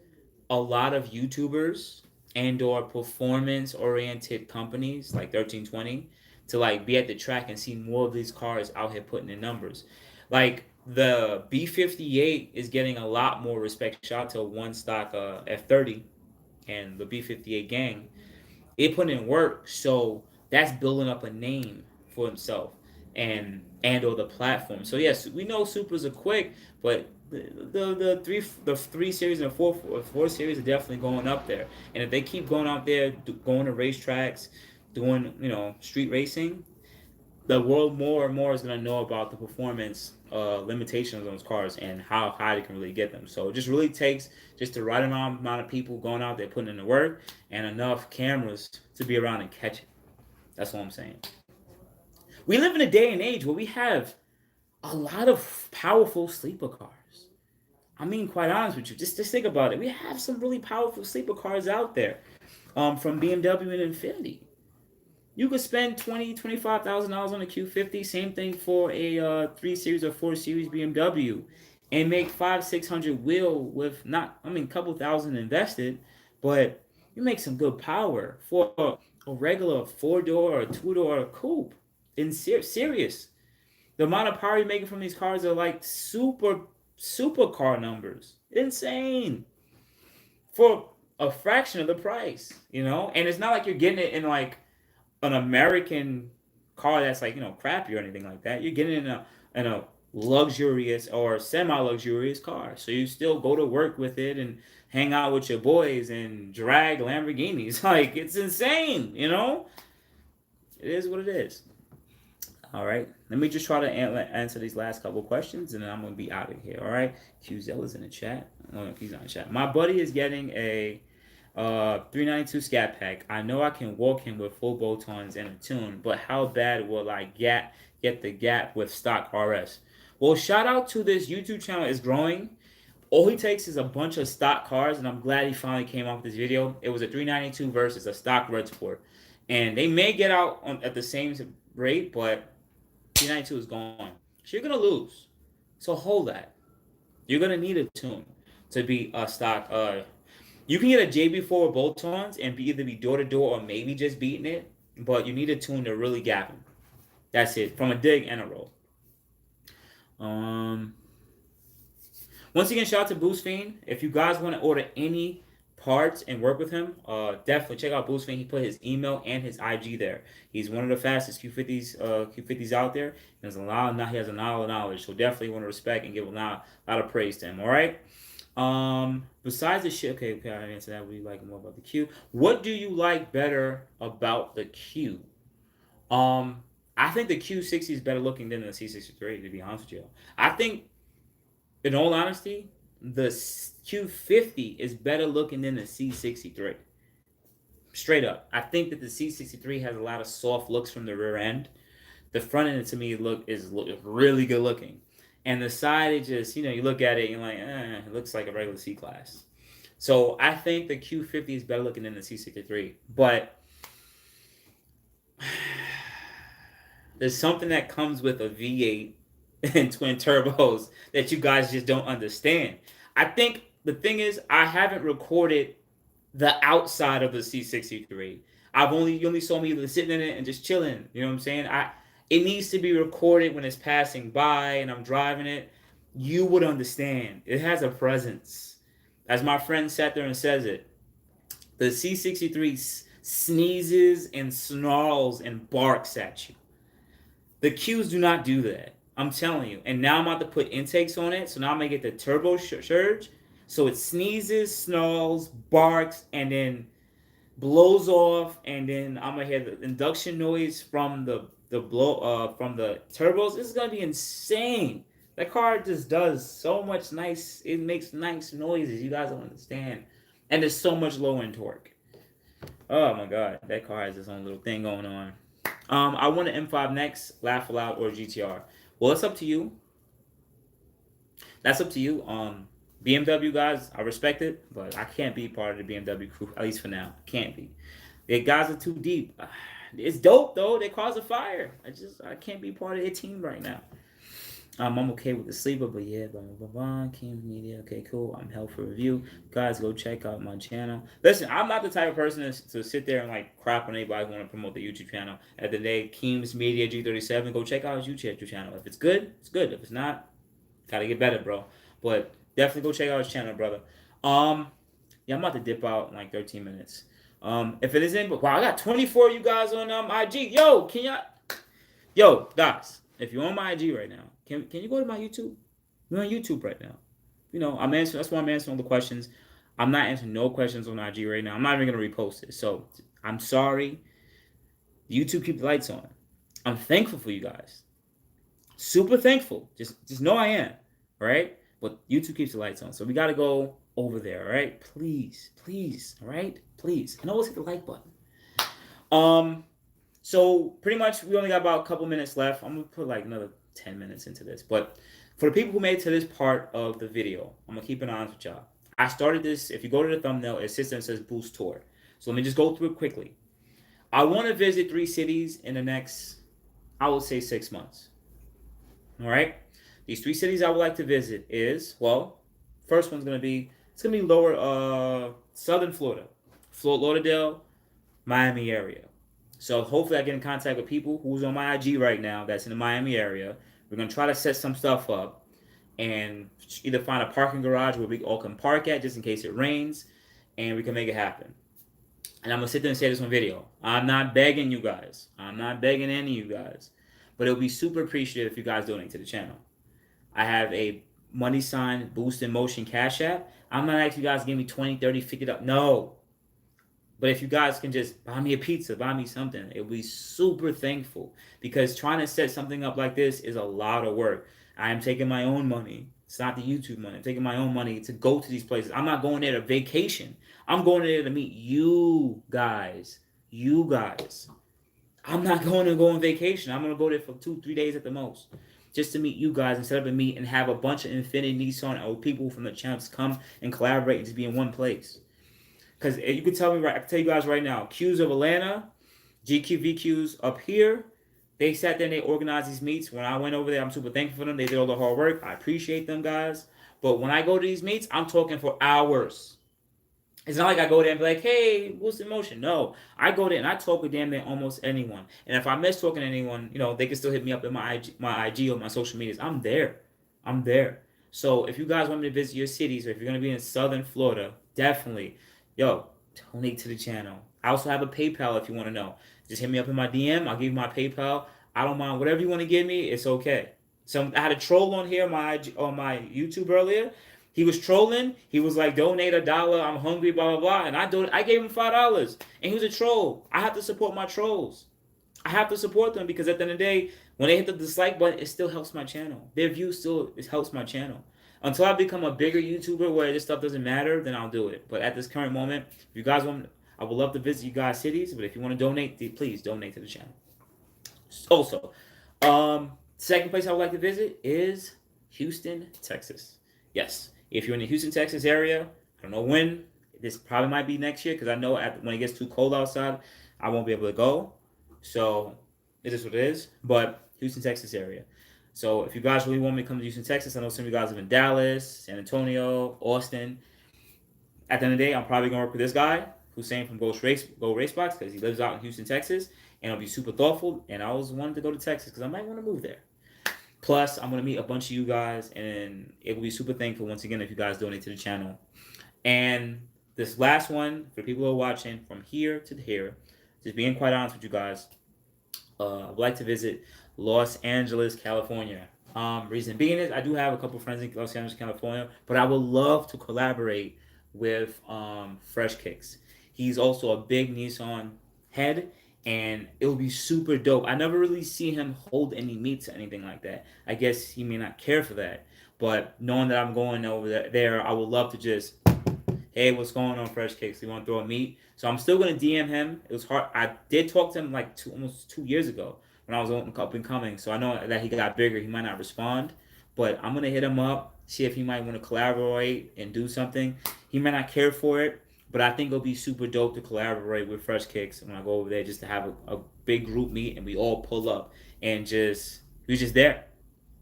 a lot of YouTubers and or performance oriented companies like 1320 to like be at the track and see more of these cars out here putting in numbers. Like the B58 is getting a lot more respect. Shout out to one stock F30 and the B58 gang. It put in work, so that's building up a name for himself and or the platform. So yes, we know supers are quick, but the three series and four series are definitely going up there. And if they keep going out there, going to racetracks, doing street racing, the world more and more is going to know about the performance limitations of those cars and how high they can really get them. So it just really takes just the right amount of people going out there putting in the work and enough cameras to be around and catch it. That's all I'm saying. We live in a day and age where we have a lot of powerful sleeper cars. I mean, quite honest with you, just think about it. We have some really powerful sleeper cars out there, from BMW and Infiniti. You could spend $25,000 on a Q50. Same thing for a 3 Series or 4 Series BMW, and make 500-600 wheel with a couple thousand invested, but you make some good power for a regular 4-door or 2-door coupe. In serious, the amount of power you're making from these cars are like super car numbers. Insane for a fraction of the price, And it's not like you're getting it in like an American car that's like crappy or anything like that. You're getting it in a luxurious or semi-luxurious car, so you still go to work with it and hang out with your boys and drag Lamborghinis. Like, it's insane, It is what it is. All right, let me just try to answer these last couple questions, and then I'm gonna be out of here. All right, QZell is in the chat. I don't know if he's on the chat. My buddy is getting a 392 Scat Pack. I know I can walk him with full bolt-ons and a tune, but how bad will I get the gap with stock RS? Well, shout out to this YouTube channel. It's growing. All he takes is a bunch of stock cars, and I'm glad he finally came out with this video. It was a 392 versus a stock Red Sport, and they may get out at the same rate, but 392 is gone. So you're gonna lose. So hold that. You're gonna need a tune to be a stock. You can get a JB4 bolt-ons and either be door-to-door or maybe just beating it, but you need a tune to really gap them. That's it, from a dig and a roll. Once again, shout out to Boost Fiend. If you guys want to order any parts and work with him, definitely check out Boosting. He put his email and his IG there. He's one of the fastest Q50s out there. He has a lot of knowledge, so definitely want to respect and give a lot of praise to him. All right. Besides the shit, okay, I answer that. What do you like more about the Q? What do you like better about the Q? I think the Q60 is better looking than the C63. To be honest with you, I think, in all honesty, the Q50 is better looking than the C63. Straight up, I think that the C63 has a lot of soft looks from the rear end. The front end to me look really good looking, and the side, it just, you look at it and you're like, it looks like a regular C class. So I think the Q50 is better looking than the C63, but there's something that comes with a V8 and twin turbos that you guys just don't understand. I think the thing is, I haven't recorded the outside of the C63. You only saw me sitting in it and just chilling. You know what I'm saying? It needs to be recorded when it's passing by and I'm driving it. You would understand. It has a presence. As my friend sat there and says it, the C63 sneezes and snarls and barks at you. The Qs do not do that. I'm telling you. And now I'm about to put intakes on it. So now I'm going to get the turbo surge. So it sneezes, snarls, barks, and then blows off. And then I'm going to hear the induction noise from the turbos. This is going to be insane. That car just does so much nice. It makes nice noises. You guys don't understand. And there's so much low end torque. Oh my God. That car has its own little thing going on. I want an M5 next, Laugh Aloud, or GTR. Well, it's up to you. That's up to you. BMW guys, I respect it, but I can't be part of the BMW crew, at least for now. I can't be. The guys are too deep. It's dope though. They cause a fire. I can't be part of their team right now. I'm okay with the sleeper, but yeah, blah, blah, blah, Kim Media, okay, cool. I'm held for review. Guys, go check out my channel. Listen, I'm not the type of person to sit there and like crap on anybody who want to promote the YouTube channel. At the day, Keem's Media G37, go check out his YouTube channel. If it's good, it's good. If it's not, gotta get better, bro. But definitely go check out his channel, brother. Yeah, I'm about to dip out in like 13 minutes. If it isn't, but wow, I got 24 of you guys on IG. Yo, can y'all? Yo, guys, if you're on my IG right now, can you go to my YouTube? We're on YouTube right now. I'm answering. That's why I'm answering all the questions. I'm not answering no questions on IG right now. I'm not even gonna repost it. So I'm sorry. YouTube keep the lights on. I'm thankful for you guys. Super thankful. Just know I am. All right. But YouTube keeps the lights on. So we gotta go over there. All right. Please. All right. Please. And always hit the like button. So pretty much we only got about a couple minutes left. I'm gonna put like another 10 minutes into this. But for the people who made it to this part of the video, I'm gonna keep it honest with y'all. I started this, if you go to the thumbnail, it sits there and says Boost Tour. So let me just go through it quickly. I want to visit 3 cities in the next, I would say, 6 months. All right? These 3 cities I would like to visit is, well, first one's gonna be, it's gonna be lower, southern Florida. Fort Lauderdale, Miami area. So hopefully I get in contact with people who's on my IG right now that's in the Miami area. We're going to try to set some stuff up and either find a parking garage where we all can park at just in case it rains, and we can make it happen. And I'm going to sit there and say this on video. I'm not begging you guys. I'm not begging any of you guys. But it'll be super appreciative if you guys donate to the channel. I have a money sign boostinmotion Cash App. I'm not asking you guys to give me 20, 30, 50 $50. No. But if you guys can just buy me a pizza, buy me something, it will be super thankful. Because trying to set something up like this is a lot of work. I am taking my own money. It's not the YouTube money. I'm taking my own money to go to these places. I'm not going there to vacation. I'm going there to meet you guys. You guys. I'm not going to go on vacation. I'm going to go there for 2-3 days at the most. Just to meet you guys and set up a meet and have a bunch of Infiniti, Nissan, or people from the champs come and collaborate and just be in one place. Because you can tell me, I can tell you guys right now, Qs of Atlanta, GQVQs up here, they sat there and they organized these meets. When I went over there, I'm super thankful for them. They did all the hard work. I appreciate them, guys. But when I go to these meets, I'm talking for hours. It's not like I go there and be like, hey, what's the motion? No, I go there and I talk with damn near almost anyone. And if I miss talking to anyone, they can still hit me up in my IG or my social medias. I'm there. I'm there. So if you guys want me to visit your cities, or if you're going to be in Southern Florida, definitely yo, donate to the channel. I also have a PayPal if you want to know. Just hit me up in my DM. I'll give you my PayPal. I don't mind whatever you want to give me. It's okay. So I had a troll on here on my YouTube earlier. He was trolling. He was like, donate $1. I'm hungry, blah blah blah. And I gave him $5, and he was a troll. I have to support my trolls. I have to support them because at the end of the day, when they hit the dislike button, it still helps my channel. Their views still it helps my channel. Until I become a bigger YouTuber where this stuff doesn't matter, then I'll do it. But at this current moment, if you guys want, I would love to visit you guys' cities. But if you want to donate, please donate to the channel. Also, second place I would like to visit is Houston, Texas. Yes, if you're in the Houston, Texas area, I don't know when. This probably might be next year because I know when it gets too cold outside, I won't be able to go. So it is what it is. But Houston, Texas area. So if you guys really want me to come to Houston, Texas, I know some of you guys live in Dallas, San Antonio, Austin. At the end of the day, I'm probably gonna work with this guy, Hussein from Go Racebox, because he lives out in Houston, Texas, and I'll be super thoughtful. And I always wanted to go to Texas because I might want to move there. Plus, I'm gonna meet a bunch of you guys, and it will be super thankful once again if you guys donate to the channel. And this last one for people who are watching from here to here, just being quite honest with you guys, I would like to visit Los Angeles, California. Reason being is I do have a couple friends in Los Angeles, California, but I would love to collaborate with Fresh Kicks. He's also a big Nissan head, and it will be super dope. I never really see him hold any meets or anything like that. I guess he may not care for that, but knowing that I'm going over there, I would love to just, hey, what's going on, Fresh Kicks? You want to throw a meet? So I'm still gonna DM him. It was hard. I did talk to him like almost 2 years ago when I was up and coming. So I know that he got bigger. He might not respond, but I'm gonna hit him up, see if he might want to collaborate and do something. He might not care for it, but I think it'll be super dope to collaborate with Fresh Kicks when I go over there, just to have a big group meet and we all pull up and we're just there.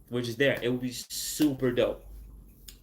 We're just there. It would be super dope,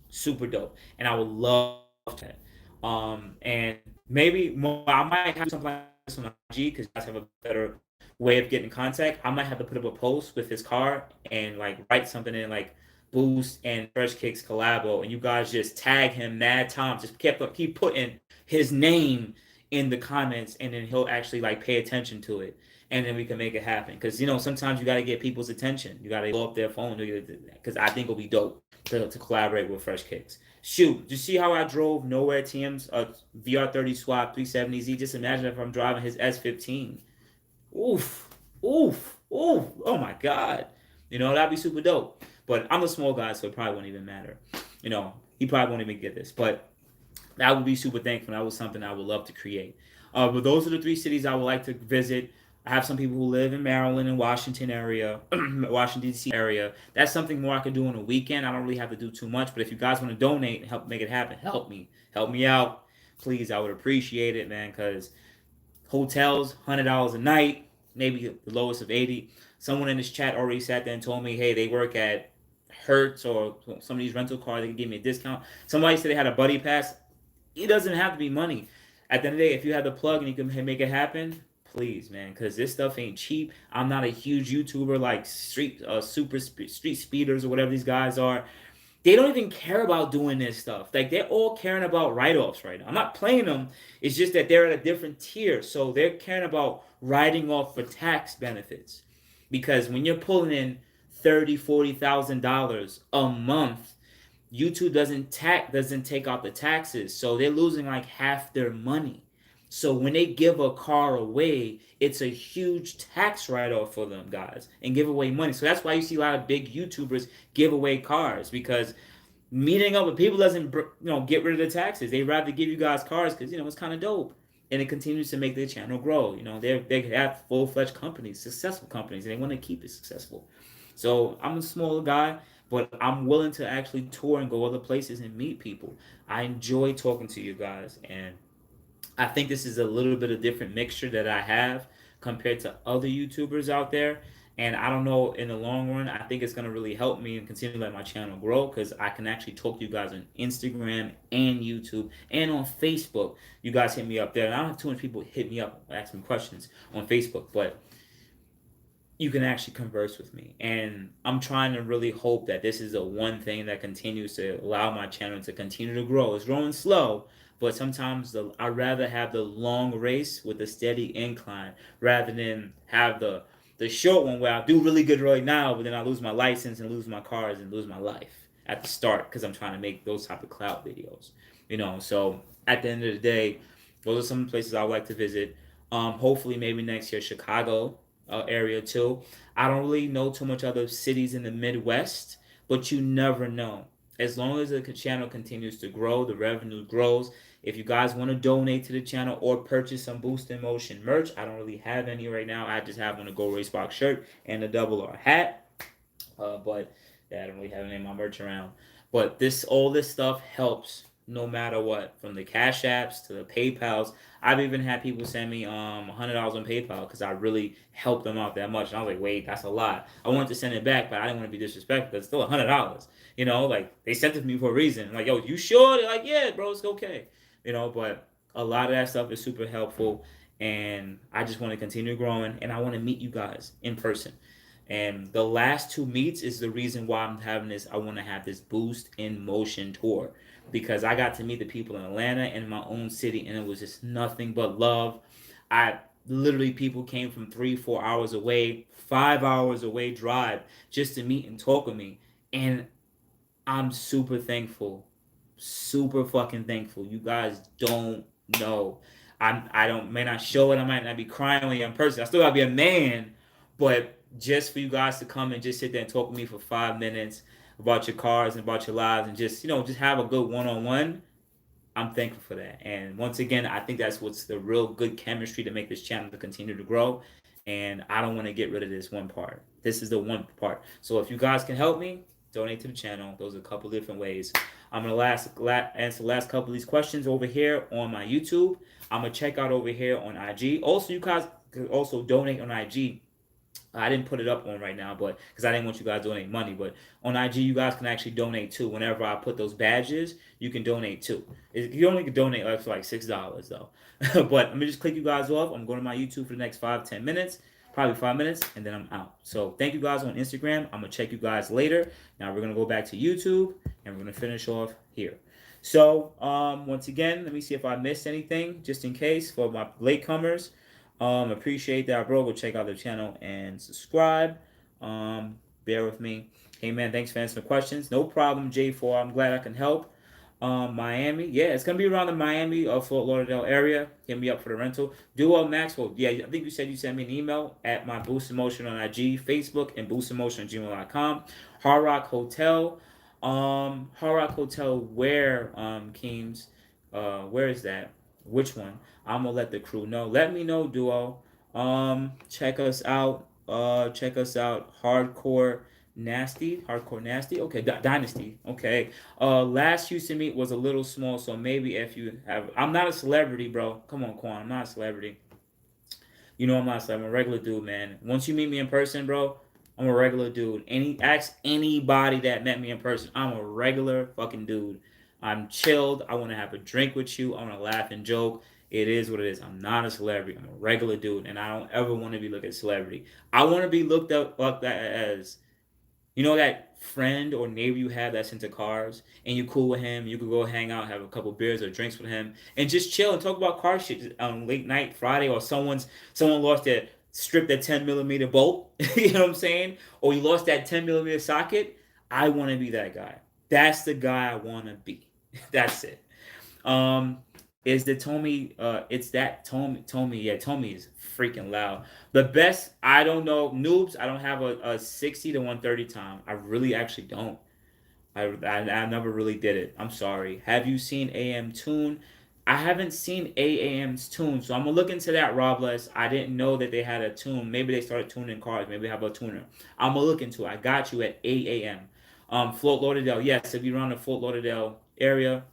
super dope, and I would love that. And maybe I might have something like this on IG because you guys have a better way of getting in contact. I might have to put up a post with his car and like write something in like Boost and Fresh Kicks collabo, and you guys just tag him mad times. Just keep putting his name in the comments, and then he'll actually like pay attention to it, and then we can make it happen. Because sometimes you got to get people's attention. You got to blow up their phone because I think it'll be dope to collaborate with Fresh Kicks. Shoot, you see how I drove Nowhere TM's VR30 swap 370Z? Just imagine if I'm driving his S15. Oof, oof, oof. Oh my God. That'd be super dope. But I'm a small guy, so it probably won't even matter. He probably won't even get this. But that would be super thankful. That was something I would love to create. But those are the 3 cities I would like to visit. I have some people who live in Maryland and Washington area, Washington D.C. area. That's something more I could do on a weekend. I don't really have to do too much. But if you guys want to donate and help make it happen, help me out, please. I would appreciate it, man. Because hotels, $100 a night, maybe the lowest of 80. Someone in this chat already sat there and told me, hey, they work at Hertz or some of these rental cars. They can give me a discount. Somebody said they had a buddy pass. It doesn't have to be money. At the end of the day, if you have the plug and you can make it happen, please, man, because this stuff ain't cheap. I'm not a huge YouTuber like street speeders or whatever these guys are. They don't even care about doing this stuff. Like, they're all caring about write-offs right now. I'm not playing them. It's just that they're at a different tier. So they're caring about writing off for tax benefits. Because when you're pulling in $30,000-$40,000 a month, YouTube doesn't take out the taxes, so they're losing like half their money. So when they give a car away, it's a huge tax write-off for them guys and give away money. So that's why you see a lot of big YouTubers give away cars, because meeting up with people doesn't get rid of the taxes. They rather give you guys cars because it's kind of dope, and it continues to make their channel grow. They have full-fledged companies, successful companies, and they want to keep it successful. So I'm a smaller guy, but I'm willing to actually tour and go other places and meet people. I enjoy talking to you guys, and I think this is a little bit of different mixture that I have compared to other YouTubers out there. And I don't know, in the long run, I think it's going to really help me and continue to let my channel grow, because I can actually talk to you guys on Instagram and YouTube and on Facebook. You guys hit me up there. And I don't have too many people hit me up, ask me questions on Facebook, but you can actually converse with me. And I'm trying to really hope that this is the one thing that continues to allow my channel to continue to grow. It's growing slow, But sometimes I'd rather have the long race with a steady incline rather than have the short one where I do really good right now, but then I lose my license and lose my cars and lose my life at the start because I'm trying to make those type of cloud videos. So at the end of the day, those are some places I would like to visit. Hopefully, maybe next year, Chicago area too. I don't really know too much other cities in the Midwest, but you never know. As long as the channel continues to grow, the revenue grows. If you guys want to donate to the channel or purchase some Boost in Motion merch, I don't really have any right now. I just have on a Go Race Box shirt and a double R hat. But yeah, I don't really have any of my merch around. But all this stuff helps no matter what, from the Cash Apps to the PayPal's. I've even had people send me $100 on PayPal because I really helped them out that much. And I was like, wait, that's a lot. I wanted to send it back, but I didn't want to be disrespectful. It's still $100. Like they sent it to me for a reason. Like, yo, you sure? They're like, yeah, bro, it's okay. But a lot of that stuff is super helpful, and I just want to continue growing, and I want to meet you guys in person. And the last two meets is the reason why I'm having this. I want to have this Boost in Motion tour because I got to meet the people in Atlanta and in my own city, and it was just nothing but love. I literally people came from 3-4 hours away, 5 hours away drive just to meet and talk with me, and I'm super thankful, super fucking thankful. You guys don't know. I don't may not show it. I might not be crying when you're in person. I still gotta be a man, but just for you guys to come and just sit there and talk with me for 5 minutes about your cars and about your lives and just have a good one-on-one. I'm thankful for that. And once again, I think that's what's the real good chemistry to make this channel to continue to grow. And I don't want to get rid of this one part. This is the one part. So if you guys can help me, donate to the channel. Those are a couple different ways. I'm going to answer the last couple of these questions over here on my YouTube. I'm going to check out over here on IG. Also, you guys can also donate on IG. I didn't put it up on right now, but because I didn't want you guys to donate money. But on IG, you guys can actually donate too. Whenever I put those badges, you can donate too. You only can donate for like $6 though. But let me just click you guys off. I'm going to my YouTube for the next 5-10 minutes, probably 5 minutes, and then I'm out. So thank you guys on Instagram. I'm gonna check you guys later. Now we're gonna go back to YouTube and we're gonna finish off here. So once again, let me see if I missed anything, just in case for my latecomers. Appreciate that, bro. Go check out the channel and subscribe. Bear with me. Hey, man, thanks for answering the questions. No problem, J4. I'm glad I can help. Miami. Yeah, it's going to be around the Miami or Fort Lauderdale area. Hit me up for the rental. Duo Maxwell. Yeah, I think you said you sent me an email at my Boost Emotion on IG, Facebook, and boostinmotion@gmail.com. Hard Rock Hotel. Hard Rock Hotel where, Keems? Where is that? Which one? I'm gonna let the crew know. Let me know, Duo. Check us out. Check us out. Hardcore Nasty. Okay, Dynasty. Okay. Last Houston meet was a little small, so maybe if you have, I'm not a celebrity, bro. Come on, Quan. I'm not a celebrity. I'm not a celebrity. I'm a regular dude, man. Once you meet me in person, bro, I'm a regular dude. Ask anybody that met me in person. I'm a regular fucking dude. I'm chilled. I want to have a drink with you. I want to laugh and joke. It is what it is. I'm not a celebrity. I'm a regular dude, and I don't ever want to be looked at celebrity. I want to be looked up like that as, that friend or neighbor you have that's into cars, and you cool with him. You could go hang out, have a couple beers or drinks with him, and just chill and talk about car shit on late night Friday, or someone lost their stripped that 10 millimeter bolt. You know what I'm saying? Or you lost that 10 millimeter socket. I want to be that guy. That's the guy I want to be. That's it. Is the Tommy? It's that Tommy. Yeah, Tommy is freaking loud. The best. I don't know, noobs. I don't have a 60 to 130 time. I really actually don't. I never really did it. I'm sorry. Have you seen AM Tune? I haven't seen AAM's tune, so I'm gonna look into that, Robless. I didn't know that they had a tune. Maybe they started tuning cars. Maybe they have a tuner. I'm gonna look into it. I got you at 8 a.m. Fort Lauderdale. Yes, if you're around the Fort Lauderdale area,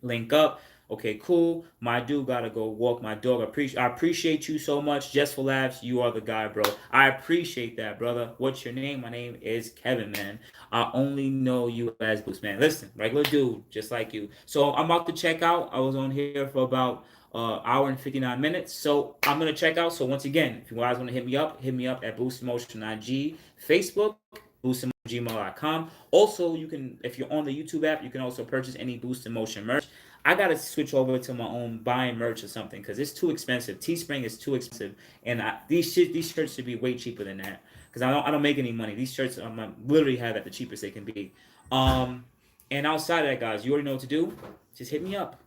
link up. Okay, cool. My dude gotta go walk my dog. I appreciate you so much. Just for laughs, you are the guy, bro. I appreciate that, brother. What's your name? My name is Kevin, man. I only know you as Boost, man. Listen, regular dude, just like you. So I'm about to check out. I was on here for about hour and 59 minutes. So I'm gonna check out. So once again, if you guys want to hit me up at Boost Emotion IG, Facebook, boostinmotion@gmail.com. Also, you can, if you're on the YouTube app, you can also purchase any Boost Emotion merch. I gotta switch over to my own buying merch or something because it's too expensive. Teespring is too expensive, and these shirts should be way cheaper than that because I don't make any money. These shirts I literally have at the cheapest they can be. And outside of that, guys, you already know what to do. Just hit me up.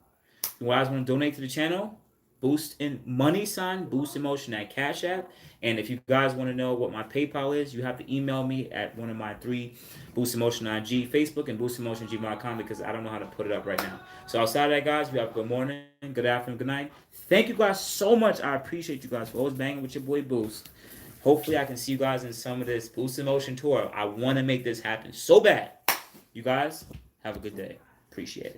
You guys want to donate to the channel? Boost in money sign boost emotion at Cash App. And if you guys want to know what my PayPal is, you have to email me at one of my 3 Boost Emotion IG, Facebook, and boostimotiongmail.com because I don't know how to put it up right now. So outside of that, guys, we have good morning, good afternoon, good night. Thank you guys so much. I appreciate you guys for always banging with your boy Boost. Hopefully, I can see you guys in some of this Boost Emotion tour. I want to make this happen so bad. You guys have a good day. Appreciate it.